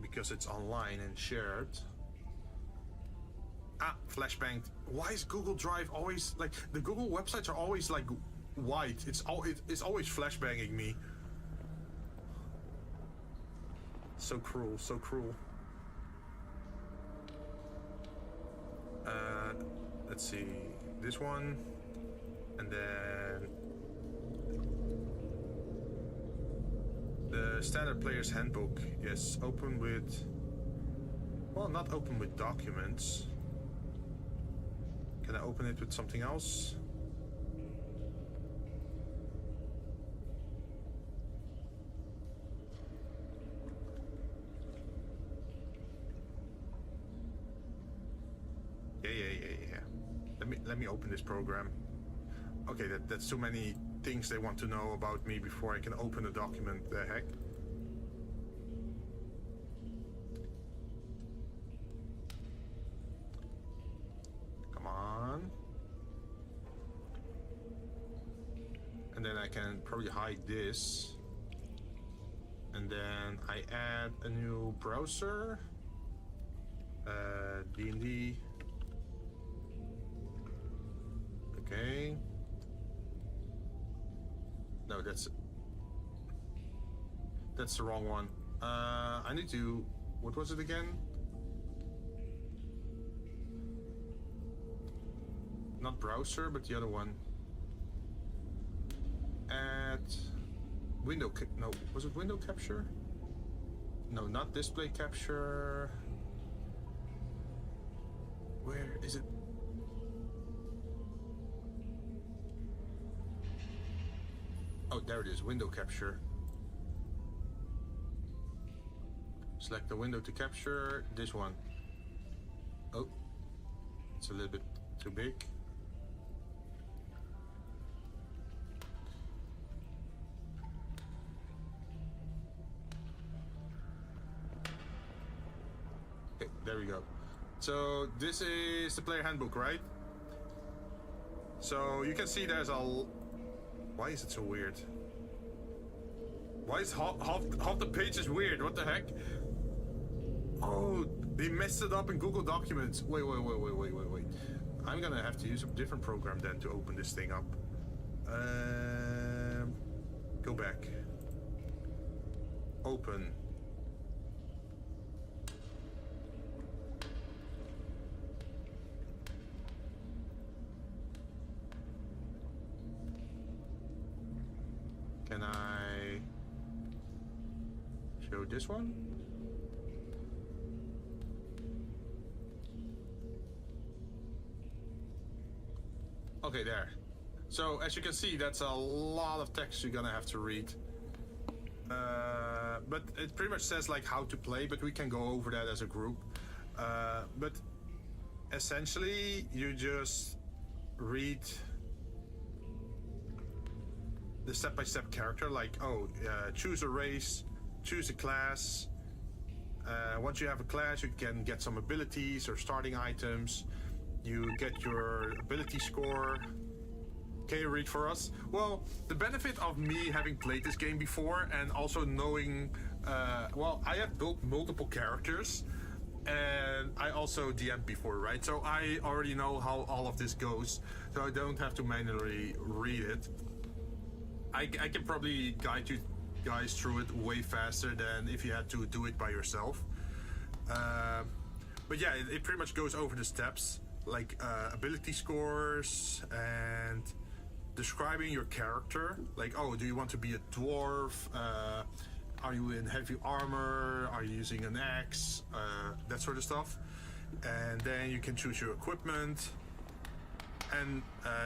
because it's online and shared. Flashbanged. Why is Google Drive always like, the Google websites are always like white? It's always flashbanging me. So cruel, so cruel. Let's see, this one, and then the standard player's handbook. Yes, open with, well, not open with documents. Can I open it with something else? Yeah. Let me open this program. Okay, that's too many things they want to know about me before I can open a document. The heck? Come on. And then I can probably hide this. And then I add a new browser. D&D. Okay. No, that's the wrong one. I need to, what was it again? Not browser, but the other one. Add window, no, was it window capture? No, not display capture. Where is it? Oh, there it is, window capture. Select the window to capture, this one. Oh, it's a little bit too big. Okay, there we go. So this is the player handbook, right? So you can see there's a... Why is it so weird? Why is half the page is weird? What the heck? Oh, they messed it up in Google Documents. Wait. I'm gonna have to use a different program then to open this thing up. Go back. Open. Can I show this one? Okay, there. So as you can see, that's a lot of text you're gonna have to read. But it pretty much says like how to play, but we can go over that as a group. But essentially, you just read the step-by-step character, like, choose a race, choose a class. Once you have a class, you can get some abilities or starting items. You get your ability score. Can you read for us? Well, the benefit of me having played this game before and also knowing, I have built multiple characters and I also DM'd before, right? So I already know how all of this goes, so I don't have to manually read it. I can probably guide you guys through it way faster than if you had to do it by yourself. But yeah, it pretty much goes over the steps, like ability scores and describing your character, like, do you want to be a dwarf? Are you in heavy armor? Are you using an axe? That sort of stuff. And then you can choose your equipment. And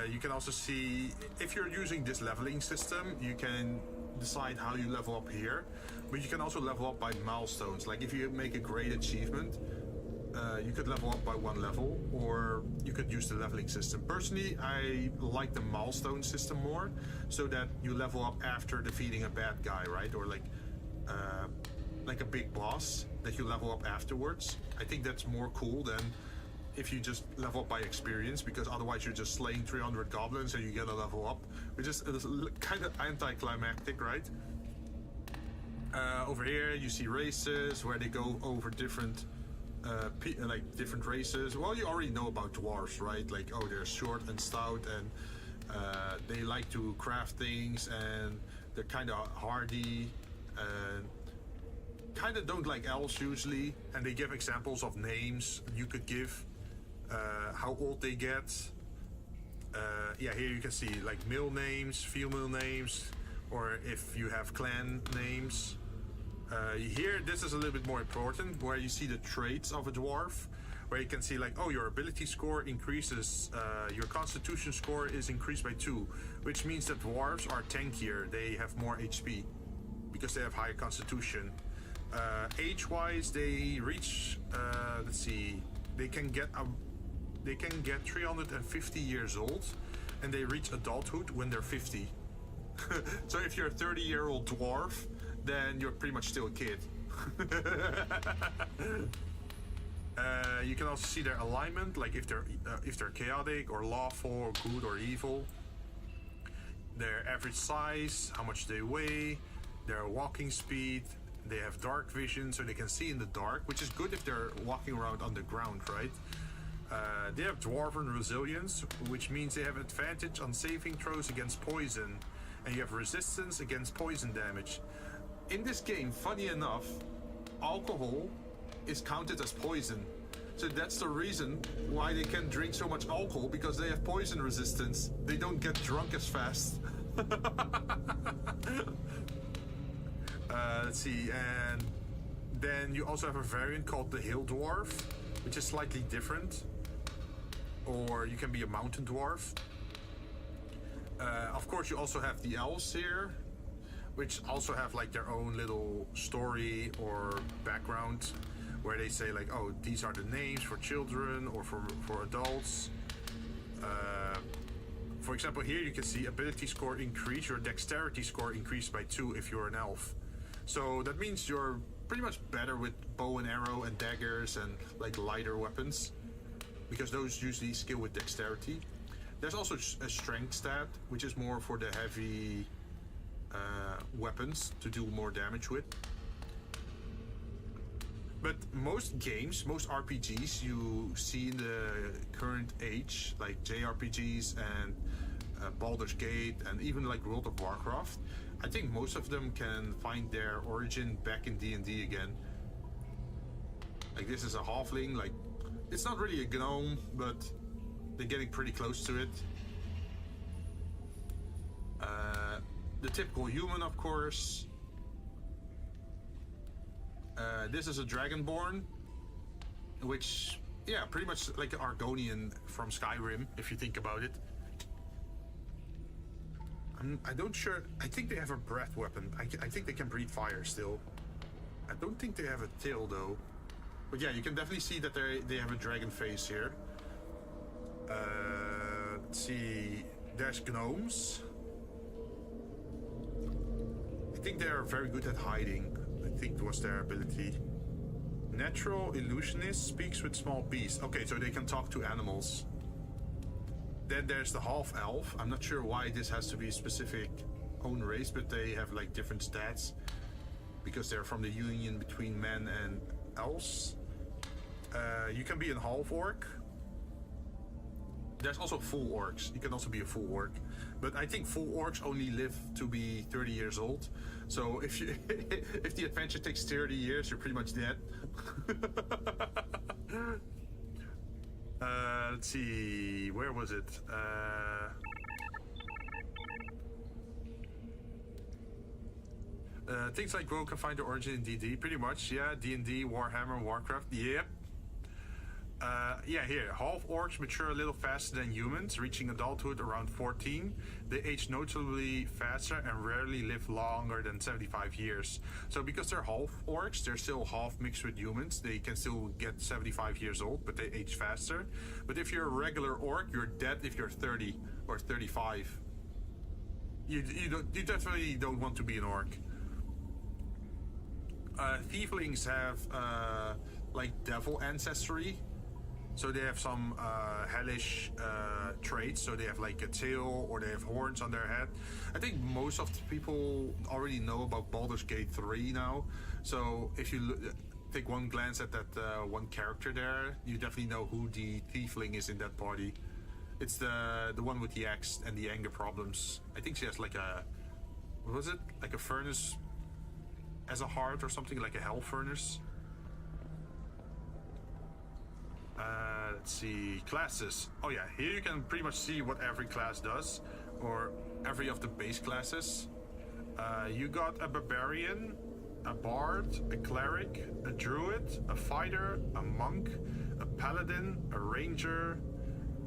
you can also see, if you're using this leveling system, you can decide how you level up here. But you can also level up by milestones. Like if you make a great achievement, you could level up by 1 level, or you could use the leveling system. Personally, I like the milestone system more, so that you level up after defeating a bad guy, right? Or like a big boss that you level up afterwards. I think that's more cool than if you just level up by experience, because otherwise you're just slaying 300 goblins and you get a level up, which is kind of anticlimactic, right? Over here you see races where they go over different different races. Well, you already know about dwarves, right? Like, they're short and stout, and they like to craft things, and they're kind of hardy, and kind of don't like elves usually. And they give examples of names you could give, how old they get. Here you can see like male names, female names, or if you have clan names. Here, this is a little bit more important, where you see the traits of a dwarf, where you can see like, your ability score increases, your constitution score is increased by 2, which means that dwarves are tankier, they have more HP, because they have higher constitution. Age-wise, they reach, they can get 350 years old, and they reach adulthood when they're 50. So if you're a 30-year-old dwarf, then you're pretty much still a kid. You can also see their alignment, like if they're chaotic or lawful or good or evil. Their average size, how much they weigh, their walking speed. They have dark vision, so they can see in the dark, which is good if they're walking around underground, right? They have dwarven resilience, which means they have advantage on saving throws against poison, and you have resistance against poison damage. In this game, funny enough, alcohol is counted as poison. So that's the reason why they can drink so much alcohol, because they have poison resistance. They don't get drunk as fast. Let's see, and then you also have a variant called the Hill Dwarf, which is slightly different. Or you can be a mountain dwarf. Of course, you also have the elves here, which also have like their own little story or background, where they say like, these are the names for children or for adults. For example, here you can see ability score increase, your dexterity score increased by 2 if you're an elf. So that means you're pretty much better with bow and arrow and daggers and like lighter weapons, because those usually skill with dexterity. There's also a strength stat, which is more for the heavy weapons to do more damage with. But most games, most RPGs you see in the current age, like JRPGs and Baldur's Gate and even like World of Warcraft, I think most of them can find their origin back in D&D again. Like this is a halfling, like it's not really a gnome, but they're getting pretty close to it. The typical human, of course. This is a Dragonborn, which, yeah, pretty much like an Argonian from Skyrim, if you think about it. I don't sure. I think they have a breath weapon. I think they can breathe fire still. I don't think they have a tail though. But yeah, you can definitely see that they have a dragon face here. Let's see. There's gnomes. I think they are very good at hiding. I think was their ability. Natural illusionist speaks with small beasts. Okay, so they can talk to animals. Then there's the half elf. I'm not sure why this has to be a specific own race, but they have like different stats because they're from the union between men and elves. You can be a half orc. There's also full orcs. You can also be a full orc, but I think full orcs only live to be 30 years old. So if you if the adventure takes 30 years, you're pretty much dead. Let's see, where was it? Things like WoW can find their origin in D&D, pretty much. Yeah, D&D, Warhammer, Warcraft. Yep. Yeah, here. Half orcs mature a little faster than humans, reaching adulthood around 14. They age notably faster and rarely live longer than 75 years. So because they're half orcs, they're still half mixed with humans. They can still get 75 years old, but they age faster. But if you're a regular orc, you're dead if you're 30 or 35. You definitely don't want to be an orc. Tieflings have like devil ancestry. So they have some hellish traits. So they have like a tail or they have horns on their head. I think most of the people already know about Baldur's Gate 3 now. So if you take one glance at that one character there, you definitely know who the tiefling is in that party. It's the one with the axe and the anger problems. I think she has like a, what was it? Like a furnace as a heart or something, like a hell furnace. Let's see, classes. Oh yeah, here you can pretty much see what every class does, or every of the base classes. You got a barbarian, a bard, a cleric, a druid, a fighter, a monk, a paladin, a ranger,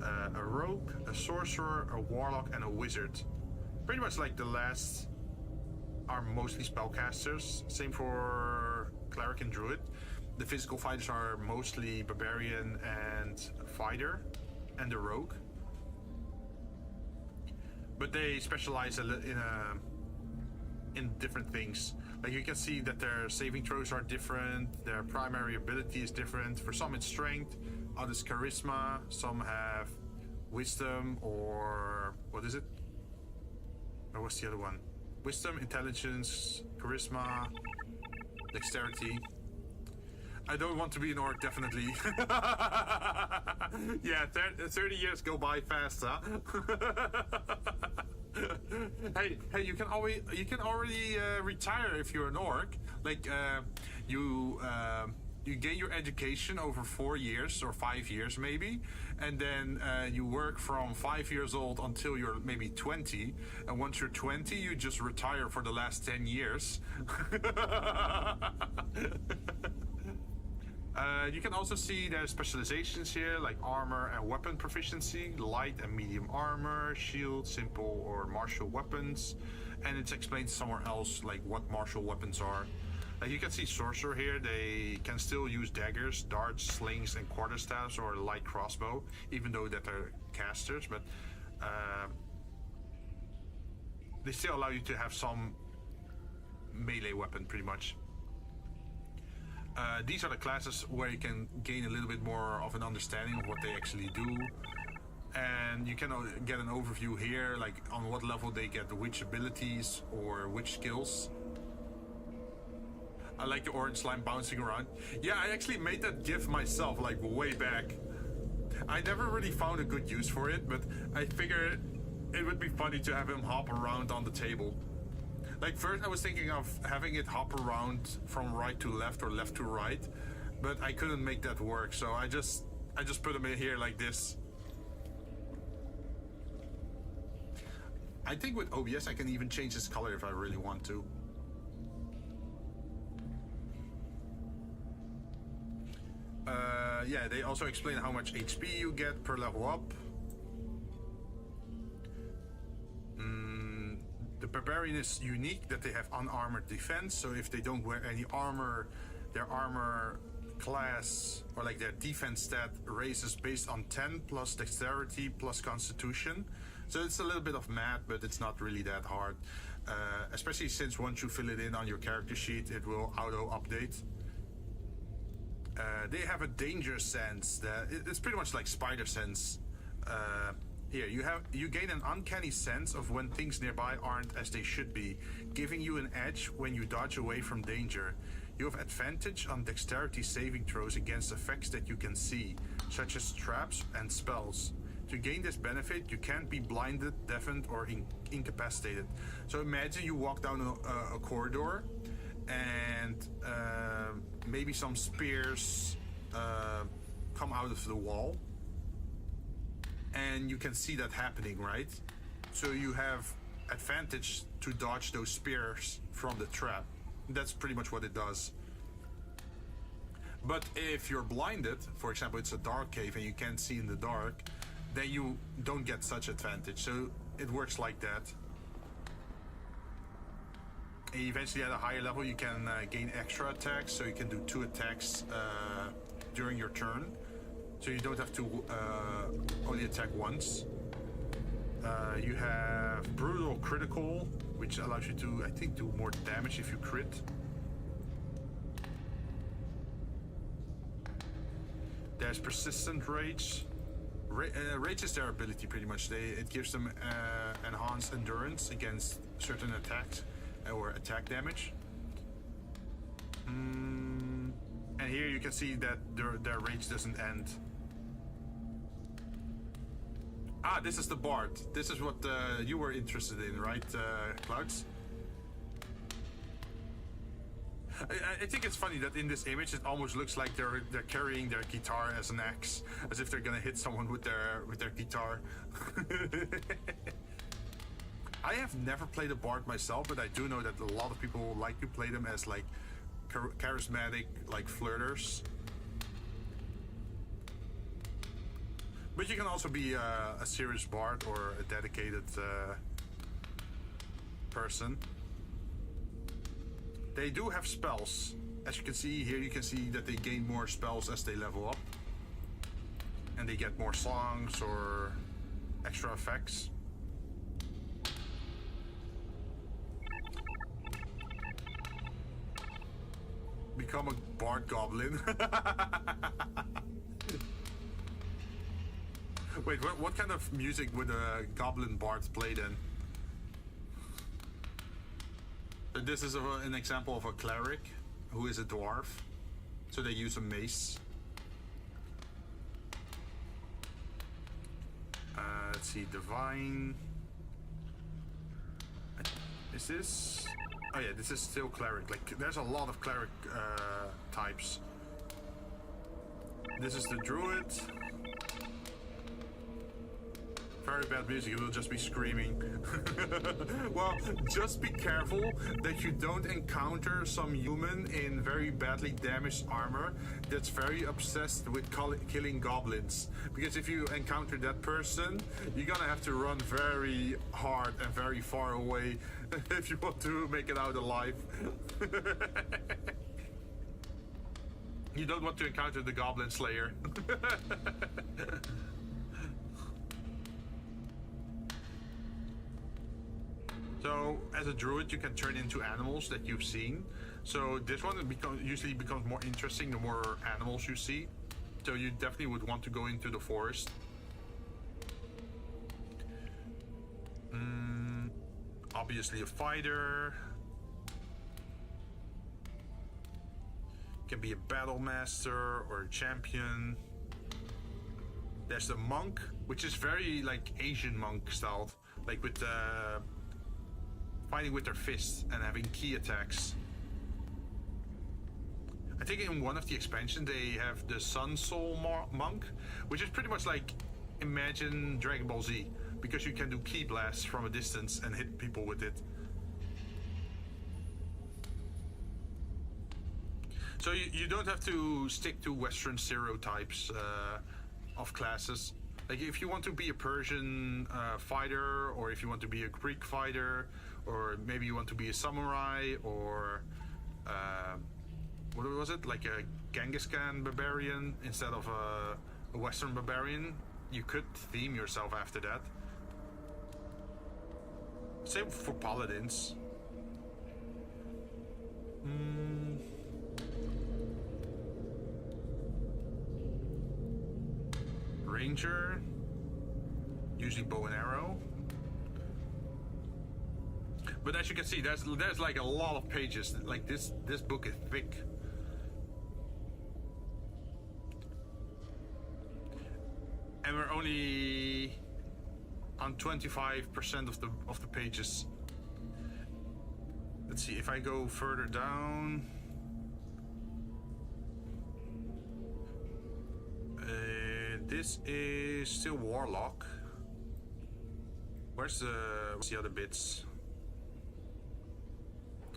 a rogue, a sorcerer, a warlock, and a wizard. Pretty much like the last are mostly spellcasters. Same for cleric and druid. The physical fighters are mostly barbarian and fighter and the rogue. But they specialize in different things. Like you can see that their saving throws are different, their primary ability is different. For some it's strength, others charisma, some have wisdom, or what is it? Or what's the other one? Wisdom, intelligence, charisma, dexterity. I don't want to be an orc, definitely. Yeah, 30 years go by fast, huh? Hey, you can already retire if you're an orc. Like you gain your education over 4 years or 5 years maybe, and then you work from 5 years old until you're maybe 20, and once you're 20 you just retire for the last 10 years. You can also see their specializations here, like armor and weapon proficiency, light and medium armor, shield, simple or martial weapons, and it's explained somewhere else like what martial weapons are. Like you can see sorcerer here, they can still use daggers, darts, slings, and quarterstaffs or light crossbow, even though that they're casters, but they still allow you to have some melee weapon pretty much. These are the classes where you can gain a little bit more of an understanding of what they actually do. And you can get an overview here, like on what level they get which abilities or which skills. I like the orange slime bouncing around. Yeah, I actually made that GIF myself, like way back. I never really found a good use for it, but I figured it would be funny to have him hop around on the table. Like first I was thinking of having it hop around from right to left or left to right, but I couldn't make that work, so I just put him in here like this. I think with OBS I can even change his color if I really want to. Yeah, they also explain how much HP you get per level up. Jinn is unique that they have unarmored defense, so if they don't wear any armor, their armor class, or like their defense stat, raises based on 10 plus dexterity plus constitution. So it's a little bit of math, but it's not really that hard. Especially since once you fill it in on your character sheet, it will auto-update. They have a danger sense that it's pretty much like spider sense. Here you gain an uncanny sense of when things nearby aren't as they should be, giving you an edge when you dodge away from danger. You have advantage on dexterity saving throws against effects that you can see, such as traps and spells. To gain this benefit, you can't be blinded, deafened, or incapacitated. So imagine you walk down a corridor and maybe some spears come out of the wall. And you can see that happening, right? So you have advantage to dodge those spears from the trap. That's pretty much what it does. But if you're blinded, for example, it's a dark cave and you can't see in the dark, then you don't get such advantage. So it works like that. And eventually at a higher level you can gain extra attacks, so you can do 2 attacks during your turn. So you don't have to only attack once. You have brutal critical, which allows you to, I think, do more damage if you crit. There's persistent rage. Rage is their ability, pretty much. It gives them enhanced endurance against certain attacks or attack damage. And here you can see that their rage doesn't end. Ah, this is the Bard. This is what you were interested in, right, Clouds? I think it's funny that in this image it almost looks like they're carrying their guitar as an axe, as if they're gonna hit someone with their guitar. I have never played a Bard myself, but I do know that a lot of people like to play them as like charismatic, like flirters. But you can also be a serious Bard or a dedicated person. They do have spells. As you can see here, you can see that they gain more spells as they level up. And they get more songs or extra effects. Become a Bard Goblin. Wait, what kind of music would a Goblin Bard play then? This is an example of a cleric who is a dwarf. So they use a mace. Let's see, divine. Is this? Oh yeah, this is still cleric. Like, there's a lot of cleric types. This is the druid. Very bad music, it will just be screaming. Well, just be careful that you don't encounter some human in very badly damaged armor that's very obsessed with killing goblins. Because if you encounter that person, you're gonna have to run very hard and very far away if you want to make it out alive. You don't want to encounter the Goblin Slayer. So, as a druid, you can turn into animals that you've seen. So this one usually becomes more interesting the more animals you see. So you definitely would want to go into the forest. Obviously a fighter. Can be a battle master or a champion. There's the monk, which is very like Asian monk style, like with fighting with their fists and having key attacks. I think in one of the expansions they have the Sun Soul monk, which is pretty much like, imagine Dragon Ball Z, because you can do key blasts from a distance and hit people with it. So you don't have to stick to Western stereotypes of classes. Like if you want to be a Persian fighter, or if you want to be a Greek fighter, or maybe you want to be a samurai, or what was it, like a Genghis Khan barbarian instead of a Western barbarian. You could theme yourself after that. Same for paladins. Ranger, usually bow and arrow. But as you can see, there's like a lot of pages. Like this book is thick. And we're only on 25% of the pages. Let's see if I go further down. This is still Warlock. What's the other bits?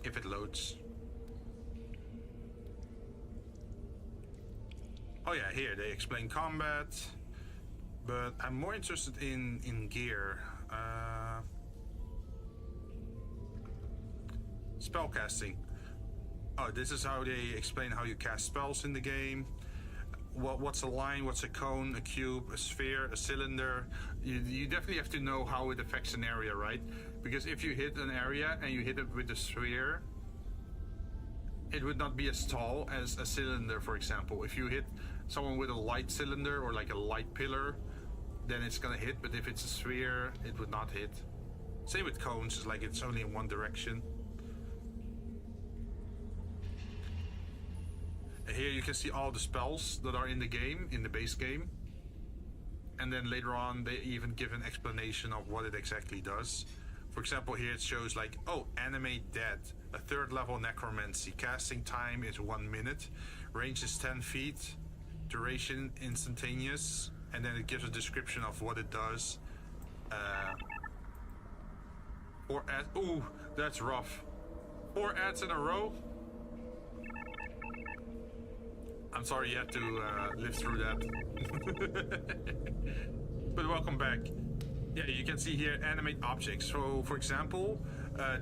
If it loads. Oh yeah, here they explain combat. But I'm more interested in gear. Spellcasting. Oh, this is how they explain how you cast spells in the game. What's a line, what's a cone, a cube, a sphere, a cylinder. You definitely have to know how it affects an area, right? Because if you hit an area and you hit it with a sphere, it would not be as tall as a cylinder, for example. If you hit someone with a light cylinder or like a light pillar, then it's gonna hit, but if it's a sphere, it would not hit. Same with cones, it's like it's only in one direction. Here you can see all the spells that are in the game, in the base game. And then later on, they even give an explanation of what it exactly does. For example, here it shows like, oh, animate dead, a 3rd level necromancy. Casting time is 1 minute. Range is 10 feet. Duration instantaneous. And then it gives a description of what it does. Ooh, that's rough. 4 ads in a row. I'm sorry you had to live through that. But welcome back. Yeah, you can see here animate objects. So, for example,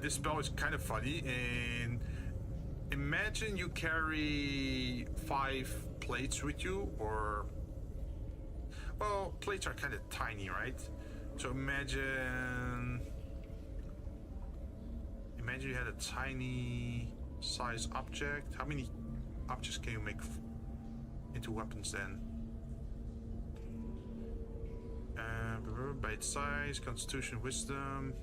this spell is kind of funny. And imagine you carry 5 plates with you, or well, plates are kind of tiny, right? So imagine you had a tiny size object. How many objects can you make into weapons then? By its size, constitution, wisdom.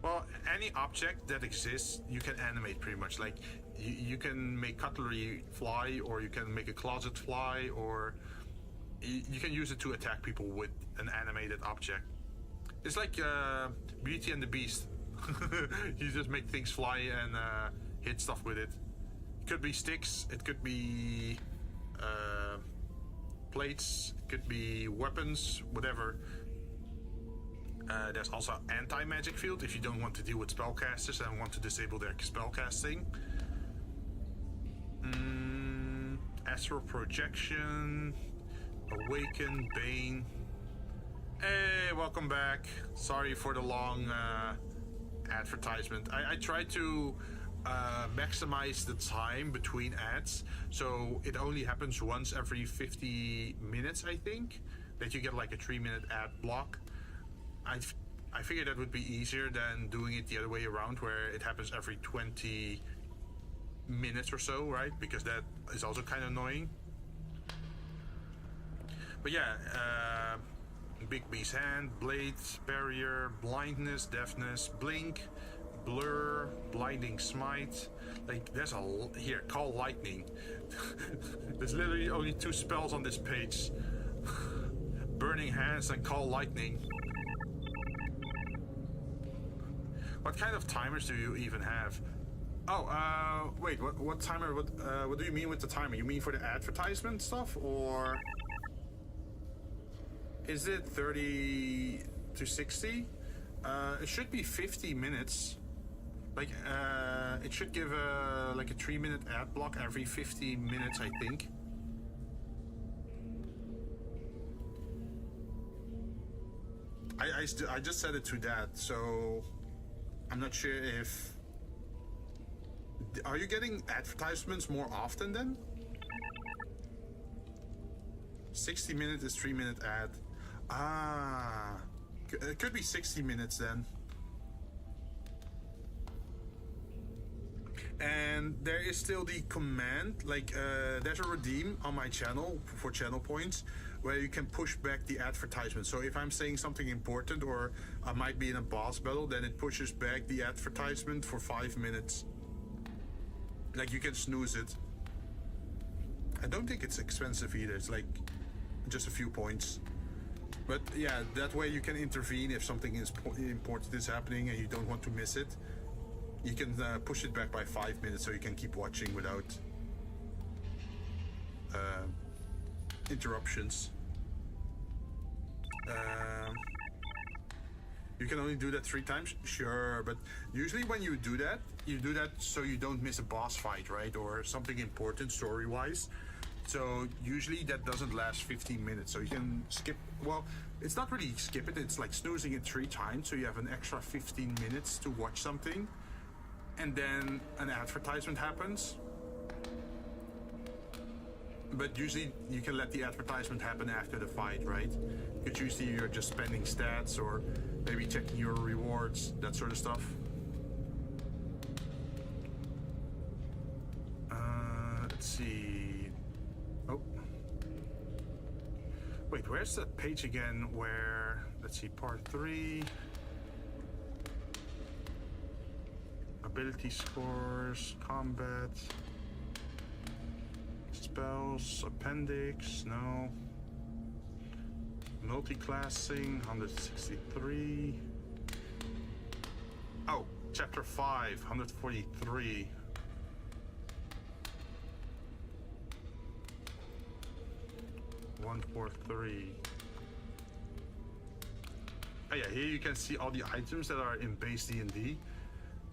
Well, any object that exists, you can animate pretty much. Like, you can make cutlery fly, or you can make a closet fly, or you can use it to attack people with an animated object. It's like Beauty and the Beast. You just make things fly and hit stuff with it. It could be sticks, it could be plates, it could be weapons, whatever. There's also anti-magic field if you don't want to deal with spellcasters and want to disable their spellcasting. Astral projection, awaken, bane. Hey, welcome back. Sorry for the long advertisement. I tried to maximize the time between ads, so it only happens once every 50 minutes, I think, that you get like a 3-minute ad block. I figured that would be easier than doing it the other way around, where it happens every 20 minutes or so, right? Because that is also kind of annoying. But yeah, Big B's hand, blade, barrier, blindness, deafness, blink, blur, blinding smite. Like, there's here, call lightning. There's literally only 2 spells on this page. Burning hands and call lightning. What kind of timers do you even have? Oh, wait, what timer, what do you mean with the timer? You mean for the advertisement stuff, or is it 30 to 60? It should be 50 minutes. Like, it should give like a 3-minute ad block every 50 minutes, I think. I just set it to that, so I'm not sure if... Are you getting advertisements more often then? 60 minutes is 3-minute ad. Ah, it could be 60 minutes then. And there is still the command, like there's a redeem on my channel for channel points where you can push back the advertisement. So if I'm saying something important or I might be in a boss battle, then it pushes back the advertisement for 5 minutes. Like you can snooze it. I don't think it's expensive either. It's like just a few points. But yeah, that way you can intervene if something is important is happening and you don't want to miss it. You can push it back by 5 minutes so you can keep watching without interruptions. You can only do that 3 times? Sure, but usually when you do that so you don't miss a boss fight, right? Or something important story-wise. So usually that doesn't last 15 minutes, so you can skip, well, it's not really skip it, it's like snoozing it 3 times, so you have an extra 15 minutes to watch something. And then an advertisement happens. But usually you can let the advertisement happen after the fight, right? Because usually you're just spending stats or maybe checking your rewards, that sort of stuff. Let's see. Oh. Wait, where's that page again where, let's see, part 3. Ability scores, combat, spells, appendix, no. Multi-classing, 163. Oh, chapter 5, 143. Oh yeah, here you can see all the items that are in base D&D.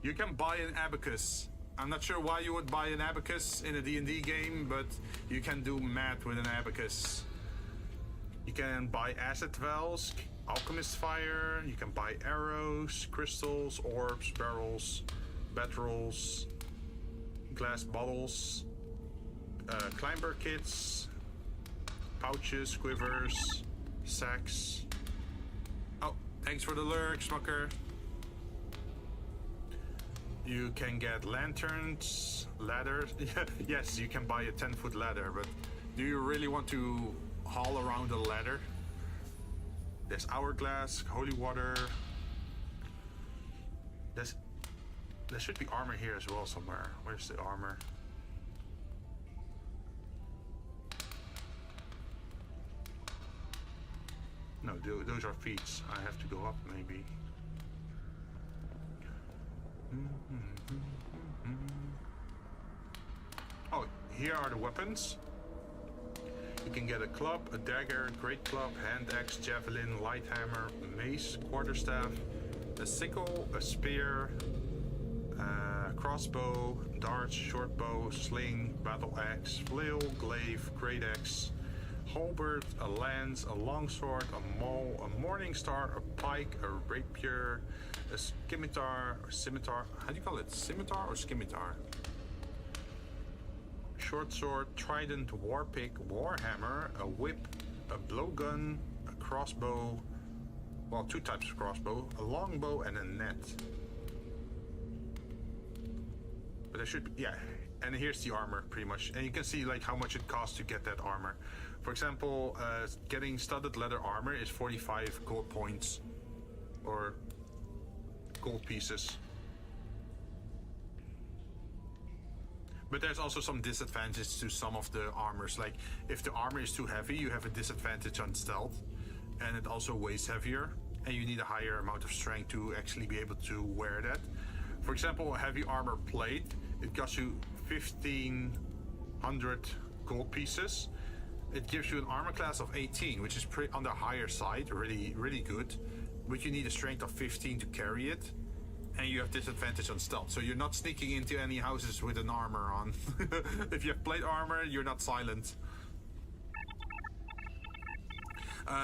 You can buy an abacus. I'm not sure why you would buy an abacus in a D&D game, but you can do math with an abacus. You can buy acid vials, alchemist fire, you can buy arrows, crystals, orbs, barrels, batrolls, glass bottles, climber kits, pouches, quivers, sacks. Oh, thanks for the lurk, Smucker. You can get lanterns, ladders. Yes, you can buy a 10-foot ladder, but do you really want to haul around a ladder? There's hourglass, holy water. There should be armor here as well somewhere. Where's the armor? No, those are feats. I have to go up maybe. Oh, here are the weapons. You can get a club, a dagger, great club, hand axe, javelin, light hammer, mace, quarterstaff, a sickle, a spear, crossbow, darts, short bow, sling, battle axe, flail, glaive, great axe, halberd, a lance, a longsword, a maul, a morning star, a pike, a rapier, a scimitar, or scimitar. How do you call it? Scimitar or scimitar? Short sword, trident, war pick, warhammer, a whip, a blowgun, a crossbow. Well, 2 types of crossbow, a longbow, and a net. But there should be, yeah. And here's the armor, pretty much. And you can see like how much it costs to get that armor. For example, getting studded leather armor is 45 gold points, or gold pieces. But there's also some disadvantage to some of the armors. Like if the armor is too heavy, you have a disadvantage on stealth, and it also weighs heavier, and you need a higher amount of strength to actually be able to wear that. For example, a heavy armor plate, it costs you 1,500 gold pieces. It gives you an armor class of 18, which is pretty on the higher side, really good. But you need a strength of 15 to carry it. And you have disadvantage on stealth, so you're not sneaking into any houses with an armor on. If you have plate armor, you're not silent.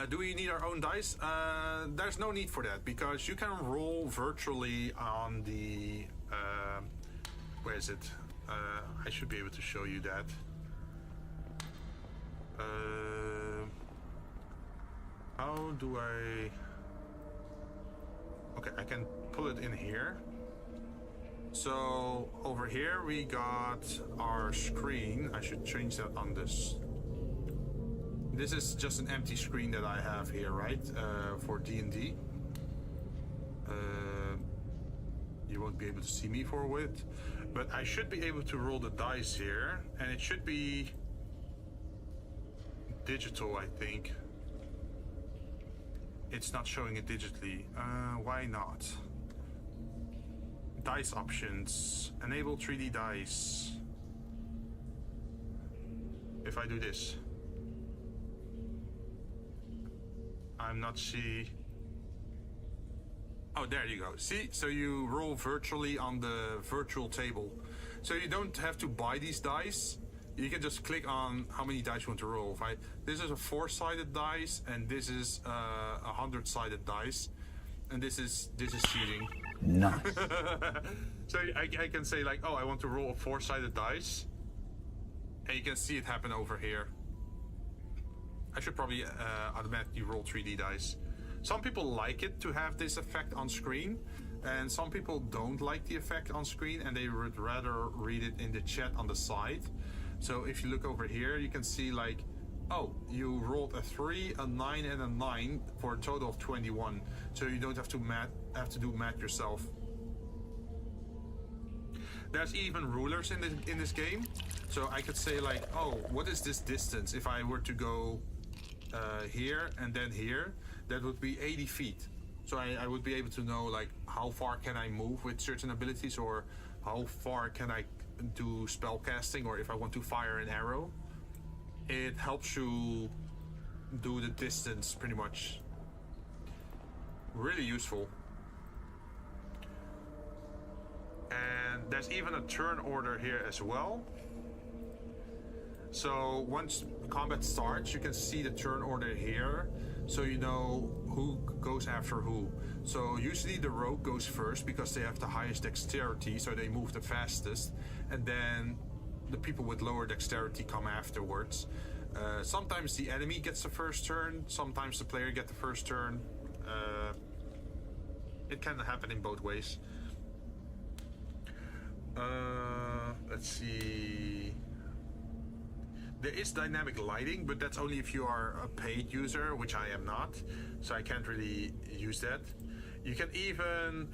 Do we need our own dice? There's no need for that because you can roll virtually on the... where is it? I should be able to show you that. How do I... Okay, I can pull it in here. So over here we got our screen. I should change that on this. This is just an empty screen that I have here, right? For D&D. You won't be able to see me for it, but I should be able to roll the dice here, and it should be digital, I think. It's not showing it digitally. Why not? Dice options. Enable 3D dice. If I do this. I'm not see. Oh, there you go. See? So you roll virtually on the virtual table. So you don't have to buy these dice. You can just click on how many dice you want to roll. This is a 4-sided dice, and this is a 100-sided dice, and this is cheating. Nice. So I can say like, oh, I want to roll a 4-sided dice, and you can see it happen over here. I should probably automatically roll 3D dice. Some people like it to have this effect on screen, and some people don't like the effect on screen, and they would rather read it in the chat on the side. So if you look over here, you can see like, oh, you rolled a 3, a 9, and a 9 for a total of 21. So you don't have to do math yourself. There's even rulers in this game. So I could say like, oh, what is this distance? If I were to go here and then here, that would be 80 feet. So I would be able to know like how far can I move with certain abilities, or how far can I do spell casting, or if I want to fire an arrow. It helps you do the distance pretty much. Really useful. And there's even a turn order here as well. So once combat starts, you can see the turn order here, so you know who goes after who. So usually the rogue goes first because they have the highest dexterity, so they move the fastest, and then the people with lower dexterity come afterwards. Sometimes the enemy gets the first turn, sometimes the player gets the first turn. It can happen in both ways. Let's see. There is dynamic lighting, but that's only if you are a paid user, which I am not, so I can't really use that. You can even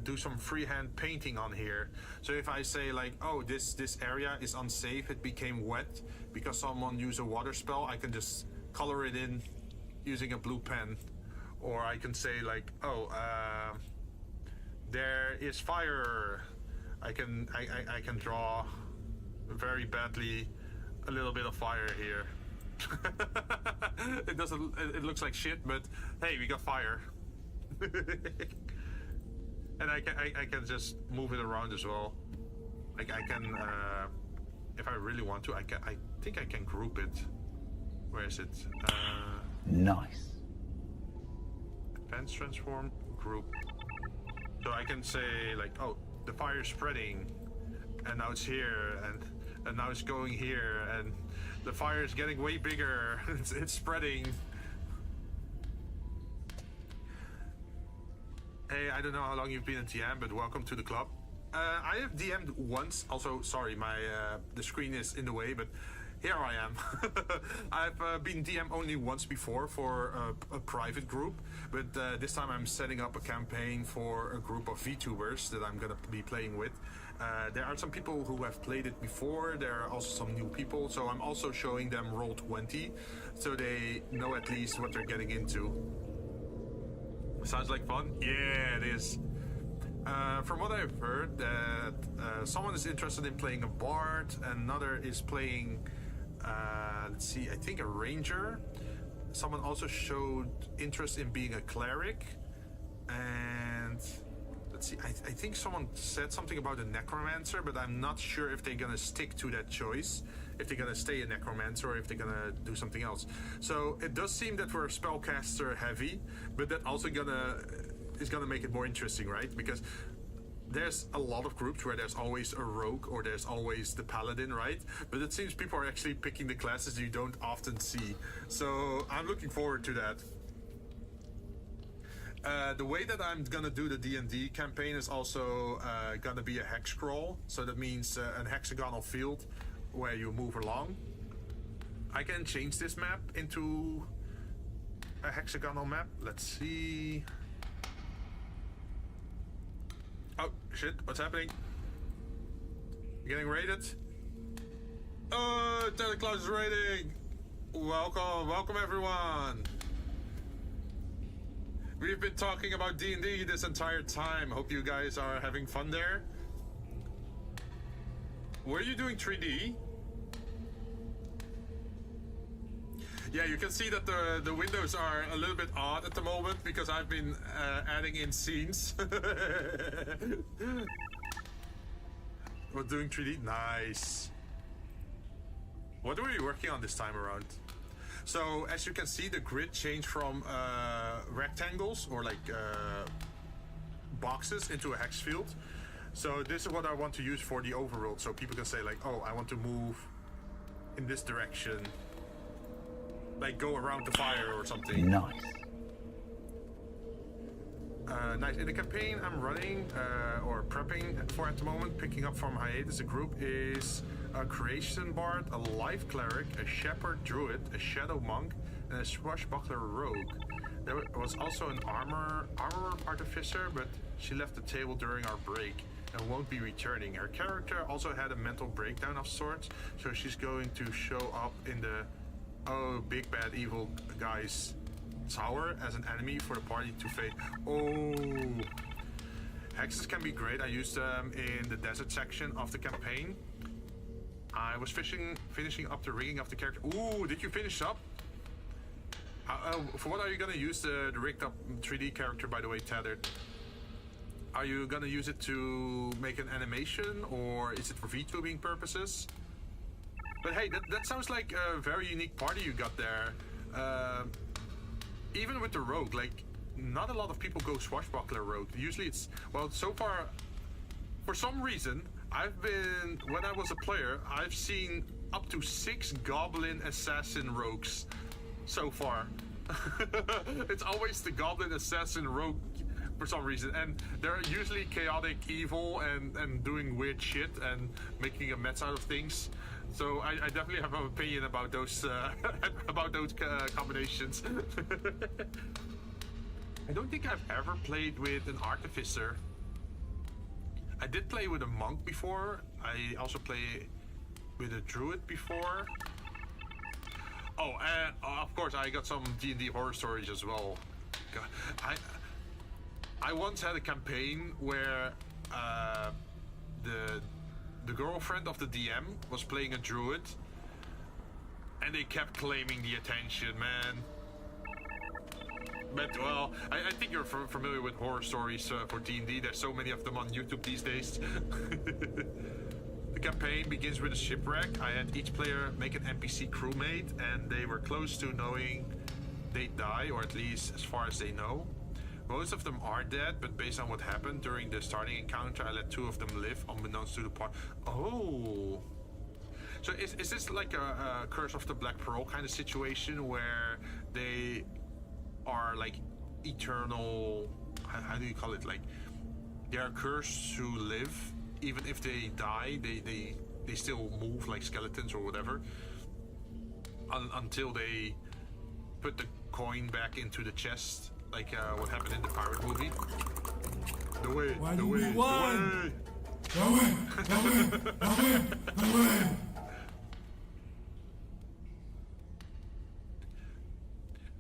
do some freehand painting on here. So if I say like, oh, this area is unsafe, it became wet because someone used a water spell, I can just color it in using a blue pen. Or I can say like, oh, there is fire. I can draw very badly a little bit of fire here. It looks like shit, but hey, we got fire. And I can just move it around as well. Like I can, if I really want to, I think I can group it. Where is it? Nice. Advanced transform, group. So I can say like, oh, the fire is spreading, and now it's here, and now it's going here, and the fire is getting way bigger. It's spreading. Hey, I don't know how long you've been in TM, but welcome to the club. I have DM'd once. Also, sorry, my the screen is in the way, but here I am. I've been DM only once before for a private group, but this time I'm setting up a campaign for a group of VTubers that I'm gonna be playing with. There are some people who have played it before. There are also some new people, so I'm also showing them Roll20, so they know at least what they're getting into. Sounds like fun? Yeah, it is. From what I've heard, that someone is interested in playing a bard, another is playing, let's see, I think a ranger. Someone also showed interest in being a cleric, and let's see. I think someone said something about a necromancer, but I'm not sure if they're gonna stick to that choice. If they're gonna stay a necromancer or if they're gonna do something else. So it does seem that we're spellcaster heavy, but that also is gonna make it more interesting, right? Because there's a lot of groups where there's always a rogue or there's always the paladin, right? But it seems people are actually picking the classes you don't often see. So I'm looking forward to that. The way that I'm gonna do the D&D campaign is also gonna be a hex crawl. So that means an hexagonal field where you move along. I can change this map into a hexagonal map. Let's see. Oh shit, what's happening? You getting raided? Oh, Teleclaus is raiding! Welcome everyone! We've been talking about D&D this entire time. Hope you guys are having fun there. Were you doing 3D? Yeah, you can see that the windows are a little bit odd at the moment because I've been adding in scenes. We're doing 3D? Nice. What were you working on this time around? So, as you can see, the grid changed from rectangles or like boxes into a hex field. So this is what I want to use for the overworld. So people can say like, oh, I want to move in this direction. Like go around the fire or something. Nice. Nice. In the campaign I'm running or prepping for at the moment, picking up from hiatus, the group is a creation bard, a life cleric, a shepherd druid, a shadow monk, and a swashbuckler rogue. There was also an armor artificer, but she left the table during our break and won't be returning. Her character also had a mental breakdown of sorts, so she's going to show up in the big bad evil guy's tower as an enemy for the party to fade. Oh, hexes can be great. I used them in the desert section of the campaign. I was finishing up the rigging of the character. Ooh, did you finish up? For what are you gonna use the rigged up 3D character, by the way, Tethered? Are you gonna use it to make an animation, or is it for VTubing purposes? But hey, that sounds like a very unique party you got there. Even with the rogue, like, not a lot of people go swashbuckler rogue. Usually it's, well, so far, for some reason, when I was a player, I've seen up to 6 goblin assassin rogues so far. It's always the goblin assassin rogue for some reason, and they're usually chaotic evil and doing weird shit and making a mess out of things. So I definitely have an opinion about those combinations. I don't think I've ever played with an artificer. I did play with a monk before. I also played with a druid before. Oh, and of course I got some D&D horror stories as well. God, I once had a campaign where the girlfriend of the DM was playing a druid, and they kept claiming the attention, man. But, well, I think you're familiar with horror stories for D&D. There's so many of them on YouTube these days. The campaign begins with a shipwreck. I had each player make an NPC crewmate, and they were close to knowing they'd die, or at least as far as they know. Most of them are dead, but based on what happened during the starting encounter, I let 2 of them live, unbeknownst to the party. Oh! So is this like a Curse of the Black Pearl kind of situation where they are like eternal, how do you call it, like they are cursed to live, even if they die, they still move like skeletons or whatever, until they put the coin back into the chest, like what happened in the pirate movie. The way.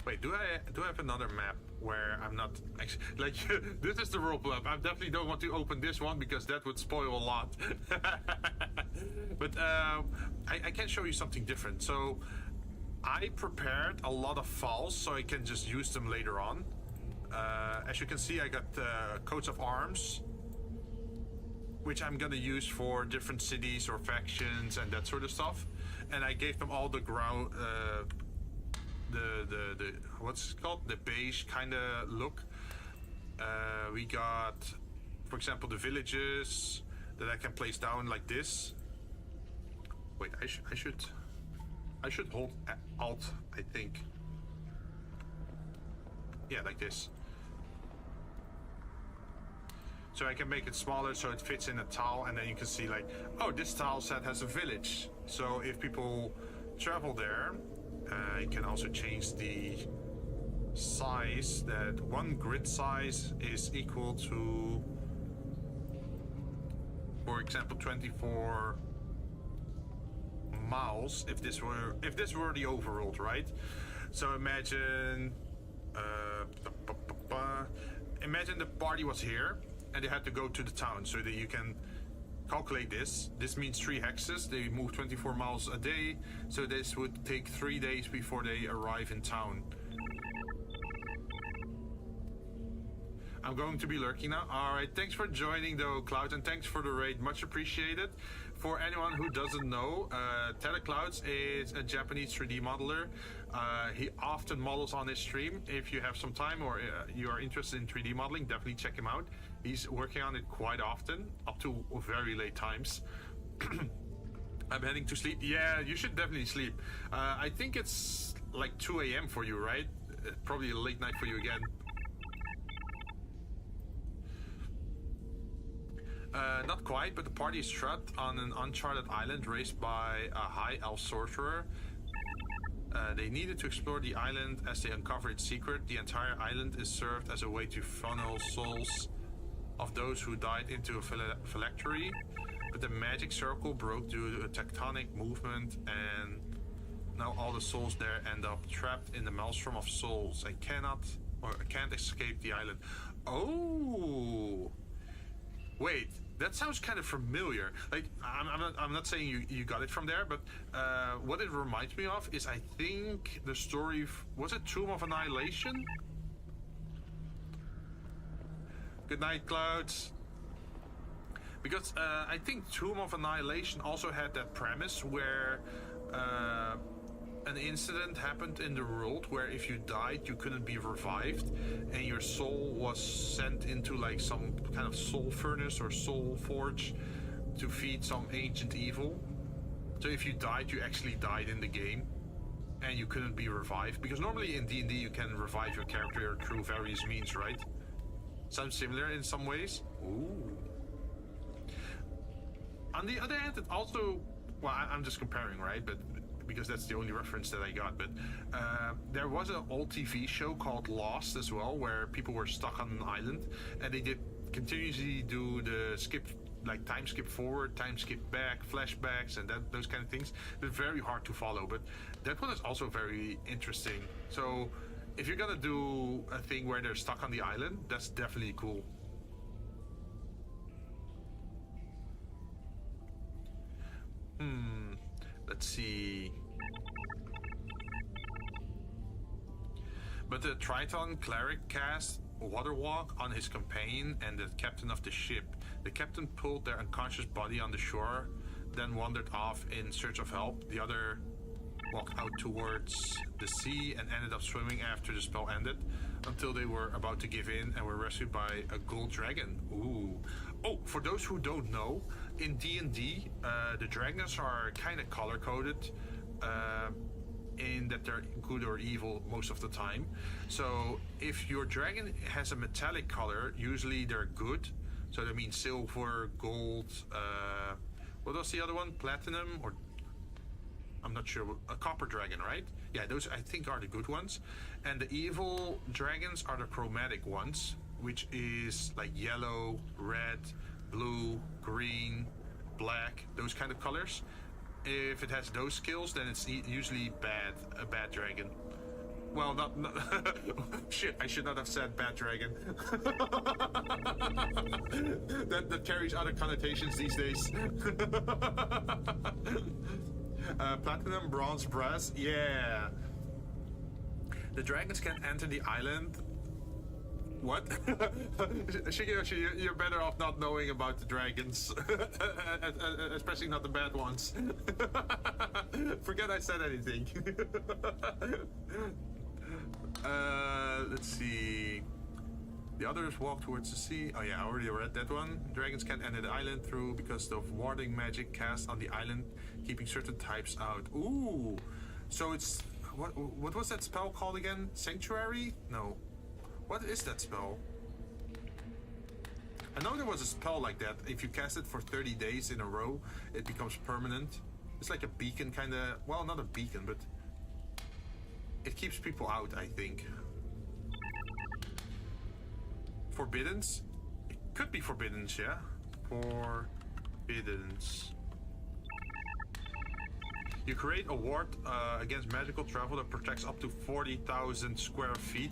Wait, do I have another map where I'm not actually, like, this is the world map. I definitely don't want to open this one because that would spoil a lot. But I can show you something different. So I prepared a lot of files so I can just use them later on. As you can see, I got coats of arms which I'm gonna use for different cities or factions and that sort of stuff. And I gave them all the ground, the what's it called, the beige kind of look. We got, for example, the villages that I can place down like this. Wait, I should hold Alt, I think. Yeah, like this. So I can make it smaller so it fits in a tile, and then you can see like, oh, this tile set has a village. So if people travel there, you can also change the size. That one grid size is equal to, for example, 24 miles. If this were the overworld, right? So imagine, imagine the party was here and they had to go to the town, so that you can calculate this. This means 3 hexes. They move 24 miles a day, so this would take 3 days before they arrive in town. I'm going to be lurking now. Alright, thanks for joining though, Cloud, and thanks for the raid, much appreciated. For anyone who doesn't know, Clouds is a Japanese 3D modeler. He often models on his stream. If you have some time or you are interested in 3D modeling, definitely check him out. He's working on it quite often, up to very late times. I'm heading to sleep. Yeah, you should definitely sleep. I think it's like 2 a.m. for you, right? Probably a late night for you again. Not quite, but the party is trapped on an uncharted island raised by a high elf sorcerer. They needed to explore the island as they uncover its secret. The entire island is served as a way to funnel souls of those who died into a phylactery. But the magic circle broke due to a tectonic movement, and now all the souls there end up trapped in the maelstrom of souls. I can't escape the island. Oh! Wait, that sounds kind of familiar. Like, I'm not saying you got it from there, but what it reminds me of is, I think, the story... Was it Tomb of Annihilation? Good night, Clouds. Because I think Tomb of Annihilation also had that premise where an incident happened in the world where if you died, you couldn't be revived, and your soul was sent into like some kind of soul furnace or soul forge to feed some ancient evil. So if you died, you actually died in the game, and you couldn't be revived. Because normally in D&D you can revive your character through various means, right? Sounds similar in some ways. Ooh. On the other hand, it also... Well, I'm just comparing, right? But because that's the only reference that I got. But there was an old TV show called Lost as well, where people were stuck on an island, and they did continuously do the skip, like time skip forward, time skip back, flashbacks, and those kind of things. They're very hard to follow, but that one is also very interesting. So if you're gonna do a thing where they're stuck on the island, that's definitely cool. Let's see. But the Triton cleric cast Water Walk on his companion and the captain of the ship. The captain pulled their unconscious body on the shore, then wandered off in search of help. The other walked out towards the sea and ended up swimming after the spell ended, until they were about to give in and were rescued by a gold dragon. Ooh. Oh, for those who don't know, in D&D, the dragons are kind of color-coded, in that they're good or evil most of the time. So if your dragon has a metallic color, usually they're good. So that means silver, gold, what was the other one? Platinum, or I'm not sure. A copper dragon, right? Yeah, those I think are the good ones. And the evil dragons are the chromatic ones, which is like yellow, red, blue, green, black, those kind of colors. If it has those skills, then it's usually a bad dragon. Well, not shit, I should not have said bad dragon. that carries other connotations these days. Platinum, bronze, brass, yeah. The dragons can enter the island What? Shigeyoshi, you're better off not knowing about the dragons. Especially not the bad ones. Forget I said anything. Let's see. The others walk towards the sea. Oh yeah, I already read that one. Dragons can't enter the island through because of warding magic cast on the island, keeping certain types out. Ooh! So it's... What was that spell called again? Sanctuary? No. What is that spell? I know there was a spell like that. If you cast it for 30 days in a row, it becomes permanent. It's like a beacon kind of... Well, not a beacon, but... It keeps people out, I think. Forbiddance? It could be forbiddance, yeah? Forbiddance. You create a ward against magical travel that protects up to 40,000 square feet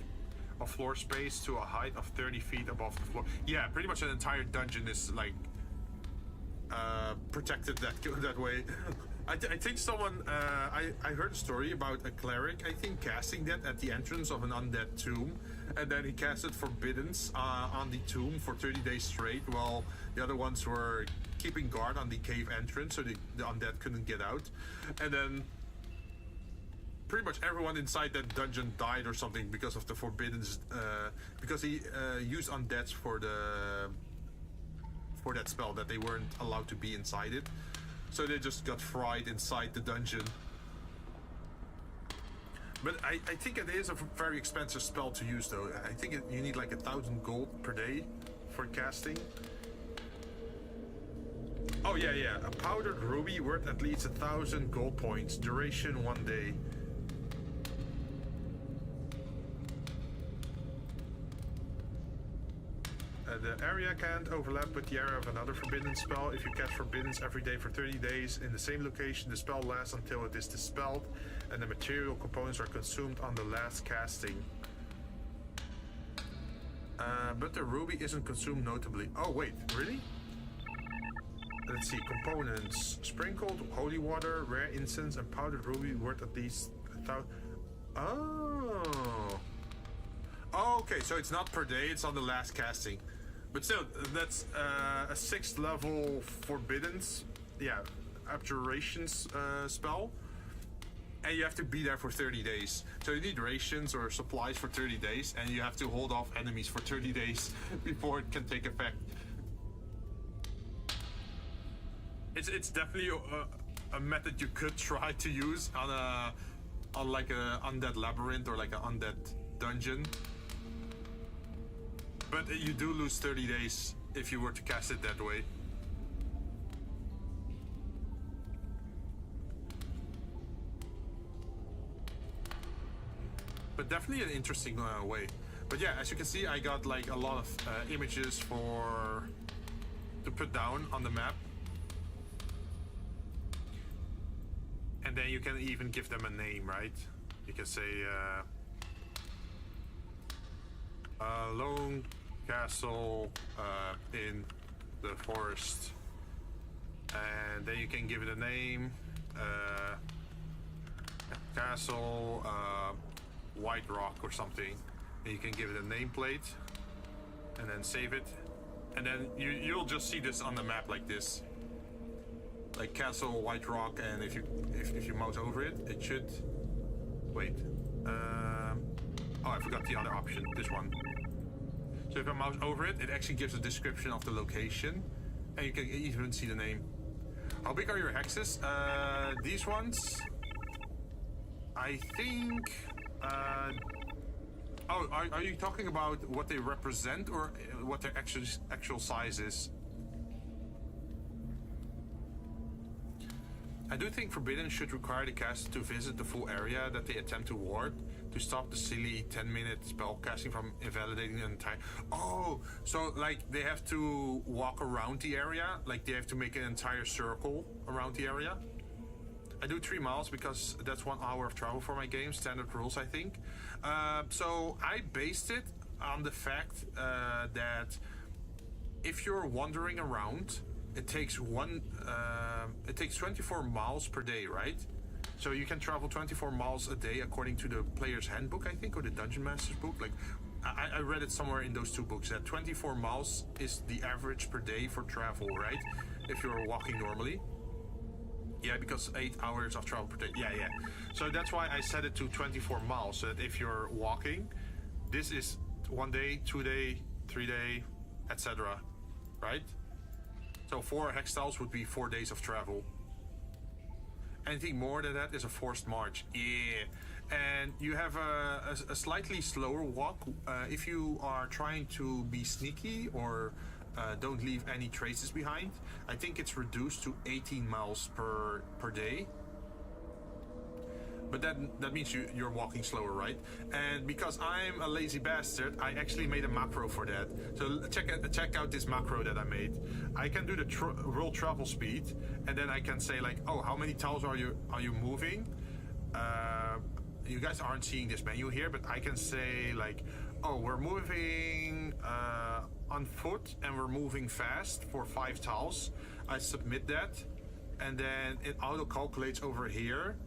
of floor space to a height of 30 feet above the floor. Yeah, pretty much an entire dungeon is like protected that way. I think someone, I heard a story about a cleric, I think, casting that at the entrance of an undead tomb, and then he casted Forbiddance on the tomb for 30 days straight, while the other ones were keeping guard on the cave entrance, so the undead couldn't get out. And then pretty much everyone inside that dungeon died or something because of the Forbiddance, because he used undeads for that spell, that they weren't allowed to be inside it. So they just got fried inside the dungeon. But I think it is a very expensive spell to use, though. I think you need like 1,000 gold per day for casting. Oh yeah, a powdered ruby worth at least 1,000 gold points. Duration 1 day. The area can't overlap with the area of another forbidden spell. If you cast Forbiddance every day for 30 days in the same location, the spell lasts until it is dispelled and the material components are consumed on the last casting. But the ruby isn't consumed notably. Oh wait, really? Let's see, components. Sprinkled holy water, rare incense, and powdered ruby worth at least 1,000. Oh. Okay, so it's not per day, it's on the last casting. But still, that's a 6th level Forbiddance, Abjurations spell. And you have to be there for 30 days. So you need rations or supplies for 30 days, and you have to hold off enemies for 30 days before it can take effect. It's definitely a method you could try to use on like a undead labyrinth or like an undead dungeon. But you do lose 30 days if you were to cast it that way. But definitely an interesting way. But yeah, as you can see, I got like a lot of images to put down on the map. And then you can even give them a name, right? You can say lone castle in the forest, and then you can give it a name. Castle White Rock or something, and you can give it a nameplate and then save it, and then you'll just see this on the map like this, like Castle White Rock. And if you mouse over it, it should wait. Oh, I forgot the other option, this one. So if I mouse over it, it actually gives a description of the location, and you can even see the name. How big are your hexes? These ones, I think. Oh, are you talking about what they represent or what their actual size is? I do think Forbidden should require the caster to visit the full area that they attempt to ward to stop the silly 10-minute spell casting from invalidating an entire... Oh, so like they have to walk around the area, like they have to make an entire circle around the area. I do 3 miles because that's 1 hour of travel for my game, standard rules I think. So I based it on the fact that if you're wandering around, it takes 24 miles per day, right? So you can travel 24 miles a day according to the player's handbook, I think, or the Dungeon Master's book. Like I read it somewhere in those two books that 24 miles is the average per day for travel, right? If you're walking normally. Yeah, because 8 hours of travel per day. Yeah. So that's why I set it to 24 miles, so that if you're walking, this is 1 day, 2 day, 3 day, etc. Right? So 4 hextiles would be 4 days of travel. Anything more than that is a forced march. Yeah. And you have a slightly slower walk if you are trying to be sneaky or don't leave any traces behind. I think it's reduced to 18 miles per day. But that means you're walking slower, right? And because I'm a lazy bastard, I actually made a macro for that. So check out this macro that I made. I can do the roll travel speed, and then I can say like, oh, how many tiles are you moving? You guys aren't seeing this menu here, but I can say like, oh, we're moving on foot and we're moving fast for 5 tiles. I submit that, and then it auto calculates over here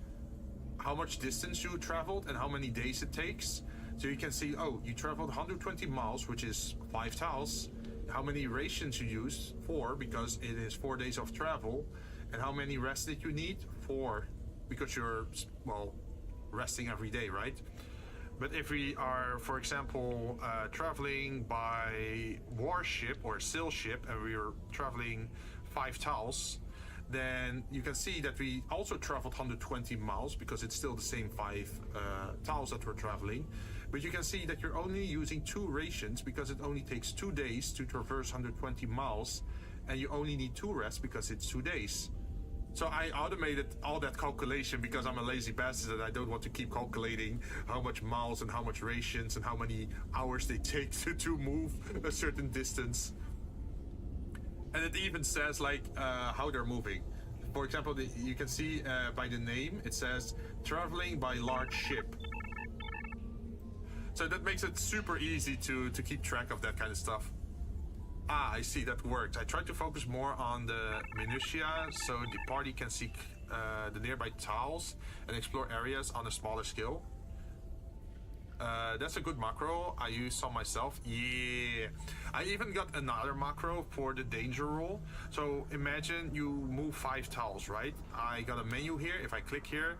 how much distance you traveled and how many days it takes. So you can see, oh, you traveled 120 miles, which is 5 tiles. How many rations you used? 4, because it is 4 days of travel. And how many rests did you need? 4, because you're, well, resting every day, right? But if we are, for example, traveling by warship or sail ship, and we are traveling 5 tiles, then you can see that we also traveled 120 miles because it's still the same 5 tiles that we're traveling. But you can see that you're only using 2 rations because it only takes 2 days to traverse 120 miles, and you only need 2 rests because it's 2 days. So I automated all that calculation because I'm a lazy bastard and I don't want to keep calculating how much miles and how much rations and how many hours they take to move a certain distance. And it even says like how they're moving. For example, you can see by the name, it says traveling by large ship. So that makes it super easy to keep track of that kind of stuff. Ah, I see, that worked. I tried to focus more on the minutiae so the party can seek the nearby tiles and explore areas on a smaller scale. That's a good macro. I use some myself. Yeah. I even got another macro for the danger roll. So imagine you move 5 tiles, right? I got a menu here. If I click here,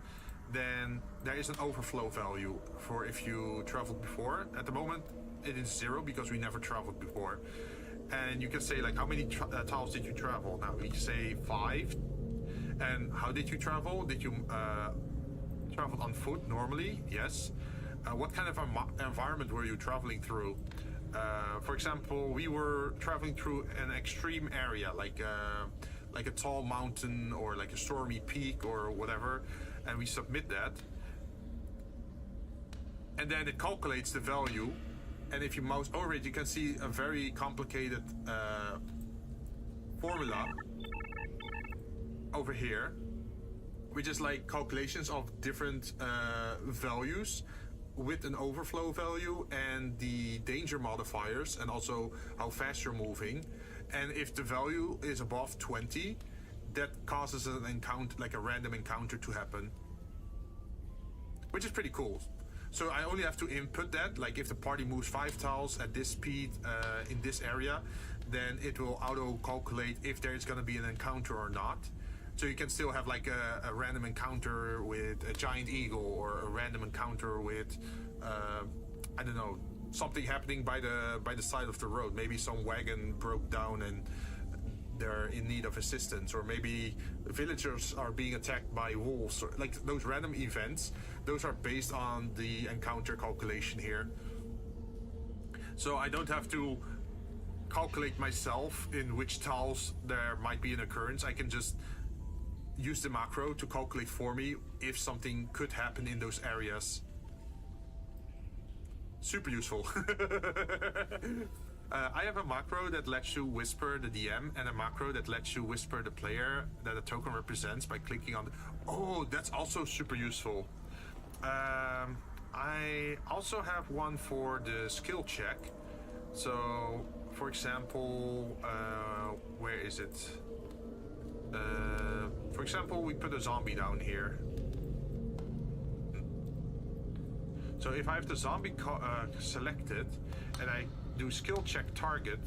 then there is an overflow value for if you traveled before. At the moment, it is 0 because we never traveled before. And you can say like, how many tiles did you travel? Now we say 5. And how did you travel? Did you travel on foot normally? Yes. What kind of environment were you traveling through? For example, we were traveling through an extreme area, like a tall mountain or like a stormy peak or whatever, and we submit that. And then it calculates the value. And if you mouse over it, you can see a very complicated formula over here, which is like calculations of different values with an overflow value and the danger modifiers and also how fast you're moving. And if the value is above 20, that causes an encounter, like a random encounter to happen, which is pretty cool. So I only have to input that, like if the party moves 5 tiles at this speed in this area, then it will auto calculate if there's going to be an encounter or not. So you can still have like a random encounter with a giant eagle or a random encounter with, I don't know, something happening by the side of the road. Maybe some wagon broke down and they're in need of assistance, or maybe villagers are being attacked by wolves, or like those random events. Those are based on the encounter calculation here. So I don't have to calculate myself in which tiles there might be an occurrence. I can just use the macro to calculate for me if something could happen in those areas. Super useful. I have a macro that lets you whisper the DM and a macro that lets you whisper the player that a token represents by clicking on the... Oh, that's also super useful. I also have one for the skill check. So, for example, where is it? For example, we put a zombie down here. So if I have the zombie selected and I do skill check target,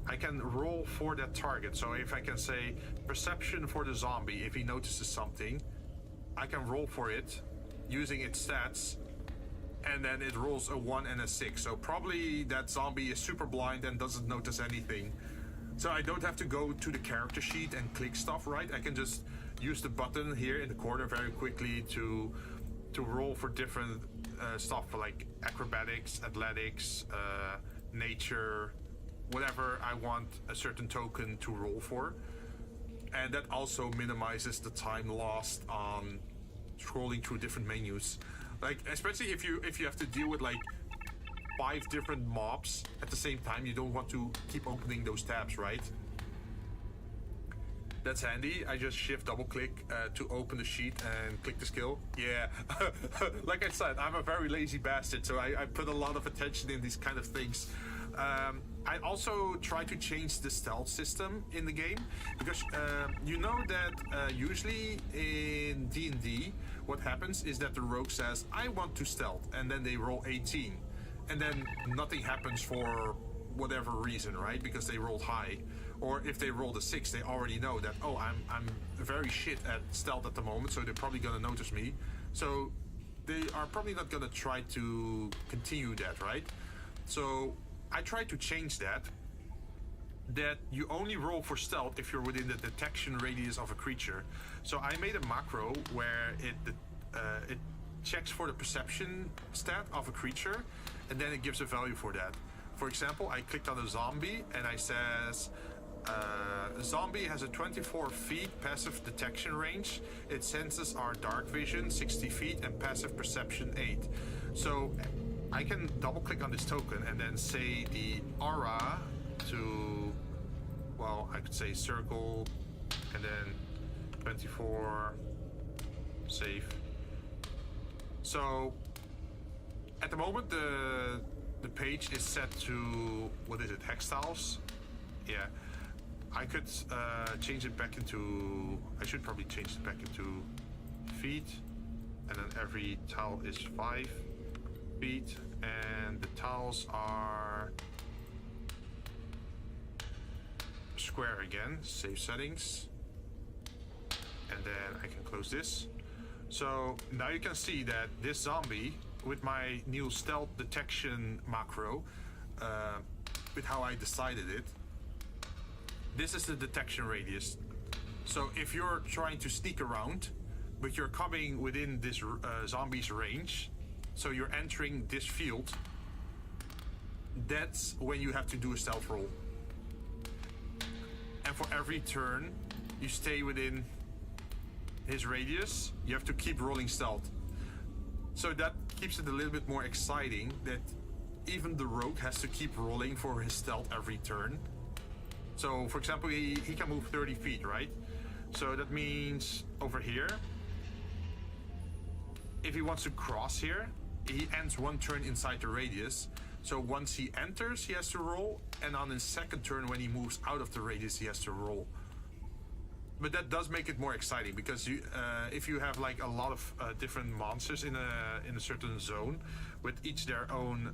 I can roll for that target. So if I can say perception for the zombie, if he notices something, I can roll for it using its stats, and then it rolls a 1 and a 6. So probably that zombie is super blind and doesn't notice anything. So I don't have to go to the character sheet and click stuff, right? I can just use the button here in the corner very quickly to roll for different stuff, for like acrobatics, athletics, nature, whatever I want a certain token to roll for. And that also minimizes the time lost on scrolling through different menus. Like, especially if you have to deal with like 5 different mobs at the same time, you don't want to keep opening those tabs, right? That's handy. I just shift double click to open the sheet and click the skill. Yeah, like I said, I'm a very lazy bastard, so I put a lot of attention in these kind of things. I also try to change the stealth system in the game, because you know that usually in D&D what happens is that the rogue says, I want to stealth, and then they roll 18, and then nothing happens for whatever reason, right? Because they rolled high. Or if they rolled a 6, they already know that, oh, I'm very shit at stealth at the moment, so they're probably gonna notice me. So they are probably not gonna try to continue that, right? So I try to change that you only roll for stealth if you're within the detection radius of a creature. So I made a macro where it checks for the perception stat of a creature, and then it gives a value for that. For example, I clicked on a zombie and I says, zombie has a 24 feet passive detection range. Its senses are dark vision 60 feet and passive perception 8. So I can double click on this token and then say the aura to, well, I could say circle and then 24 save. So at the moment the page is set to, what is it, hex tiles? Yeah. I could change it back into, I should probably change it back into feet, and then every tile is 5 feet, and the tiles are square again, save settings, and then I can close this. So now you can see that this zombie, with my new stealth detection macro, with how I decided it, this is the detection radius. So if you're trying to sneak around, but you're coming within this zombie's range, so you're entering this field, that's when you have to do a stealth roll. And for every turn you stay within his radius, you have to keep rolling stealth. So that keeps it a little bit more exciting, that even the rogue has to keep rolling for his stealth every turn. So for example, he can move 30 feet, right? So that means over here, if he wants to cross here, he ends one turn inside the radius. So once he enters, he has to roll, and on his second turn, when he moves out of the radius, he has to roll. But that does make it more exciting, because you, if you have like a lot of different monsters in a certain zone, with each their own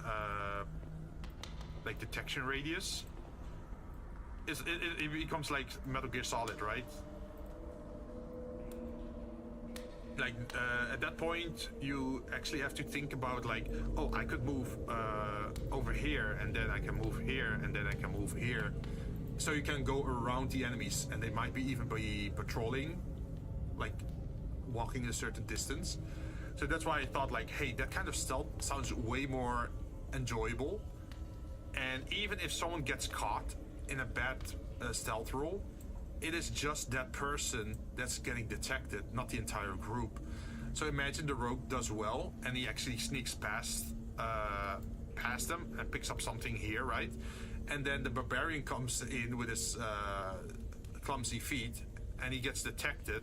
like detection radius, it becomes like Metal Gear Solid, right? Like at that point, you actually have to think about like, oh, I could move over here, and then I can move here, and then I can move here. So you can go around the enemies, and they might be even be patrolling, like walking a certain distance. So that's why I thought like, hey, that kind of stealth sounds way more enjoyable. And even if someone gets caught in a bad stealth roll, it is just that person that's getting detected, not the entire group. So imagine the rogue does well and he actually sneaks past them and picks up something here, right? And then the barbarian comes in with his clumsy feet and he gets detected.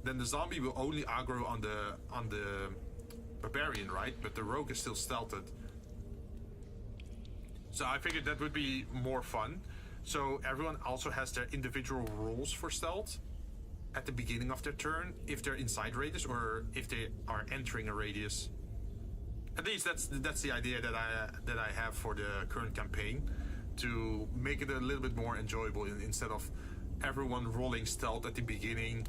Then the zombie will only aggro on the barbarian, right? But the rogue is still stealthed. So I figured that would be more fun. So everyone also has their individual rules for stealth at the beginning of their turn, if they're inside radius or if they are entering a radius. At least that's the idea that I have for the current campaign, to make it a little bit more enjoyable instead of everyone rolling stealth at the beginning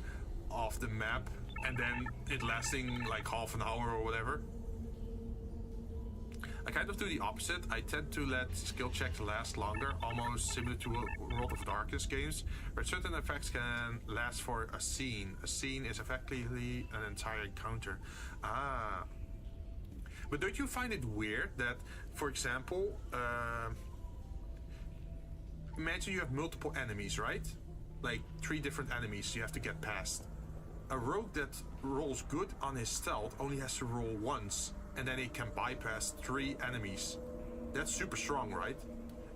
of the map and then it lasting like half an hour or whatever. I kind of do the opposite. I tend to let skill checks last longer, almost similar to World of Darkness games, where certain effects can last for a scene. A scene is effectively an entire encounter. Ah. But don't you find it weird that, for example, imagine you have multiple enemies, right? Like 3 different enemies you have to get past. A rogue that rolls good on his stealth only has to roll once, and then it can bypass 3 enemies. That's super strong, right?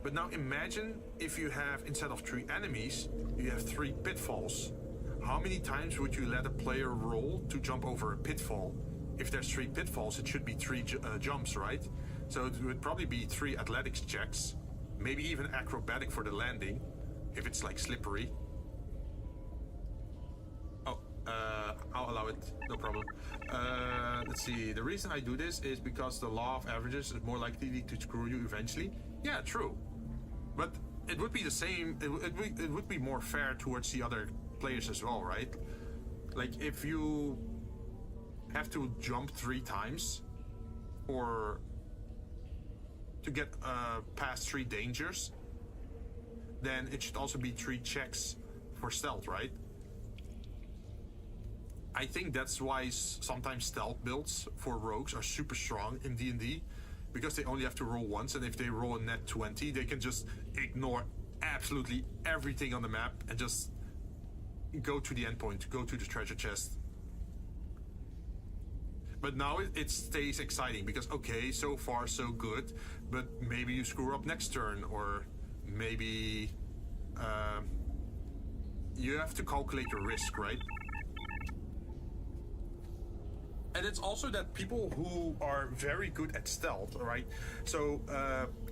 But now imagine if you have, instead of 3 enemies, you have 3 pitfalls. How many times would you let a player roll to jump over a pitfall? If there's 3 pitfalls, it should be 3 jumps, right? So it would probably be 3 athletics checks, maybe even acrobatic for the landing, if it's like slippery. I'll allow it, no problem. Let's see, the reason I do this is because the law of averages is more likely to screw you eventually. Yeah, true. But it would be the same, it would be more fair towards the other players as well, right? Like if you have to jump 3 times or to get past 3 dangers, then it should also be 3 checks for stealth, right? I think that's why sometimes stealth builds for rogues are super strong in D&D, because they only have to roll once, and if they roll a net 20, they can just ignore absolutely everything on the map and just go to the endpoint, go to the treasure chest. But now it stays exciting because, okay, so far so good, but maybe you screw up next turn, or maybe you have to calculate your risk, right? And it's also that people who are very good at stealth, right? So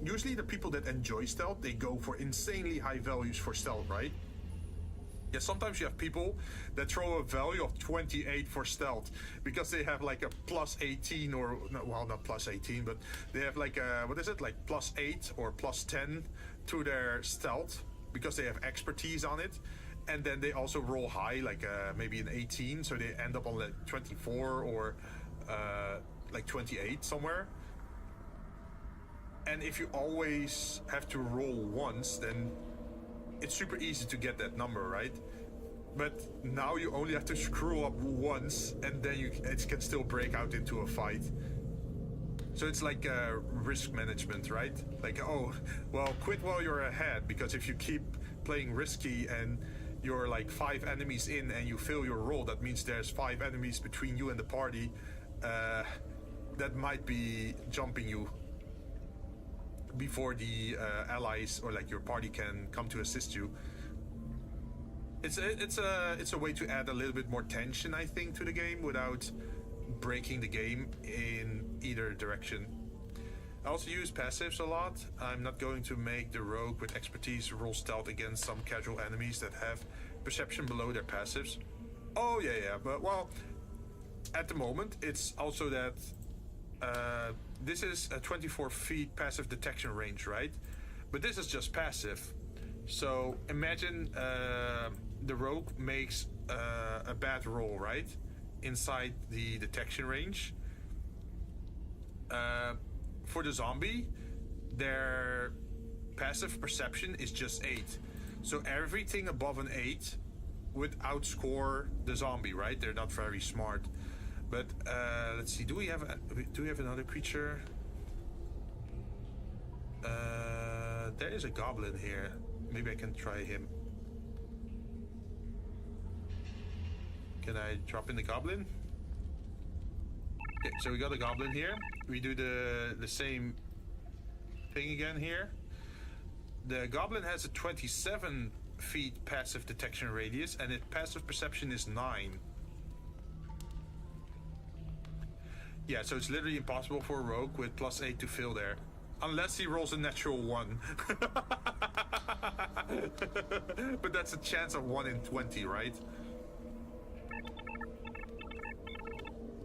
usually the people that enjoy stealth, they go for insanely high values for stealth, right? Yeah, sometimes you have people that throw a value of 28 for stealth because they have like a plus 18 or, well, not plus 18, but they have like a, what is it, like plus 8 or plus 10 to their stealth because they have expertise on it. And then they also roll high, like maybe an 18, so they end up on like 24 or like 28 somewhere. And if you always have to roll once, then it's super easy to get that number, right? But now you only have to screw up once, and then it can still break out into a fight. So it's like risk management, right? Like, oh, well, quit while you're ahead, because if you keep playing risky and you're like 5 enemies in and you fail your roll, that means there's 5 enemies between you and the party that might be jumping you before the allies or like your party can come to assist you. It's a way to add a little bit more tension, I think, to the game without breaking the game in either direction. I also use passives a lot. I'm not going to make the rogue with expertise roll stealth against some casual enemies that have perception below their passives. Oh yeah, but well, at the moment it's also that this is a 24 feet passive detection range, right? But this is just passive. So imagine the rogue makes a bad roll, right? Inside the detection range. For the zombie, their passive perception is just 8. So everything above an 8 would outscore the zombie, right? They're not very smart. But let's see, do we have another creature? There is a goblin here. Maybe I can try him. Can I drop in the goblin? Okay, so we got a goblin here. We do the same thing again here. The goblin has a 27 feet passive detection radius, and its passive perception is 9. Yeah, so it's literally impossible for a rogue with plus 8 to fail there. Unless he rolls a natural 1. But that's a chance of 1 in 20, right?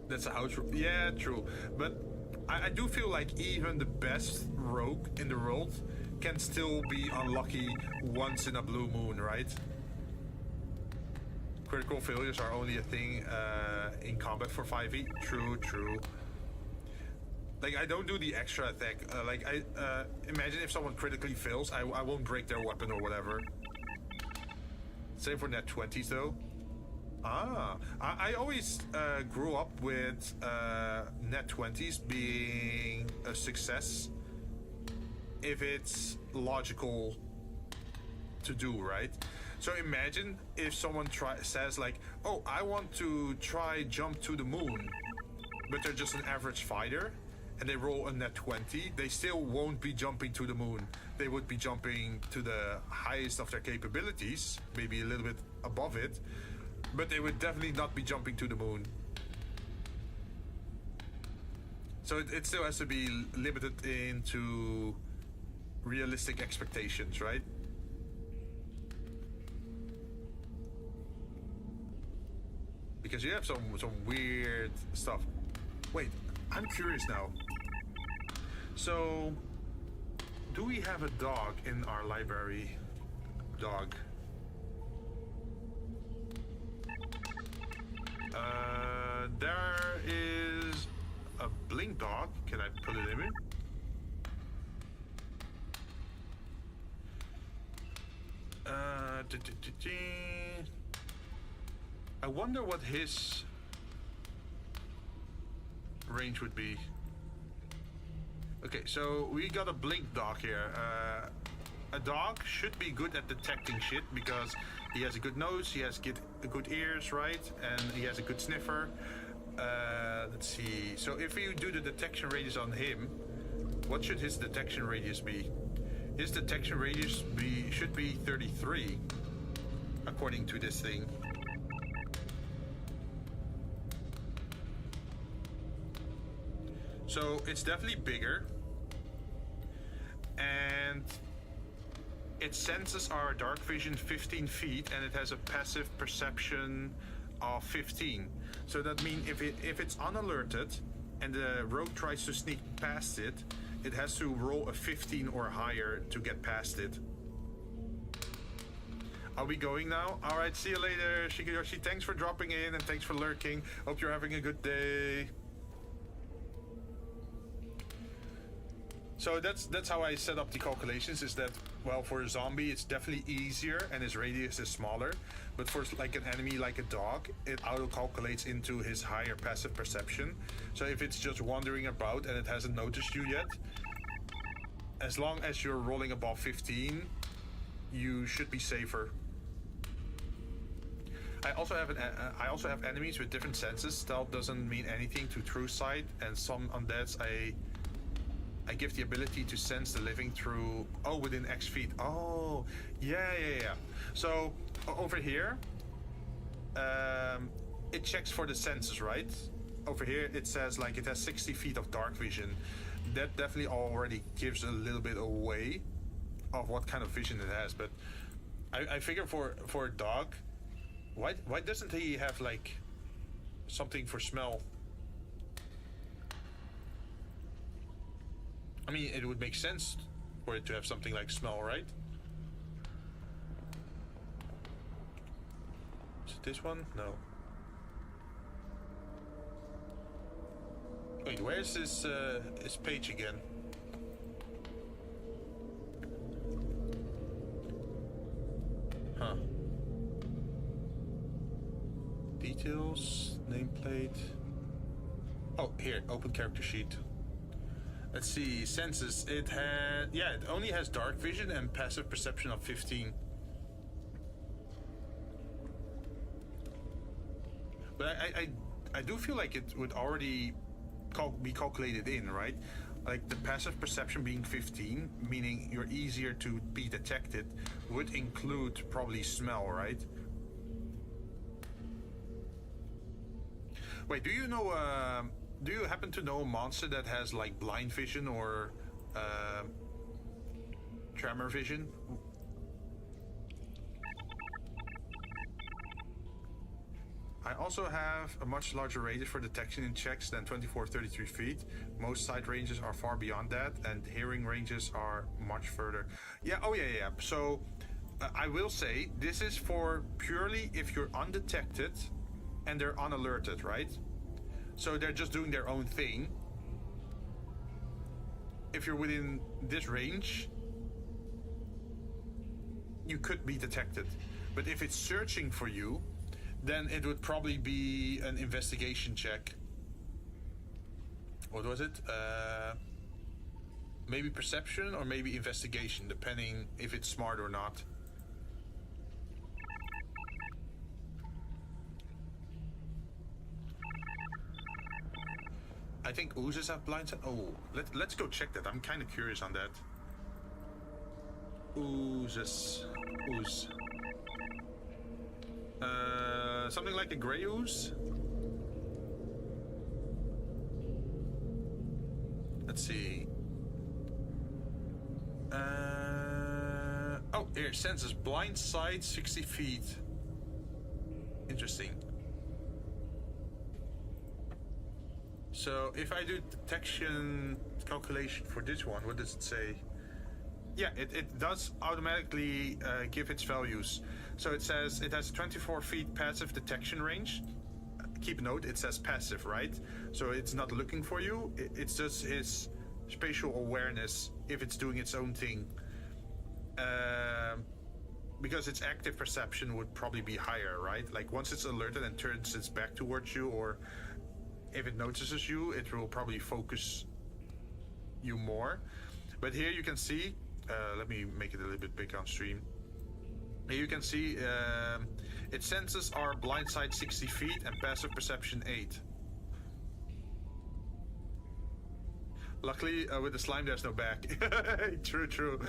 That's a house rule. Yeah, true. But I do feel like even the best rogue in the world can still be unlucky once in a blue moon, right? Critical failures are only a thing in combat for 5e. True, true. Like, I don't do the extra attack. Imagine if someone critically fails, I won't break their weapon or whatever. Same for net 20s though. I always grew up with net 20s being a success if it's logical to do, right? So imagine if someone says like, oh, I want to try jump to the moon, but they're just an average fighter, and they roll a net 20, they still won't be jumping to the moon. They would be jumping to the highest of their capabilities, maybe a little bit above it, but they would definitely not be jumping to the moon. So it still has to be limited into realistic expectations, right? Because you have some weird stuff. Wait, I'm curious now. So, do we have a dog in our library? Dog. There is a blink dog. Can I put it in? I wonder what his range would be. Okay, so we got a blink dog here. A dog should be good at detecting shit because he has a good nose, he has good ears, right? And he has a good sniffer. Let's see. So if you do the detection radius on him, what should his detection radius be? His detection radius should be 33, according to this thing. So it's definitely bigger, and its senses are dark vision 15 feet, and it has a passive perception of 15. So that means if it's unalerted and the rogue tries to sneak past it, it has to roll a 15 or higher to get past it. Are we going now? All right, see you later, Shigeyoshi. Thanks for dropping in and thanks for lurking. Hope you're having a good day. So that's how I set up the calculations, is that, well, for a zombie it's definitely easier and his radius is smaller, but for like an enemy like a dog, it auto calculates into his higher passive perception. So if it's just wandering about and it hasn't noticed you yet, as long as you're rolling above 15, you should be safer. I also have enemies with different senses. Stealth doesn't mean anything to true sight, and some undeads I give the ability to sense the living through, within X feet. Oh, yeah. So, over here, it checks for the senses, right? Over here, it says, like, it has 60 feet of dark vision. That definitely already gives a little bit away of what kind of vision it has. But I figure for a dog, why doesn't he have, like, something for smell? I mean, it would make sense for it to have something like smell, right? Is it this one? No. Wait, where's this page again? Huh. Details, nameplate. Oh, here, open character sheet. Let's see, senses. It only has dark vision and passive perception of 15. But I do feel like it would already be calculated in, right? Like the passive perception being 15, meaning you're easier to be detected, would include probably smell, right? Wait, do you know do you happen to know a monster that has like blind vision or tremor vision? I also have a much larger radius for detection in checks than 24-33 feet. Most sight ranges are far beyond that, and hearing ranges are much further. Yeah, oh yeah. So I will say this is for purely if you're undetected and they're unalerted, right? So they're just doing their own thing. If you're within this range, you could be detected. But if it's searching for you, then it would probably be an investigation check. What was it? Maybe perception or maybe investigation, depending if it's smart or not. I think oozes have blind sight. Oh, let's go check that. I'm kind of curious on that. Oozes. Ooze. Something like a gray ooze? Let's see. Oh, here, senses blind sight 60 feet. Interesting. So if I do detection calculation for this one, what does it say? Yeah, it does automatically give its values. So it says it has 24 feet passive detection range. Keep note, it says passive, right? So it's not looking for you. It's just its spatial awareness if it's doing its own thing. Because its active perception would probably be higher, right? Like once it's alerted and turns its back towards you, or if it notices you, it will probably focus you more. But here you can see, let me make it a little bit big on stream. Here you can see its senses are blind sight 60 feet and passive perception 8. Luckily, with the slime, there's no back. True.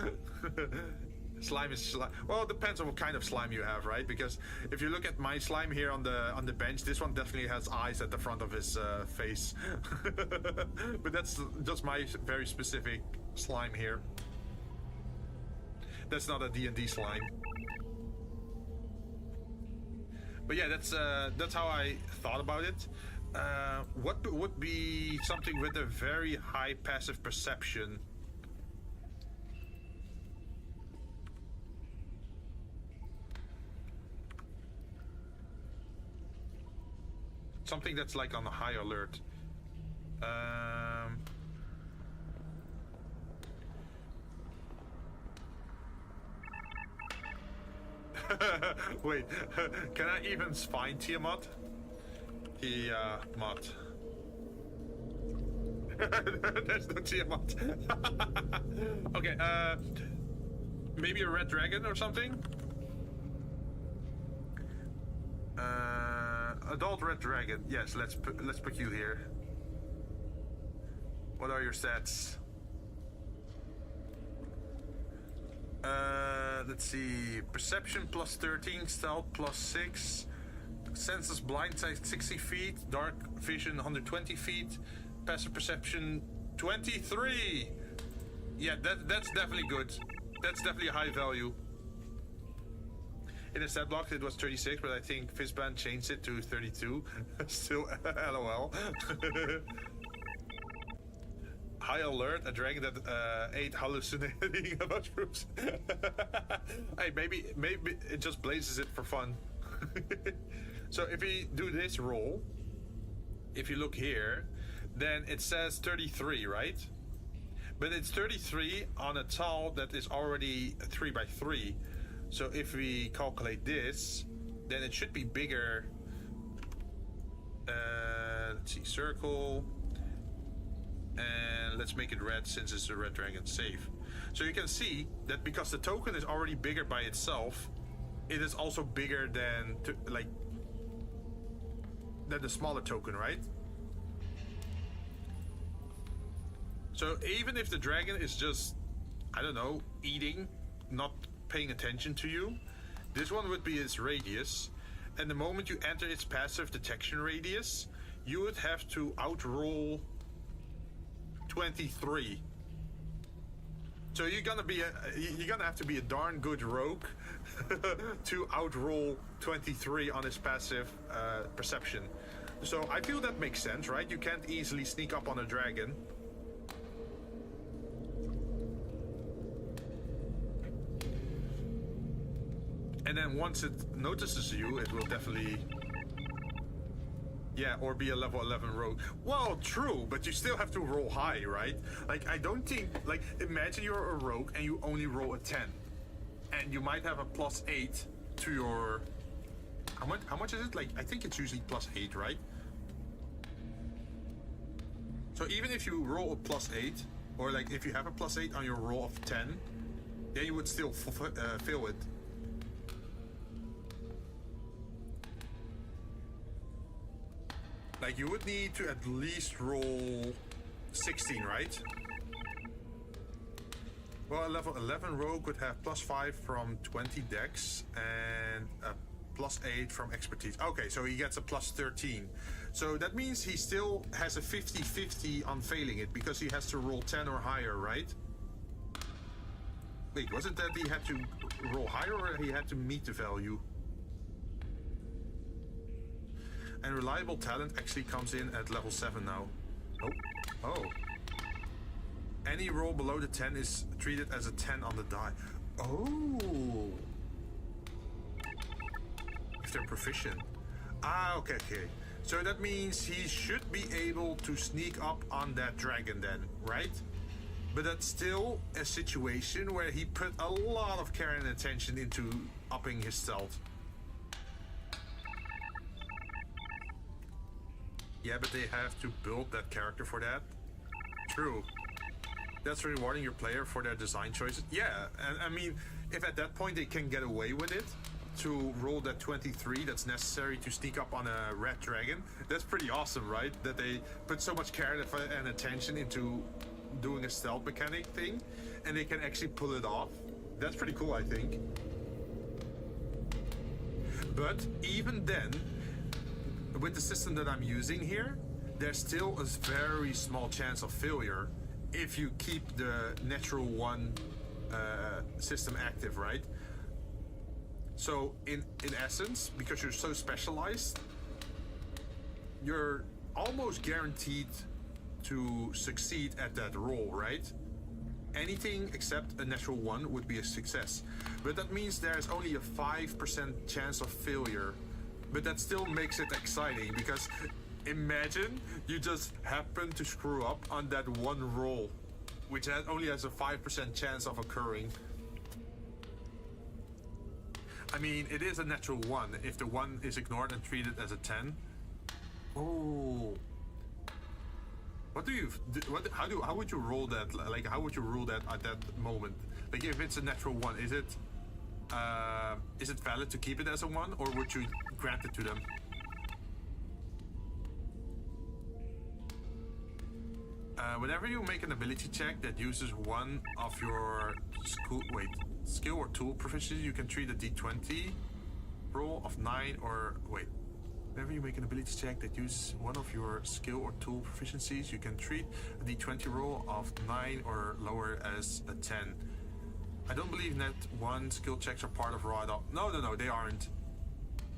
Slime is slime. Well, it depends on what kind of slime you have, right? Because if you look at my slime here on the bench, this one definitely has eyes at the front of his face. But that's just my very specific slime here. That's not a D&D slime. But yeah, that's how I thought about it. What would be something with a very high passive perception? Something that's like on a high alert. Wait, can I even find Tiamat? Tiamat. There's no Tiamat. Okay, maybe a red dragon or something? Adult red dragon. Yes, let's put you here. What are your stats? Let's see. Perception plus 13, stealth plus 6, senses blind sight 60 feet, dark vision 120 feet, passive perception 23. Yeah, that's definitely good. That's definitely a high value. In the stat block it was 36, but I think Fizzband changed it to 32. Still, LOL. High alert, a dragon that ate hallucinating mushrooms. Hey, maybe it just blazes it for fun. So if we do this roll, if you look here, then it says 33, right? But it's 33 on a tile that is already 3 by 3. So if we calculate this, then it should be bigger. Let's see, circle. And let's make it red since it's a red dragon safe. So you can see that because the token is already bigger by itself, it is also bigger than the smaller token, right? So even if the dragon is just, I don't know, eating, not paying attention to you, this one would be its radius. And the moment you enter its passive detection radius, you would have to outroll 23. So you're gonna have to be a darn good rogue to outroll 23 on his passive perception. So I feel that makes sense, right? You can't easily sneak up on a dragon. And then once it notices you, it will definitely... Yeah, or be a level 11 rogue. Well, true, but you still have to roll high, right? Like, I don't think... Like, imagine you're a rogue and you only roll a 10. And you might have a +8 to your... How much is it? Like, I think it's usually +8, right? So even if you roll a +8, or like if you have a +8 on your roll of 10, then you would still fail it. Like, you would need to at least roll 16, right? Well, a level 11 rogue would have +5 from 20 dex and a +8 from expertise. Okay, so he gets a +13. So that means he still has a 50-50 on failing it because he has to roll 10 or higher, right? Wait, was it that he had to roll higher or he had to meet the value? And reliable talent actually comes in at level 7 now. Oh. Any roll below the 10 is treated as a 10 on the die. Oh. If they're proficient. Ah, okay. So that means he should be able to sneak up on that dragon then, right? But that's still a situation where he put a lot of care and attention into upping his stealth. Yeah, but they have to build that character for that. True. That's rewarding your player for their design choices. Yeah, and I mean, if at that point they can get away with it, to roll that 23 that's necessary to sneak up on a red dragon, that's pretty awesome, right? That they put so much care and attention into doing a stealth mechanic thing, and they can actually pull it off. That's pretty cool, I think. But even then, with the system that I'm using here, there's still a very small chance of failure if you keep the natural 1 system active, right? So in essence, because you're so specialized, you're almost guaranteed to succeed at that roll, right? Anything except a natural 1 would be a success. But that means there's only a 5% chance of failure. But that still makes it exciting, because imagine you just happen to screw up on that one roll, which only has a 5% chance of occurring. I mean, it is a natural 1 if the 1 is ignored and treated as a 10. Oh. What do you... How would you roll that? Like, how would you rule that at that moment? Like, if it's a natural 1, is it valid to keep it as a 1, or would you grant it to them? Whenever you make an ability check that uses one of your skill or tool proficiency, you can treat a d20 roll of 9 or... Whenever you make an ability check that uses one of your skill or tool proficiencies, you can treat a d20 roll of 9 or lower as a 10. I don't believe that 1 skill checks are part of raw at all. No, they aren't.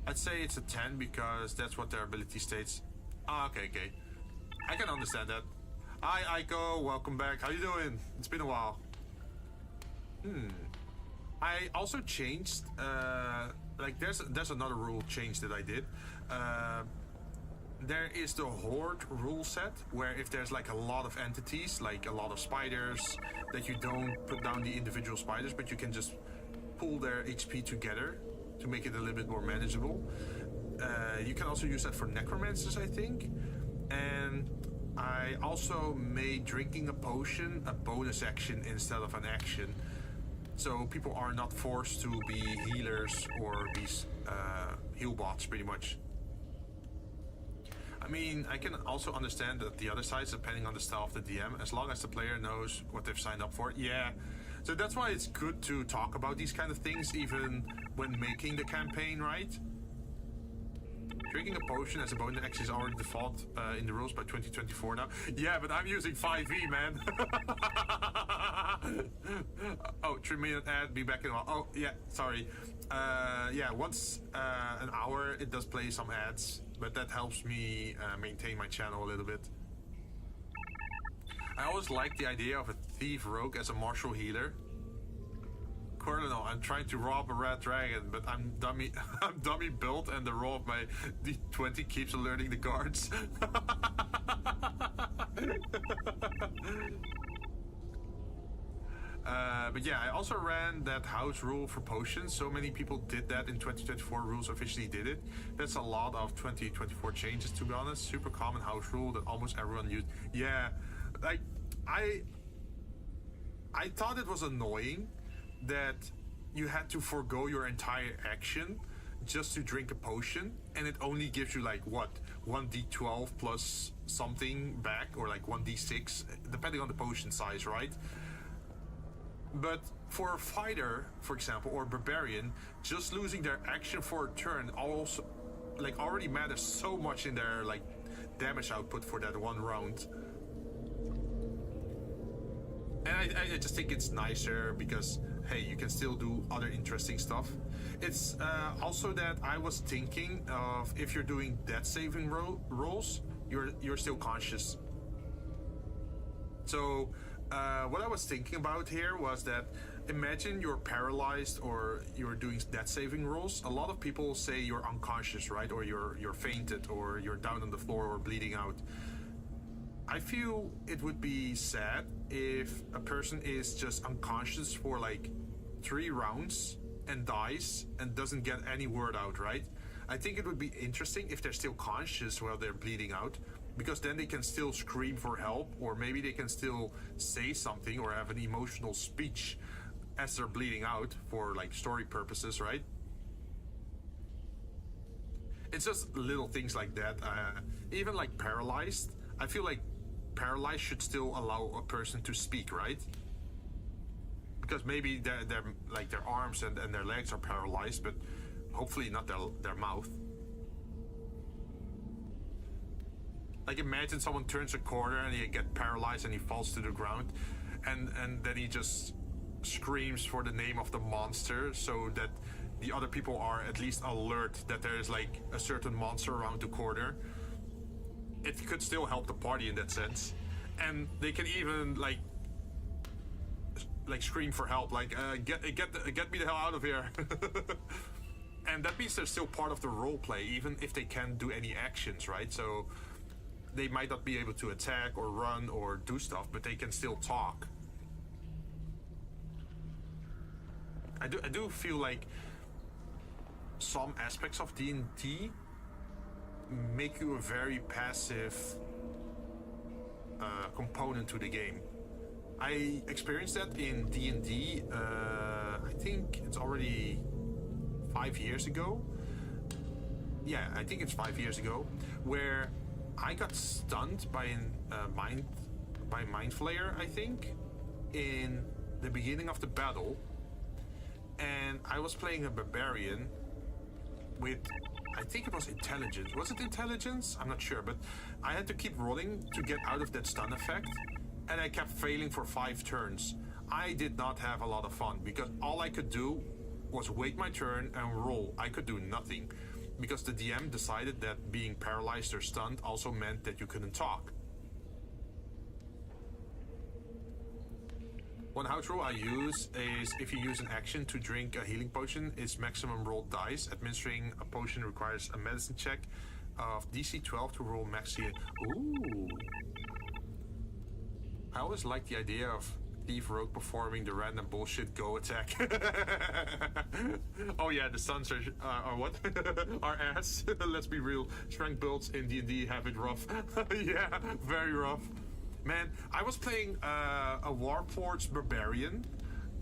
I'd say it's a 10 because that's what their ability states. Ah, okay. I can understand that. Hi, Aiko. Welcome back. How you doing? It's been a while. I also changed... there's another rule change that I did. There is the Horde rule set, where if there's like a lot of entities, like a lot of spiders, that you don't put down the individual spiders, but you can just pull their HP together to make it a little bit more manageable. You can also use that for necromancers, I think. And I also made drinking a potion a bonus action instead of an action. So people are not forced to be healers or be heal bots, pretty much. I mean, I can also understand that the other side's depending on the style of the DM, as long as the player knows what they've signed up for. Yeah, so that's why it's good to talk about these kind of things, even when making the campaign, right? Drinking a potion as a bonus action is already default in the rules by 2024 now. Yeah, but I'm using 5e, man. Oh, 3-minute ad, be back in a while. Oh, yeah, sorry. Yeah, once an hour it does play some ads, but that helps me maintain my channel a little bit. I always like the idea of a thief rogue as a martial healer. Colonel, I'm trying to rob a red dragon, but I'm dummy built and the roll of my D20 keeps alerting the guards. But yeah, I also ran that house rule for potions. So many people did that in 2024. Rules officially did it. That's a lot of 2024 changes, to be honest. Super common house rule that almost everyone used. Yeah, like I thought it was annoying that you had to forego your entire action just to drink a potion, and it only gives you like what, 1d12 plus something back, or like 1d6 depending on the potion size, right? But for a fighter, for example, or barbarian, just losing their action for a turn also like already matters so much in their like damage output for that one round. And I just think it's nicer because, hey, you can still do other interesting stuff. It's also that I was thinking of, if you're doing death saving rolls, you're still conscious. So what I was thinking about here was that, imagine you're paralyzed or you're doing death saving rolls. A lot of people say you're unconscious, right? Or you're fainted, or you're down on the floor or bleeding out. I feel it would be sad if a person is just unconscious for like 3 rounds and dies and doesn't get any word out, right? I think it would be interesting if they're still conscious while they're bleeding out, because then they can still scream for help, or maybe they can still say something or have an emotional speech as they're bleeding out for like story purposes, right? It's just little things like that. Even like paralyzed, I feel like paralyzed should still allow a person to speak, right? Because maybe their like their arms and their legs are paralyzed, but hopefully not their mouth. Like, imagine someone turns a corner and he gets paralyzed and he falls to the ground, and then he just screams for the name of the monster so that the other people are at least alert that there is like a certain monster around the corner. It could still help the party in that sense, and they can even like scream for help, like get me the hell out of here. And that means they're still part of the role play, even if they can't do any actions, right? So they might not be able to attack or run or do stuff, but they can still talk. I do feel like some aspects of D&D make you a very passive component to the game. I experienced that in D&D, I think it's already 5 years ago. Yeah, I think it's 5 years ago, where I got stunned by mind flayer, I think, in the beginning of the battle, and I was playing a barbarian with, I think it was intelligence. Was it intelligence? I'm not sure, but I had to keep rolling to get out of that stun effect, and I kept failing for 5 turns. I did not have a lot of fun because all I could do was wait my turn and roll. I could do nothing because the DM decided that being paralyzed or stunned also meant that you couldn't talk. One house rule I use is, if you use an action to drink a healing potion, it's maximum rolled dice. Administering a potion requires a medicine check of DC 12 to roll max healing. Ooh. I always like the idea of Thief Rogue performing the random bullshit go attack. Oh yeah, the stuns are what? Are ass. Let's be real. Strength builds in D&D have it rough. Yeah, very rough. Man, I was playing a Warforged Barbarian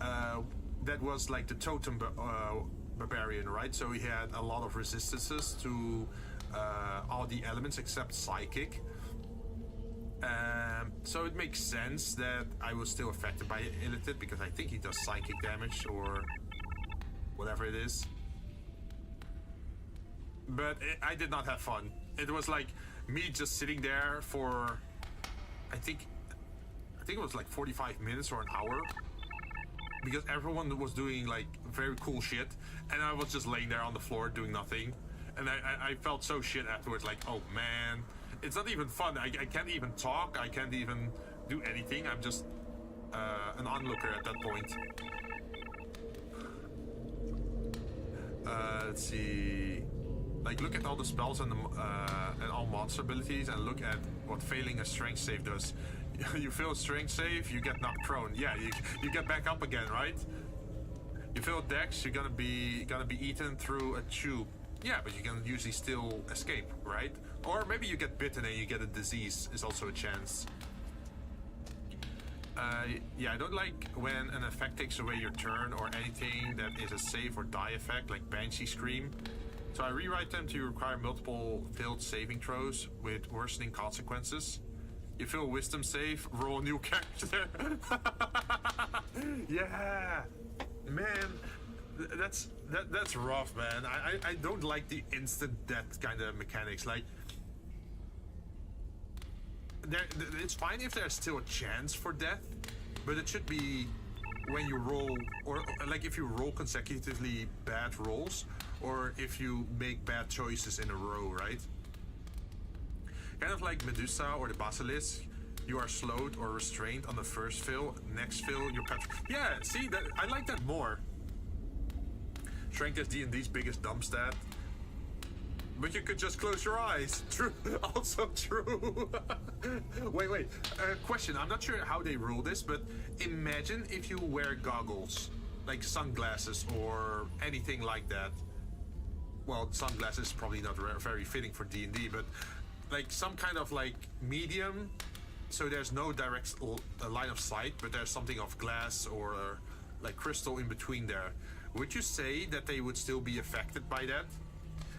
that was like the totem Barbarian, right? So he had a lot of resistances to all the elements except Psychic. So it makes sense that I was still affected by Illithid, because I think he does psychic damage or whatever it is. but I did not have fun. It was like me just sitting there for, I think it was like 45 minutes or an hour, because everyone was doing like very cool shit, and I was just laying there on the floor doing nothing, and I felt so shit afterwards. Like, oh man, it's not even fun. I can't even talk. I can't even do anything. I'm just an onlooker at that point. Let's see. Like, look at all the spells and all monster abilities, and look at what failing a strength save does. You fail a strength save, you get knocked prone. Yeah, you get back up again, right? You fail dex, you're gonna be eaten through a tube. Yeah, but you can usually still escape, right? Or maybe you get bitten and you get a disease. Is also a chance. Yeah, I don't like when an effect takes away your turn or anything that is a save or die effect, like Banshee Scream. So I rewrite them to require multiple failed saving throws with worsening consequences. You fail wisdom save, roll a new character. Yeah, man, that's rough, man. I don't like the instant death kind of mechanics. Like, it's fine if there's still a chance for death, but it should be when you roll, or like if you roll consecutively bad rolls, or if you make bad choices in a row, right? Kind of like Medusa or the Basilisk, you are slowed or restrained on the first fill. Next fill, you're yeah, see, that I like that more. Strength is D&D's biggest dump stat. But you could just close your eyes. True. Also true. Wait. Question. I'm not sure how they rule this, but imagine if you wear goggles, like sunglasses or anything like that. Well, sunglasses is probably not very fitting for D&D, but like some kind of like medium, so there's no direct line of sight, but there's something of glass or like crystal in between there. Would you say that they would still be affected by that?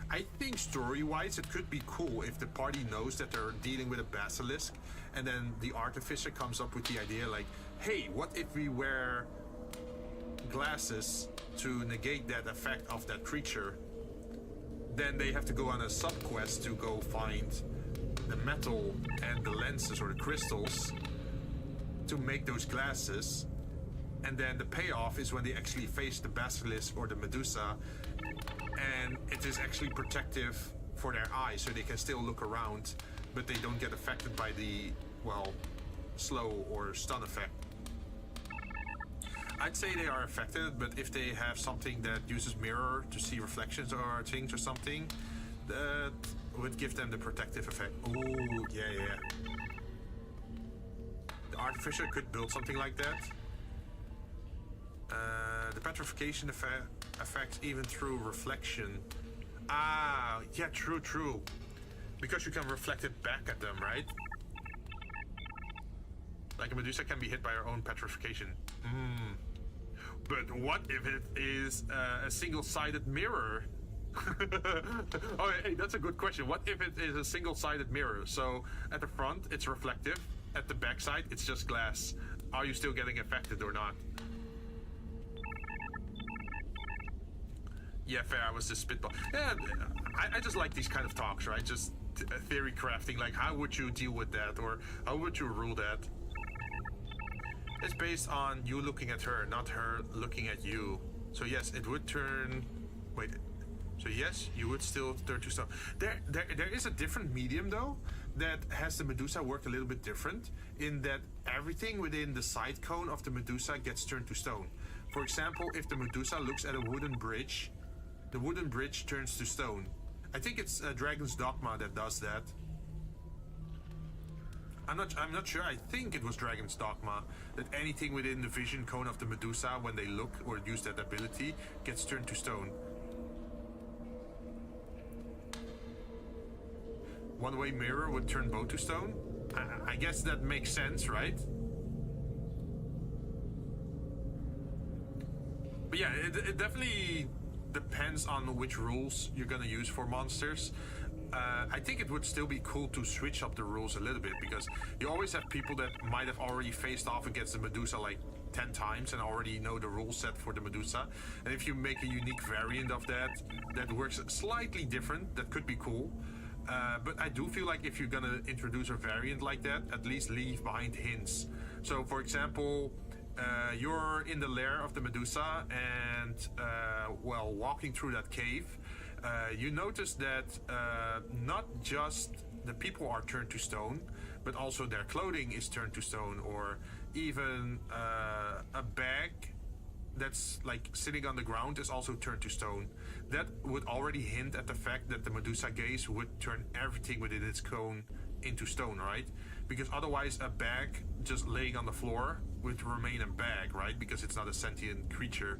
I think story-wise it could be cool if the party knows that they're dealing with a basilisk, and then the artificer comes up with the idea like, hey, what if we wear glasses to negate that effect of that creature? Then they have to go on a sub-quest to go find the metal and the lenses or the crystals to make those glasses, and then the payoff is when they actually face the basilisk or the Medusa, and it is actually protective for their eyes, so they can still look around, but they don't get affected by the, well, slow or stun effect. I'd say they are affected, but if they have something that uses mirror to see reflections or things or something, that would give them the protective effect. Oh, yeah. The artificer could build something like that. The petrification affects even through reflection. Ah, yeah, true. Because you can reflect it back at them, right? Like a Medusa can be hit by her own petrification. But what if it is a single-sided mirror? Oh, hey, that's a good question. What if it is a single-sided mirror? So at the front, it's reflective. At the back side, it's just glass. Are you still getting affected or not? Yeah, fair, I was just spitball. Yeah, I just like these kind of talks, right? Just theory crafting, like how would you deal with that? Or how would you rule that? It's based on you looking at her, not her looking at you. So yes, it would turn... Wait. So yes, you would still turn to stone. There is a different medium, though, that has the Medusa work a little bit different, in that everything within the side cone of the Medusa gets turned to stone. For example, if the Medusa looks at a wooden bridge, the wooden bridge turns to stone. I think it's Dragon's Dogma that does that. I'm not sure. I think it was Dragon's Dogma that anything within the vision cone of the Medusa, when they look or use that ability, gets turned to stone. One-way mirror would turn both to stone? I guess that makes sense, right? But yeah, it definitely depends on which rules you're gonna use for monsters. I think it would still be cool to switch up the rules a little bit, because you always have people that might have already faced off against the Medusa like 10 times and already know the rule set for the Medusa. And if you make a unique variant of that that works slightly different, that could be cool. But I do feel like if you're gonna introduce a variant like that, at least leave behind hints. So for example, you're in the lair of the Medusa and while walking through that cave, you notice that not just the people are turned to stone, but also their clothing is turned to stone, or even a bag that's like sitting on the ground is also turned to stone. That would already hint at the fact that the Medusa gaze would turn everything within its cone into stone, right? Because otherwise a bag just laying on the floor would remain a bag, right? Because it's not a sentient creature.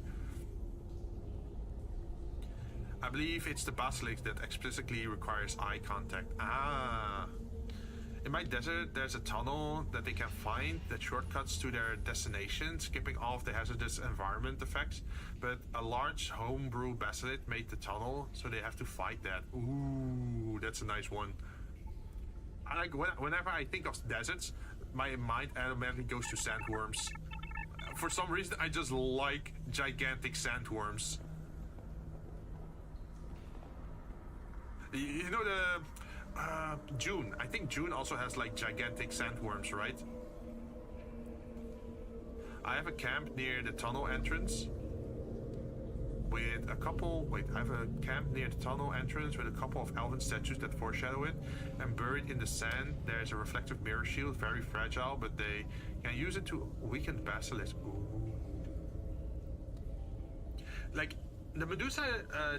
I believe it's the basilisk that explicitly requires eye contact. Ah. In my desert, there's a tunnel that they can find that shortcuts to their destination, skipping all of the hazardous environment effects. But a large homebrew basilisk made the tunnel, so they have to fight that. Ooh, that's a nice one. I like whenever I think of deserts, my mind automatically goes to sandworms. For some reason, I just like gigantic sandworms. You know the June. I think June also has like gigantic sandworms, right? I have a camp near the tunnel entrance with a couple. Wait, I have a camp near the tunnel entrance with a couple of elven statues that foreshadow it. And buried in the sand, there's a reflective mirror shield, very fragile, but they can use it to weaken basilisk. Ooh. Like, the Medusa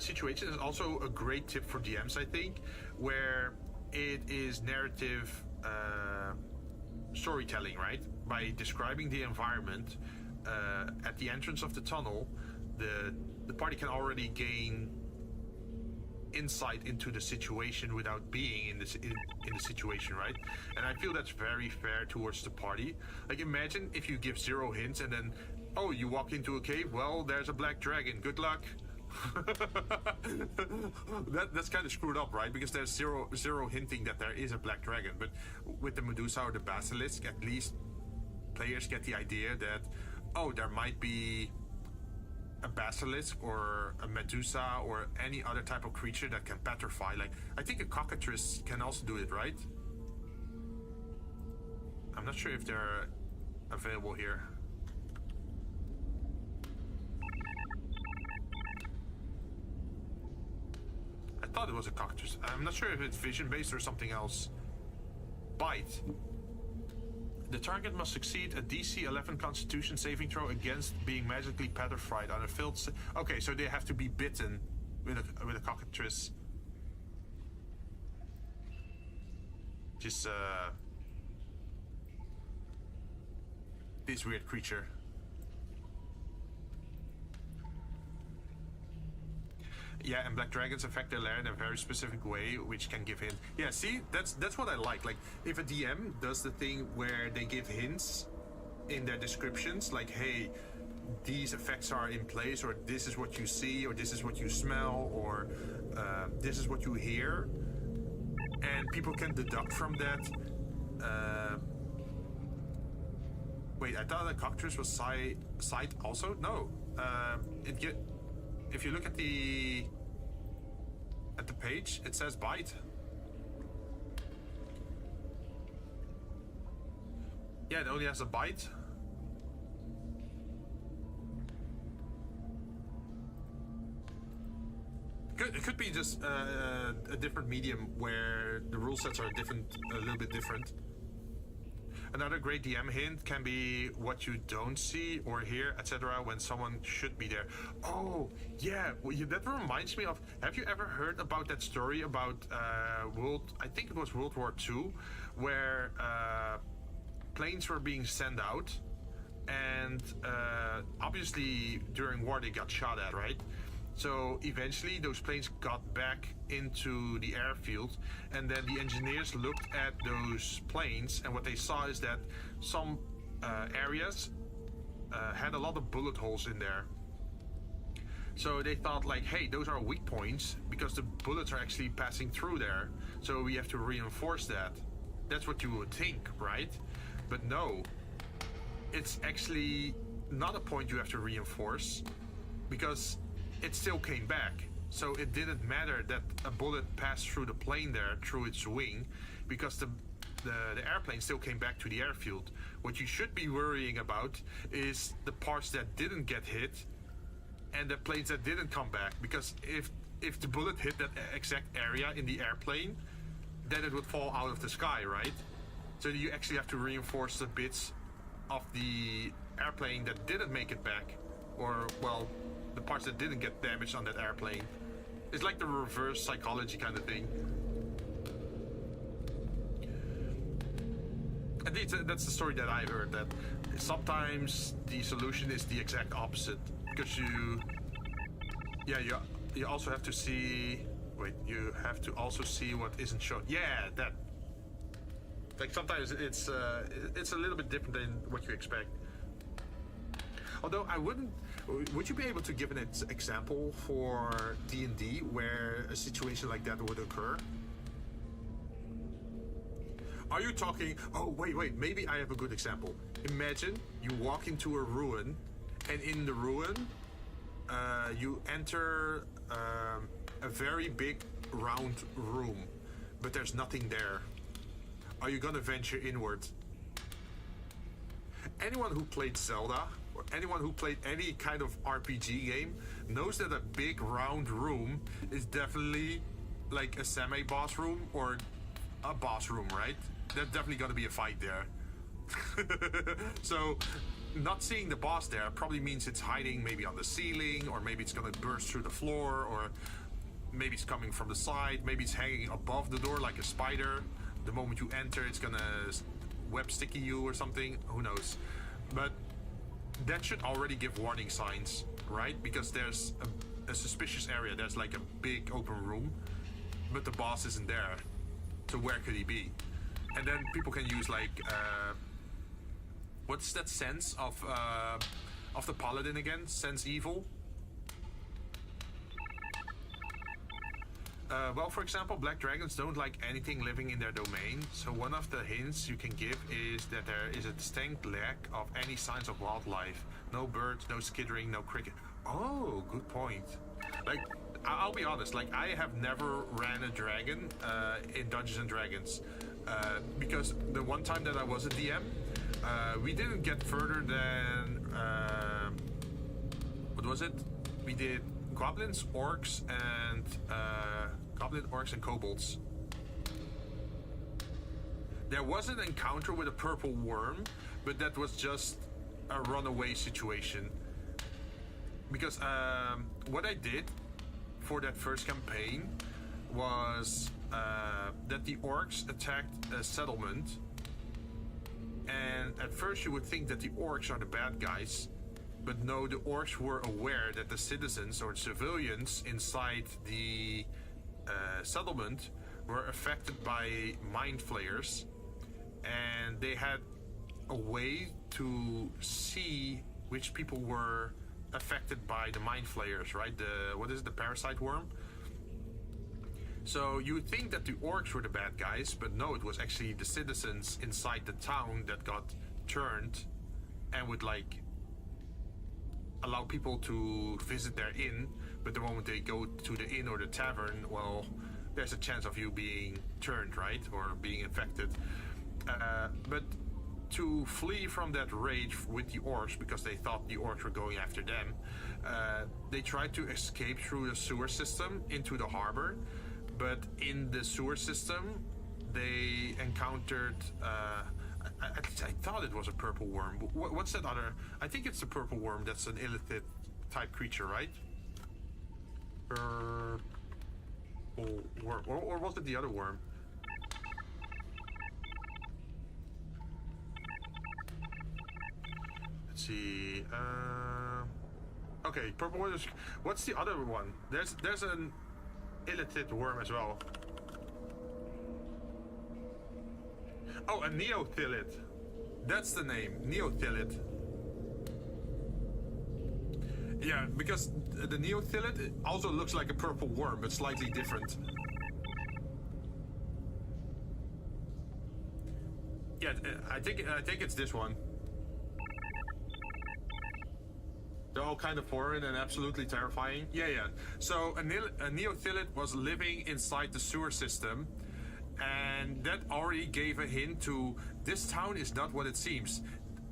situation is also a great tip for DMs, I think, where it is narrative storytelling, right? By describing the environment at the entrance of the tunnel, the party can already gain insight into the situation without being in the situation, right? And I feel that's very fair towards the party. Like, imagine if you give 0 hints and then, oh, you walk into a cave, well, there's a black dragon, good luck. That's kind of screwed up, right? Because there's zero hinting that there is a black dragon. But with the Medusa or the basilisk, at least players get the idea that, oh, there might be a basilisk or a Medusa or any other type of creature that can petrify. Like, I think a cockatrice can also do it, right? I'm not sure if they're available here. I thought it was a cockatrice. I'm not sure if it's vision based or something else. Bite. The target must succeed a DC 11 Constitution saving throw against being magically petrified on a failed. Okay, so they have to be bitten with a cockatrice. Just this weird creature. Yeah, and black dragons affect their lair in a very specific way, which can give hints. Yeah, see, that's what I like. Like, if a DM does the thing where they give hints in their descriptions, like, hey, these effects are in place, or this is what you see, or this is what you smell, or this is what you hear, and people can deduct from that. Wait, I thought the cockatrice was sight also? No, if you look at the page, it says bite. Yeah, it only has a bite. It could be just a different medium where the rule sets are a little bit different. Another great DM hint can be what you don't see or hear, etc., when someone should be there. Oh, yeah, that reminds me of, have you ever heard about that story about I think it was World War II, where planes were being sent out, and obviously during war they got shot at, right? So eventually those planes got back into the airfield, and then the engineers looked at those planes, and what they saw is that some areas had a lot of bullet holes in there. So they thought like, hey, those are weak points because the bullets are actually passing through there. So we have to reinforce that. That's what you would think, right? But no, it's actually not a point you have to reinforce because it still came back. So it didn't matter that a bullet passed through the plane there, through its wing, because the airplane still came back to the airfield. What you should be worrying about is the parts that didn't get hit and the planes that didn't come back, because if the bullet hit that exact area in the airplane, then it would fall out of the sky, right? So you actually have to reinforce the bits of the airplane that didn't make it back, or well, the parts that didn't get damaged on that airplane. It's like the reverse psychology kind of thing. And that's the story that I heard, that sometimes the solution is the exact opposite, because you also have to see, you have to also see what isn't shown. Yeah, that. Like sometimes it's a little bit different than what you expect. Although would you be able to give an example for D&D where a situation like that would occur? Are you talking, oh wait, maybe I have a good example. Imagine you walk into a ruin, and in the ruin, you enter a very big round room, but there's nothing there. Are you gonna venture inward? Anyone who played Zelda, or anyone who played any kind of RPG game, knows that a big round room is definitely like a semi-boss room or a boss room, right? There's definitely gonna be a fight there. So not seeing the boss there probably means it's hiding maybe on the ceiling, or maybe it's gonna burst through the floor, or maybe it's coming from the side, maybe it's hanging above the door like a spider. The moment you enter, it's gonna web sticky you or something, who knows. But that should already give warning signs, right? Because there's a suspicious area, there's like a big open room, but the boss isn't there. So where could he be? And then people can use like, what's that sense of the paladin again? Sense evil? Well, for example, black dragons don't like anything living in their domain, so one of the hints you can give is that there is a distinct lack of any signs of wildlife. No birds, no skittering, no cricket. Oh, good point. Like, I'll be honest, like, I have never ran a dragon in Dungeons and Dragons, because the one time that I was a DM, we didn't get further than, what was it? We did goblins, orcs, and kobolds. There was an encounter with a purple worm, but that was just a runaway situation. Because what I did for that first campaign was that the orcs attacked a settlement, and at first you would think that the orcs are the bad guys. But no, the orcs were aware that the citizens or civilians inside the settlement were affected by mind flayers, and they had a way to see which people were affected by the mind flayers, right? The parasite worm? So you would think that the orcs were the bad guys, but no, it was actually the citizens inside the town that got turned and would like allow people to visit their inn, but the moment they go to the inn or the tavern, well, there's a chance of you being turned, right? Or being infected. But to flee from that rage with the orcs, because they thought the orcs were going after them, they tried to escape through the sewer system into the harbor, but in the sewer system, they encountered I thought it was a purple worm. What's that other? I think it's the purple worm. That's an illithid type creature, right? Purple worm, or was it the other worm? Let's see. Okay, purple worm. What's the other one? There's an illithid worm as well. Oh, a neothylid. That's the name, neothylid. Yeah, because the neothylid, it also looks like a purple worm, but slightly different. Yeah, I think it's this one. They're all kind of foreign and absolutely terrifying. Yeah. So a neothylid was living inside the sewer system, and that already gave a hint to this town is not what it seems.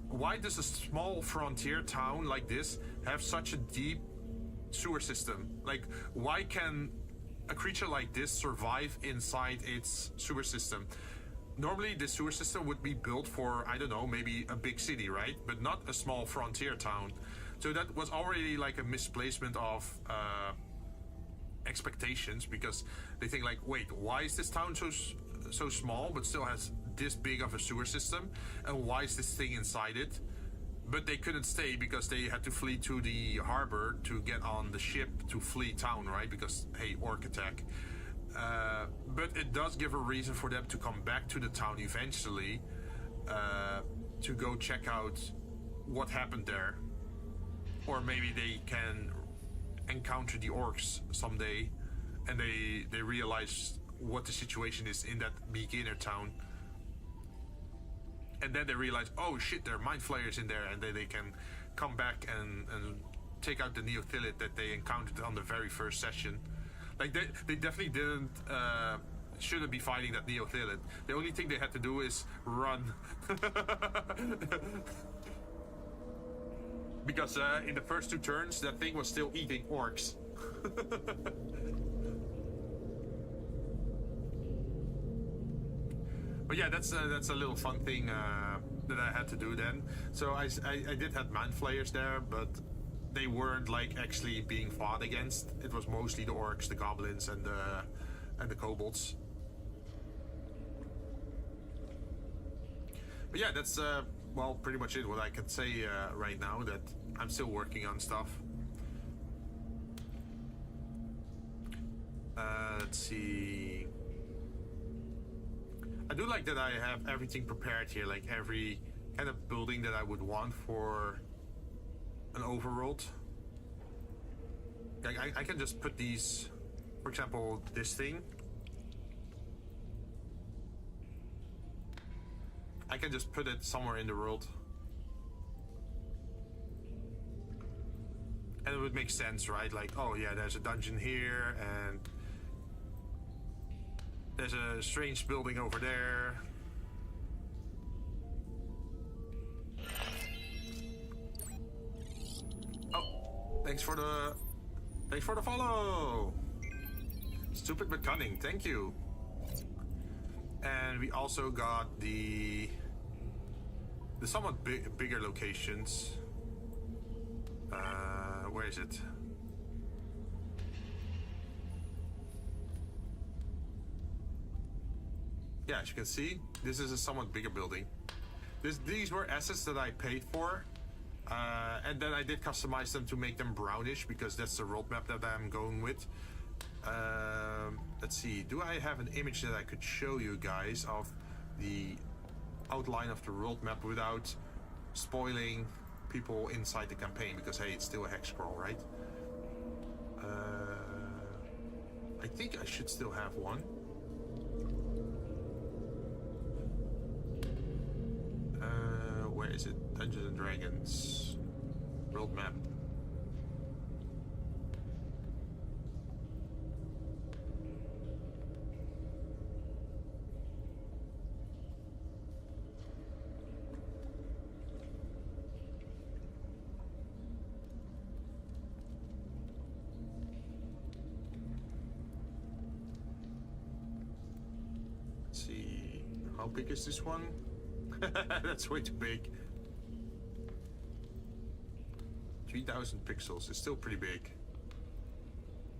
Why does a small frontier town like this have such a deep sewer system? Like, why can a creature like this survive inside its sewer system? Normally, the sewer system would be built for, I don't know, maybe a big city, right? But not a small frontier town. So that was already like a misplacement of expectations, because they think like, wait, why is this town so small but still has this big of a sewer system? And why is this thing inside it? But they couldn't stay because they had to flee to the harbor to get on the ship to flee town, right? Because, hey, orc attack. But it does give a reason for them to come back to the town eventually, to go check out what happened there. Or maybe they can encounter the orcs someday and they realize what the situation is in that beginner town. And then they realize, oh shit, there are mind flayers in there, and then they can come back and take out the neothylid that they encountered on the very first session. Like, they definitely didn't, shouldn't be fighting that neothylid. The only thing they had to do is run. Because in the first 2 turns, that thing was still eating orcs. But yeah, that's a little fun thing that I had to do then. So I did have mind flayers there, but they weren't like actually being fought against. It was mostly the orcs, the goblins, and the kobolds. But yeah, that's well, pretty much it. What I can say right now, that I'm still working on stuff. Let's see. I do like that I have everything prepared here, like every kind of building that I would want for an overworld. I can just put these, for example, this thing. I can just put it somewhere in the world. And it would make sense, right? Like, oh yeah, there's a dungeon here, and there's a strange building over there. Oh, thanks for the follow. Stupid but cunning, thank you. And we also got the somewhat bigger locations. Where is it? Yeah, as you can see, this is a somewhat bigger building. These were assets that I paid for, and then I did customize them to make them brownish, because that's the roadmap that I'm going with. Let's see, do I have an image that I could show you guys of the outline of the roadmap without spoiling people inside the campaign? Because hey, it's still a hex scroll, right? I think I should still have one. Where is it? Dungeons and Dragons roadmap. Let's see, how big is this one? That's way too big. 3000 pixels is still pretty big.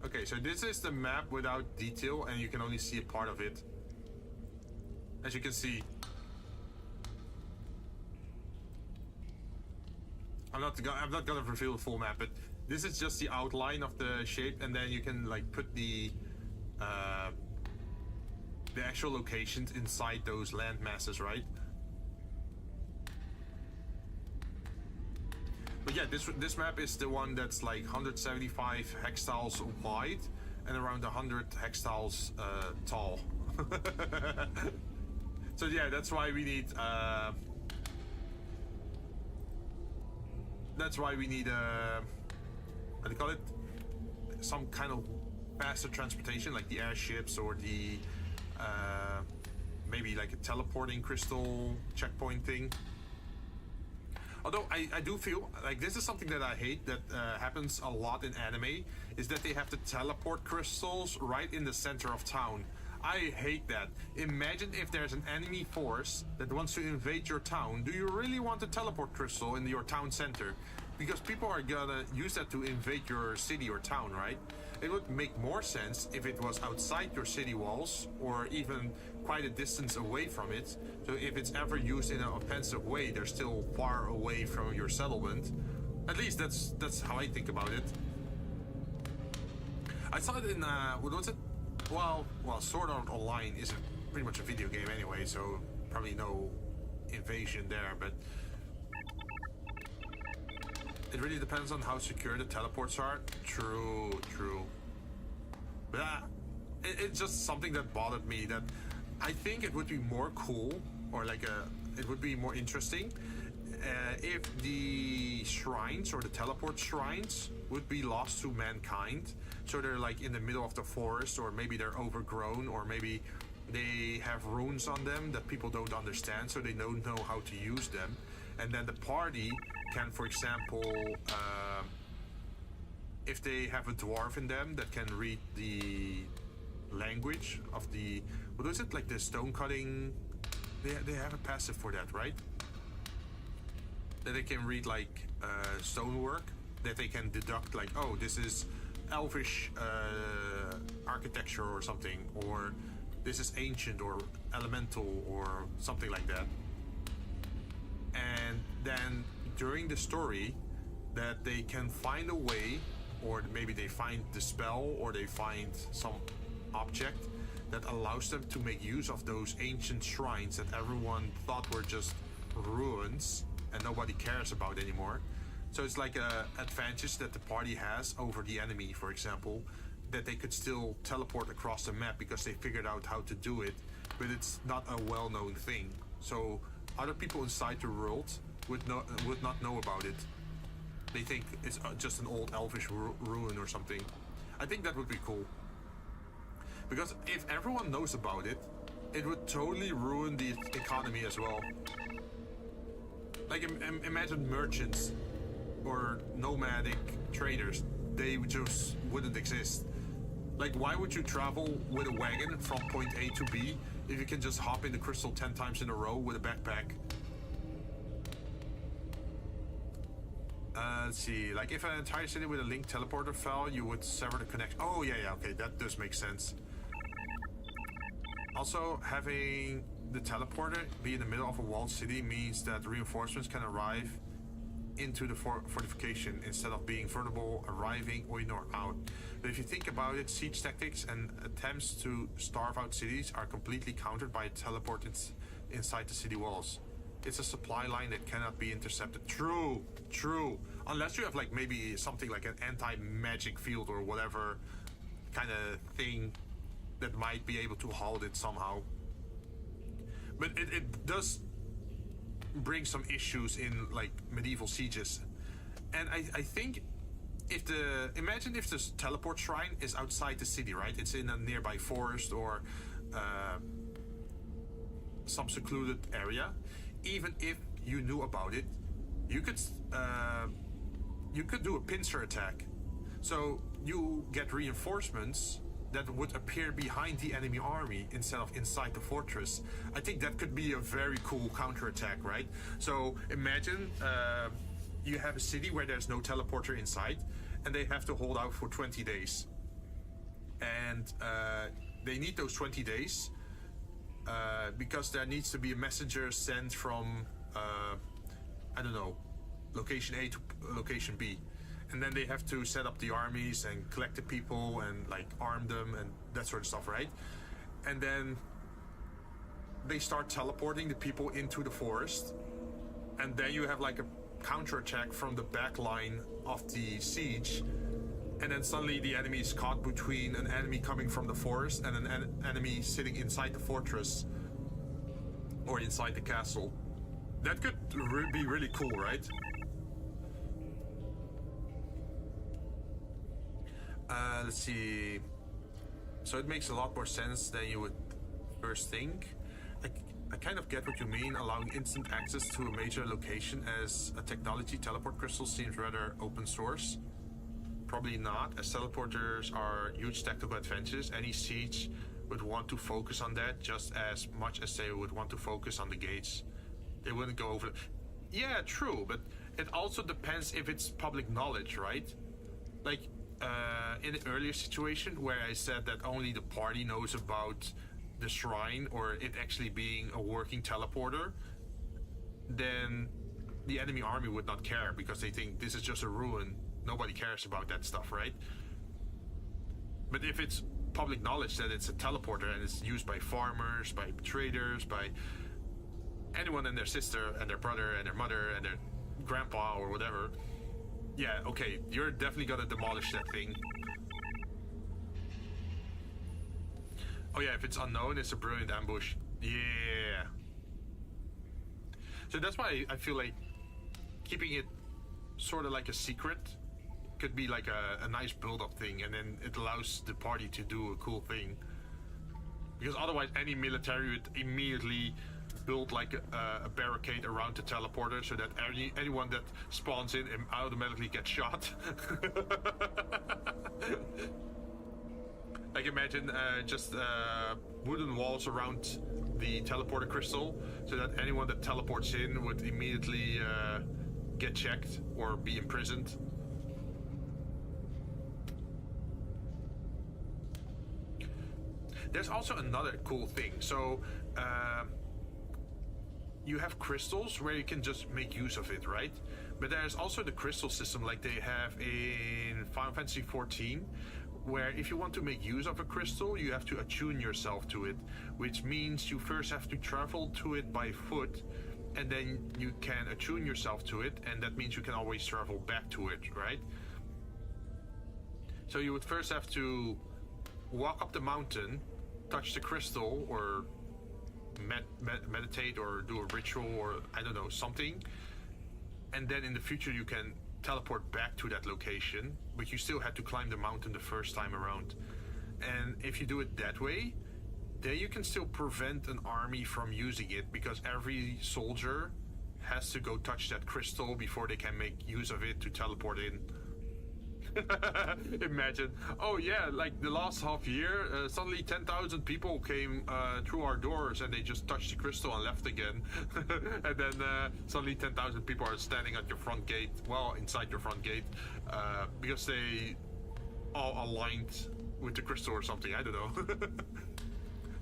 Okay, so this is the map without detail, and you can only see a part of it. As you can see, I'm not gonna reveal the full map, but this is just the outline of the shape, and then you can like put the actual locations inside those land masses, right? But yeah, this map is the one that's like 175 hextiles wide and around 100 hextiles tall. So yeah, that's why we need what do you call it? Some kind of faster transportation, like the airships or the maybe like a teleporting crystal checkpoint thing. Although I do feel like this is something that I hate that happens a lot in anime, is that they have the teleport crystals right in the center of town. I hate that. Imagine if there's an enemy force that wants to invade your town. Do you really want a teleport crystal in your town center? Because people are gonna use that to invade your city or town, right? It would make more sense if it was outside your city walls or even quite a distance away from it. So if it's ever used in an offensive way, they're still far away from your settlement. At least that's how I think about it. I saw it in what was it? Well, Sword Art Online isn't pretty much a video game anyway, so probably no invasion there, but it really depends on how secure the teleports are. True. But it's just something that bothered me, that I think it would be more cool, or like it would be more interesting if the shrines or the teleport shrines would be lost to mankind. So they're like in the middle of the forest, or maybe they're overgrown, or maybe they have runes on them that people don't understand, so they don't know how to use them. And then the party can, for example, if they have a dwarf in them that can read the language of the, what is it, like the stone cutting, they have a passive for that, right? That they can read like stonework, that they can deduct like, oh, this is elvish architecture or something, or this is ancient or elemental or something like that. And then during the story, that they can find a way, or maybe they find the spell, or they find some object that allows them to make use of those ancient shrines that everyone thought were just ruins and nobody cares about anymore. So it's like a advantage that the party has over the enemy, for example, that they could still teleport across the map because they figured out how to do it, but it's not a well-known thing. So other people inside the world would not know about it. They think it's just an old elvish ruin or something. I think that would be cool. Because if everyone knows about it, it would totally ruin the economy as well. Like imagine merchants or nomadic traders. They just wouldn't exist. Like, why would you travel with a wagon from point A to B if you can just hop in the crystal 10 times in a row with a backpack? Let's see, like if an entire city with a link teleporter fell, you would sever the connection. Oh yeah, okay, that does make sense. Also, having the teleporter be in the middle of a walled city means that reinforcements can arrive into the fortification instead of being vulnerable, arriving in or out. But if you think about it, siege tactics and attempts to starve out cities are completely countered by teleports inside the city walls. It's a supply line that cannot be intercepted. True. Unless you have like maybe something like an anti-magic field or whatever kind of thing that might be able to halt it somehow. But it does bring some issues in like medieval sieges. And I think imagine if this teleport shrine is outside the city, right? It's in a nearby forest or some secluded area. Even if you knew about it, you could do a pincer attack. So you get reinforcements that would appear behind the enemy army instead of inside the fortress. I think that could be a very cool counterattack, right? So imagine you have a city where there's no teleporter inside, and they have to hold out for 20 days. And they need those 20 days because there needs to be a messenger sent from, I don't know, location A to location B. And then they have to set up the armies and collect the people and like arm them and that sort of stuff, right? And then they start teleporting the people into the forest. And then you have like a counterattack from the back line of the siege, and then suddenly the enemy is caught between an enemy coming from the forest and an enemy sitting inside the fortress or inside the castle. That could be really cool, right? Let's see. So it makes a lot more sense than you would first think. I kind of get what you mean. Allowing instant access to a major location as a technology, teleport crystals seems rather open source. Probably not, as teleporters are huge tactical advantages. Any siege would want to focus on that just as much as they would want to focus on the gates. They wouldn't go over. Yeah, true, but it also depends if it's public knowledge, right? Like in the earlier situation where I said that only the party knows about the shrine or it actually being a working teleporter, then the enemy army would not care because they think this is just a ruin. Nobody cares about that stuff, right? But if it's public knowledge that it's a teleporter and it's used by farmers, by traders, by anyone and their sister and their brother and their mother and their grandpa or whatever, yeah, okay, you're definitely gonna demolish that thing. Oh yeah, if it's unknown, it's a brilliant ambush. Yeah. So that's why I feel like keeping it sort of like a secret could be like a nice build-up thing, and then it allows the party to do a cool thing. Because otherwise any military would immediately build like a barricade around the teleporter so that anyone that spawns in automatically gets shot. Like imagine just wooden walls around the teleporter crystal so that anyone that teleports in would immediately get checked or be imprisoned. There's also another cool thing. So you have crystals where you can just make use of it, right? But there's also the crystal system like they have in Final Fantasy XIV, where if you want to make use of a crystal, you have to attune yourself to it, which means you first have to travel to it by foot, and then you can attune yourself to it, and that means you can always travel back to it, right? So you would first have to walk up the mountain, touch the crystal, or meditate or do a ritual or I don't know, something, and then in the future you can teleport back to that location, but you still had to climb the mountain the first time around. And if you do it that way, then you can still prevent an army from using it, because every soldier has to go touch that crystal before they can make use of it to teleport in. Imagine, oh yeah, like the last half year, suddenly 10,000 people came through our doors and they just touched the crystal and left again. And then suddenly 10,000 people are standing at your front gate, well, inside your front gate, because they all aligned with the crystal or something, I don't know.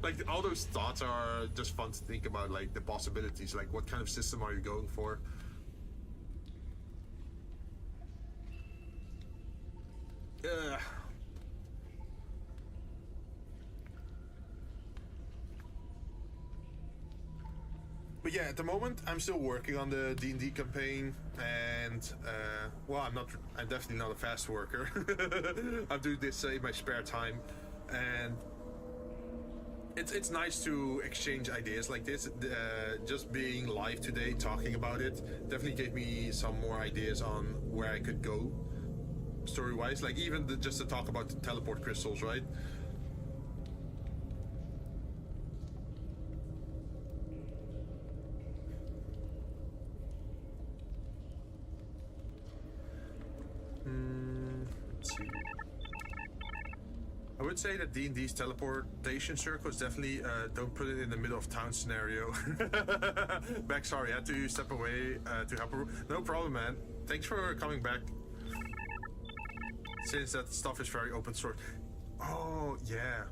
Like all those thoughts are just fun to think about, like the possibilities, like what kind of system are you going for? But yeah, at the moment I'm still working on the D&D campaign, and well, I'm definitely not a fast worker. I do this in my spare time, and it's nice to exchange ideas like this. Just being live today, talking about it, definitely gave me some more ideas on where I could go story-wise, like even just to talk about the teleport crystals, right? Let's see. I would say that D&D's teleportation circle is definitely don't put it in the middle of town scenario. Back, sorry, I had to step away to help. No problem, man. Thanks for coming back. Since that stuff is very open source. Oh, yeah.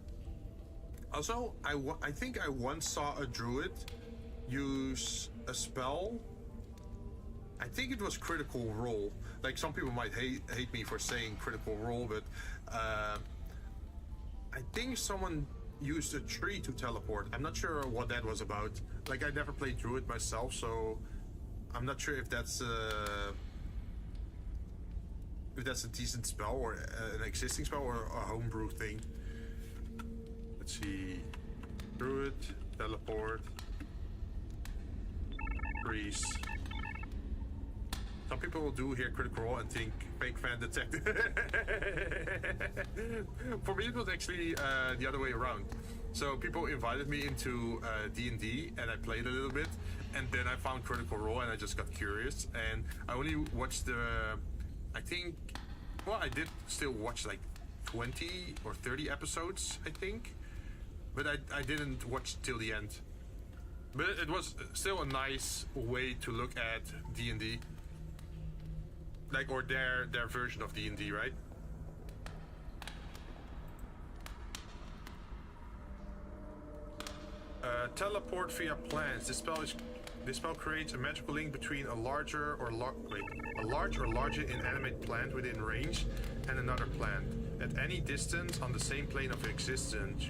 Also, I think I once saw a druid use a spell. I think it was Critical Role. Like, some people might hate me for saying Critical Role, but I think someone used a tree to teleport. I'm not sure what that was about. Like, I never played druid myself, so I'm not sure if that's a decent spell or an existing spell or a homebrew thing. Let's see. Druid, teleport, freeze. Some people will do here critical role and think fake fan detected. For me, it was actually the other way around. So people invited me into D&D and I played a little bit, and then I found critical role and I just got curious, and I only watched I did still watch like 20 or 30 episodes, I think, but I didn't watch till the end. But it was still a nice way to look at D&D. Like, or their version of D&D, right? Teleport via plants. This spell creates a magical link between a large or larger inanimate plant within range and another plant at any distance on the same plane of existence.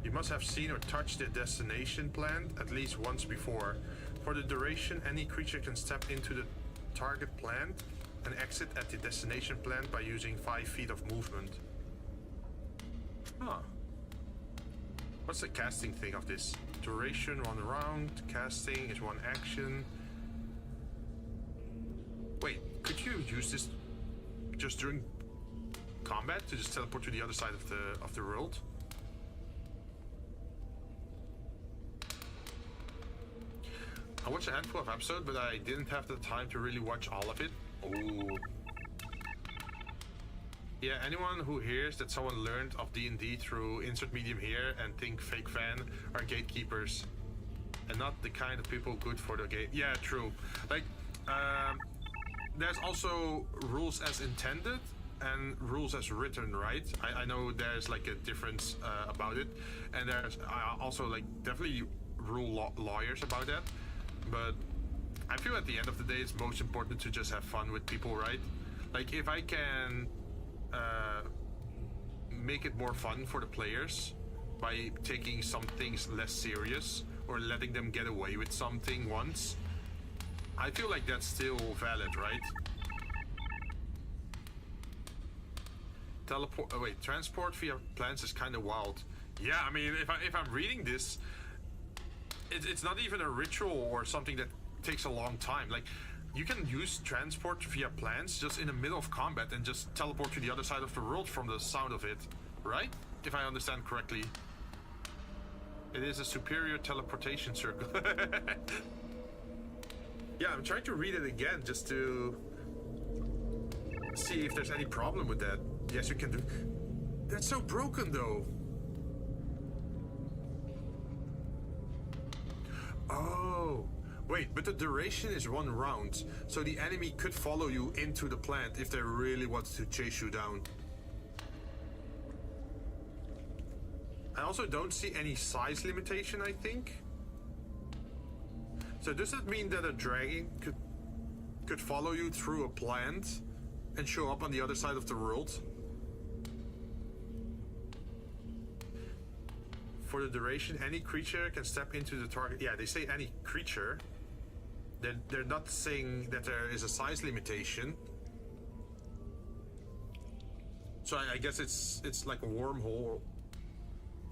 You must have seen or touched the destination plant at least once before. For the duration, any creature can step into the target plant and exit at the destination plant by using 5 feet of movement. Huh. What's the casting thing of this? Duration 1 round, casting is 1 action. Wait, could you use this just during combat to just teleport to the other side of the world? I watched a handful of episodes, but I didn't have the time to really watch all of it. Ooh. Yeah, anyone who hears that someone learned of D&D through insert medium here and think fake fan are gatekeepers and not the kind of people good for the game. Yeah, true. Like, there's also rules as intended and rules as written, right? I know there's like a difference about it, and there's also like definitely lawyers about that. But I feel at the end of the day, it's most important to just have fun with people, right? Like, if I can make it more fun for the players by taking some things less serious or letting them get away with something once, I feel like that's still valid, right? Transport via plants is kind of wild. Yeah, I mean, if I'm reading this, it's not even a ritual or something that takes a long time. Like, you can use transport via plants just in the middle of combat and just teleport to the other side of the world from the sound of it, right? If I understand correctly. It is a superior teleportation circle. Yeah, I'm trying to read it again just to see if there's any problem with that. Yes, you can do. That's so broken, though. Oh, wait, but the duration is 1 round, so the enemy could follow you into the plant if they really wanted to chase you down. I also don't see any size limitation, I think. So does that mean that a dragon could follow you through a plant and show up on the other side of the world? For the duration, any creature can step into the target. Yeah, they say any creature. They're not saying that there is a size limitation. So I guess it's like a wormhole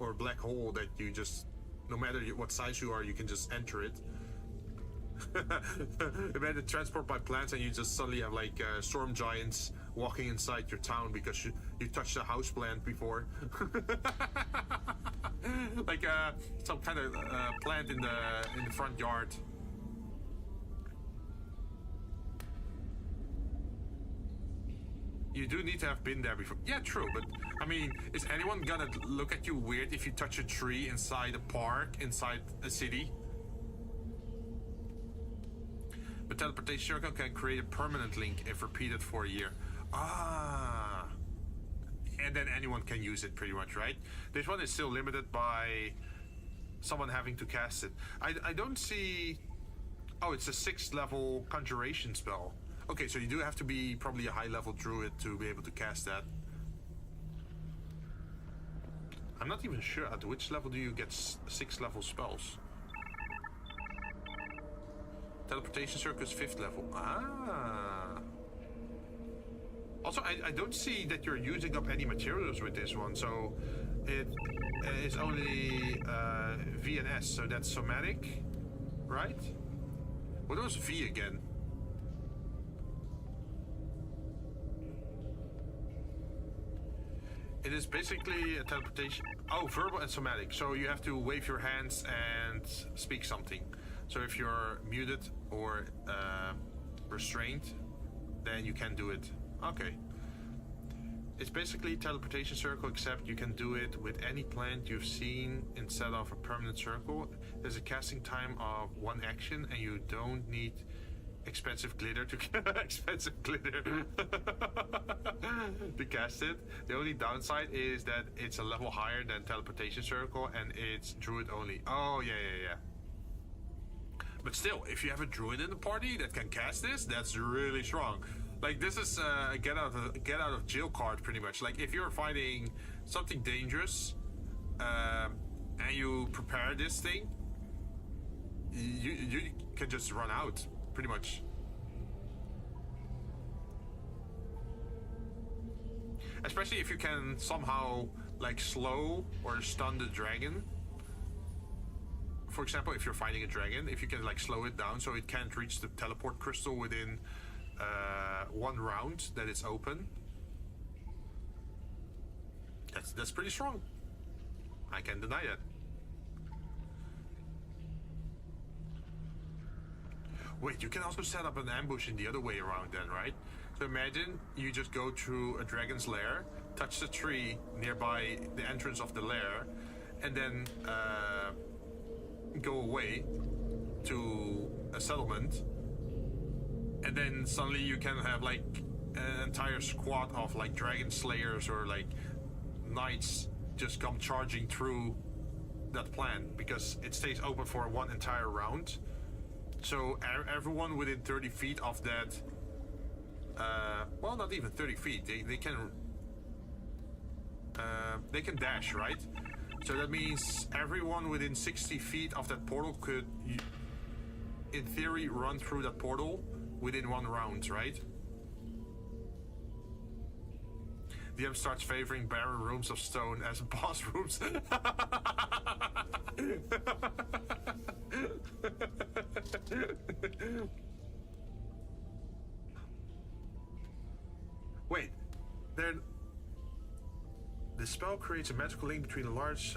or a black hole that you just, no matter what size you are, you can just enter it. Imagine transport by plants and you just suddenly have like storm giants walking inside your town because you touched a house plant before. Like some kind of plant in the front yard. You do need to have been there before. Yeah, true, but I mean, is anyone gonna look at you weird if you touch a tree inside a park, inside a city? The teleportation circle can create a permanent link if repeated for a year. Ah. And then anyone can use it pretty much, right? This one is still limited by someone having to cast it. I don't see... Oh, it's a 6th level conjuration spell. Okay, so you do have to be probably a high level druid to be able to cast that. I'm not even sure at which level do you get 6th level spells. Teleportation circle is 5th level. Ah. Also, I don't see that you're using up any materials with this one, so it is only V and S, so that's somatic, right? What was V again? It is basically a teleportation. Oh, verbal and somatic. So you have to wave your hands and speak something. So if you're muted or restrained, then you can do it. Okay. It's basically teleportation circle, except you can do it with any plant you've seen instead of a permanent circle. There's a casting time of 1 action, and you don't need expensive glitter to to cast it. The only downside is that it's a level higher than teleportation circle, and it's druid only. Oh yeah. But still, if you have a druid in the party that can cast this, that's really strong. Like, this is a get out of jail card, pretty much. Like, if you're fighting something dangerous, and you prepare this thing, you can just run out, pretty much. Especially if you can somehow, like, slow or stun the dragon. For example, if you're fighting a dragon, if you can, like, slow it down so it can't reach the teleport crystal within 1 round that it's open. That's pretty strong. I can't deny that. Wait, you can also set up an ambush in the other way around then, right? So imagine you just go through a dragon's lair, touch the tree nearby the entrance of the lair, and then go away to a settlement, and then suddenly you can have like an entire squad of like dragon slayers or like knights just come charging through that plan, because it stays open for 1 entire round. So everyone within 30 feet of that, well, not even 30 feet, they can dash, right? So that means everyone within 60 feet of that portal could, in theory, run through that portal within 1 round, right? DM starts favoring barren rooms of stone as boss rooms. Wait, the spell creates a magical link between a large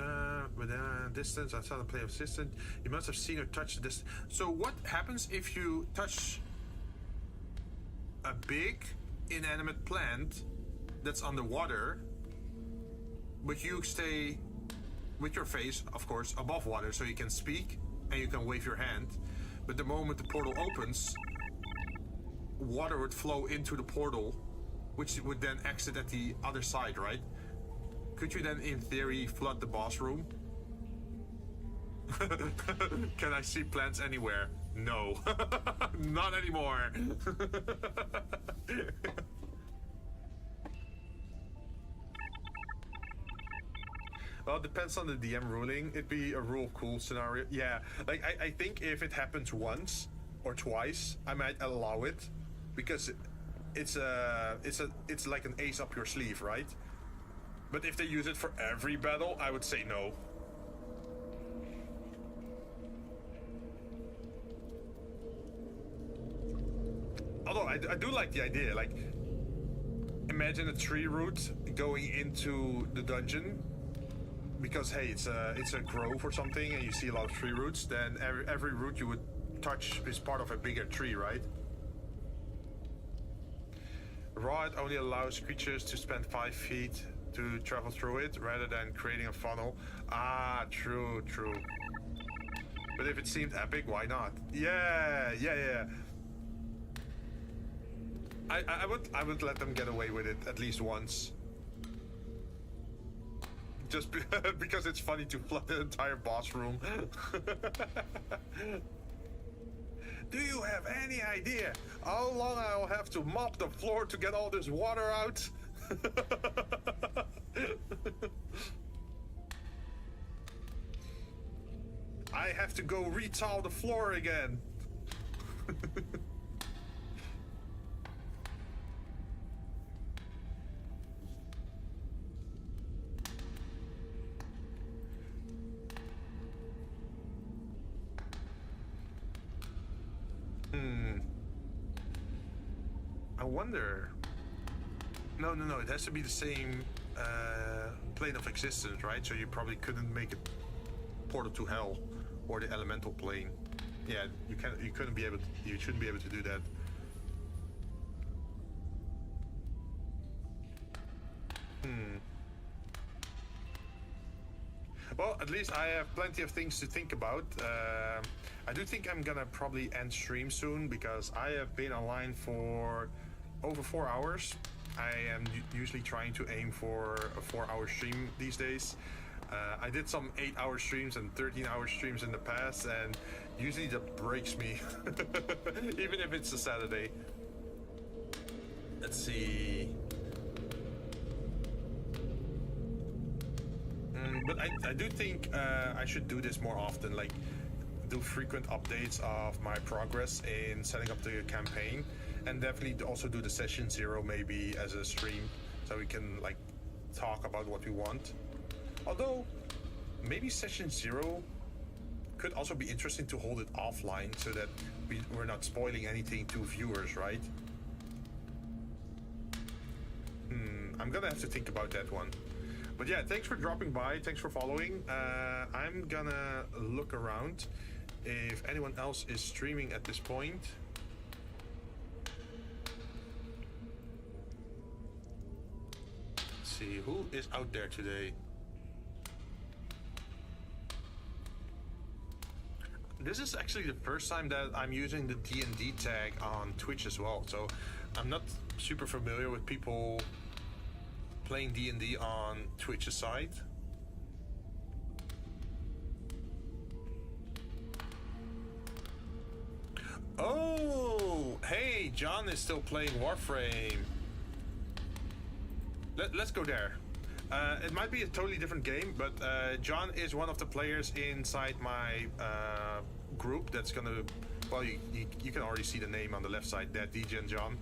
within a distance outside the plane of assistant. You must have seen or touched the distance. So what happens if you touch a big inanimate plant that's underwater, but you stay with your face, of course, above water, so you can speak and you can wave your hand. But the moment the portal opens, water would flow into the portal, which would then exit at the other side, right? Could you then, in theory, flood the boss room? Can I see plants anywhere? No. Not anymore. Well, it depends on the DM ruling. It'd be a rule cool scenario. Yeah, like I think if it happens once or twice, I might allow it, because it's like an ace up your sleeve, right? But if they use it for every battle, I would say no. Although I do like the idea, like, imagine a tree root going into the dungeon, because hey, it's a grove or something, and you see a lot of tree roots. Then every root you would touch is part of a bigger tree, right? Rod only allows creatures to spend 5 feet to travel through it, rather than creating a funnel. Ah, true. But if it seemed epic, why not? Yeah. I would let them get away with it at least once. Just because it's funny to flood the entire boss room. Do you have any idea how long I'll have to mop the floor to get all this water out? I have to go retile the floor again. I wonder. No, it has to be the same plane of existence, right? So you probably couldn't make it portal to hell or the elemental plane. Yeah, you couldn't be able to, you shouldn't be able to do that. Well, at least I have plenty of things to think about. I do think I'm gonna probably end stream soon because I have been online for over 4 hours. I am usually trying to aim for a 4-hour stream these days. I did some 8-hour streams and 13-hour streams in the past, and usually that breaks me, even if it's a Saturday. Let's see. But I do think I should do this more often, like do frequent updates of my progress in setting up the campaign, and definitely also do the session 0 maybe as a stream, so we can like talk about what we want. Although maybe session 0 could also be interesting to hold it offline so that we're not spoiling anything to viewers, right? I'm gonna have to think about that one. But yeah, thanks for dropping by, thanks for following. I'm gonna look around if anyone else is streaming at this point. Let's see, who is out there today? This is actually the first time that I'm using the D&D tag on Twitch as well, so I'm not super familiar with people playing D&D on Twitch's side. Oh, hey, John is still playing Warframe. Let's go there. It might be a totally different game, but John is one of the players inside my group that's gonna... Well, you can already see the name on the left side there, DJ and John.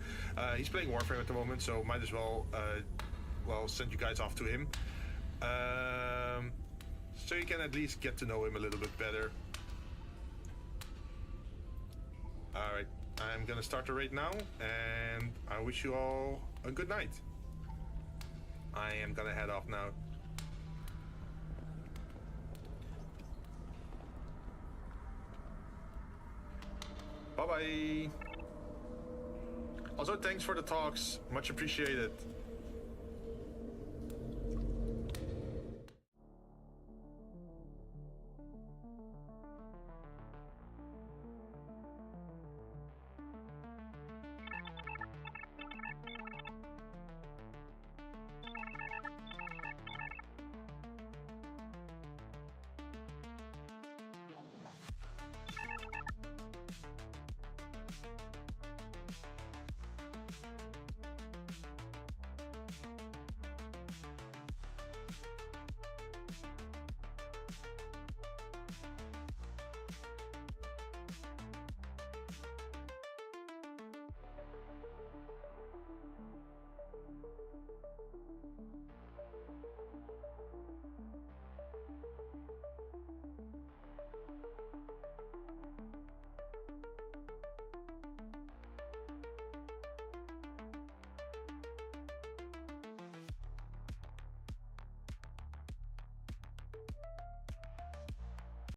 He's playing Warframe at the moment, so might as well send you guys off to him. So you can at least get to know him a little bit better. Alright, I'm gonna start the raid now, and I wish you all a good night. I am gonna head off now. Bye-bye. Also, thanks for the talks. Much appreciated.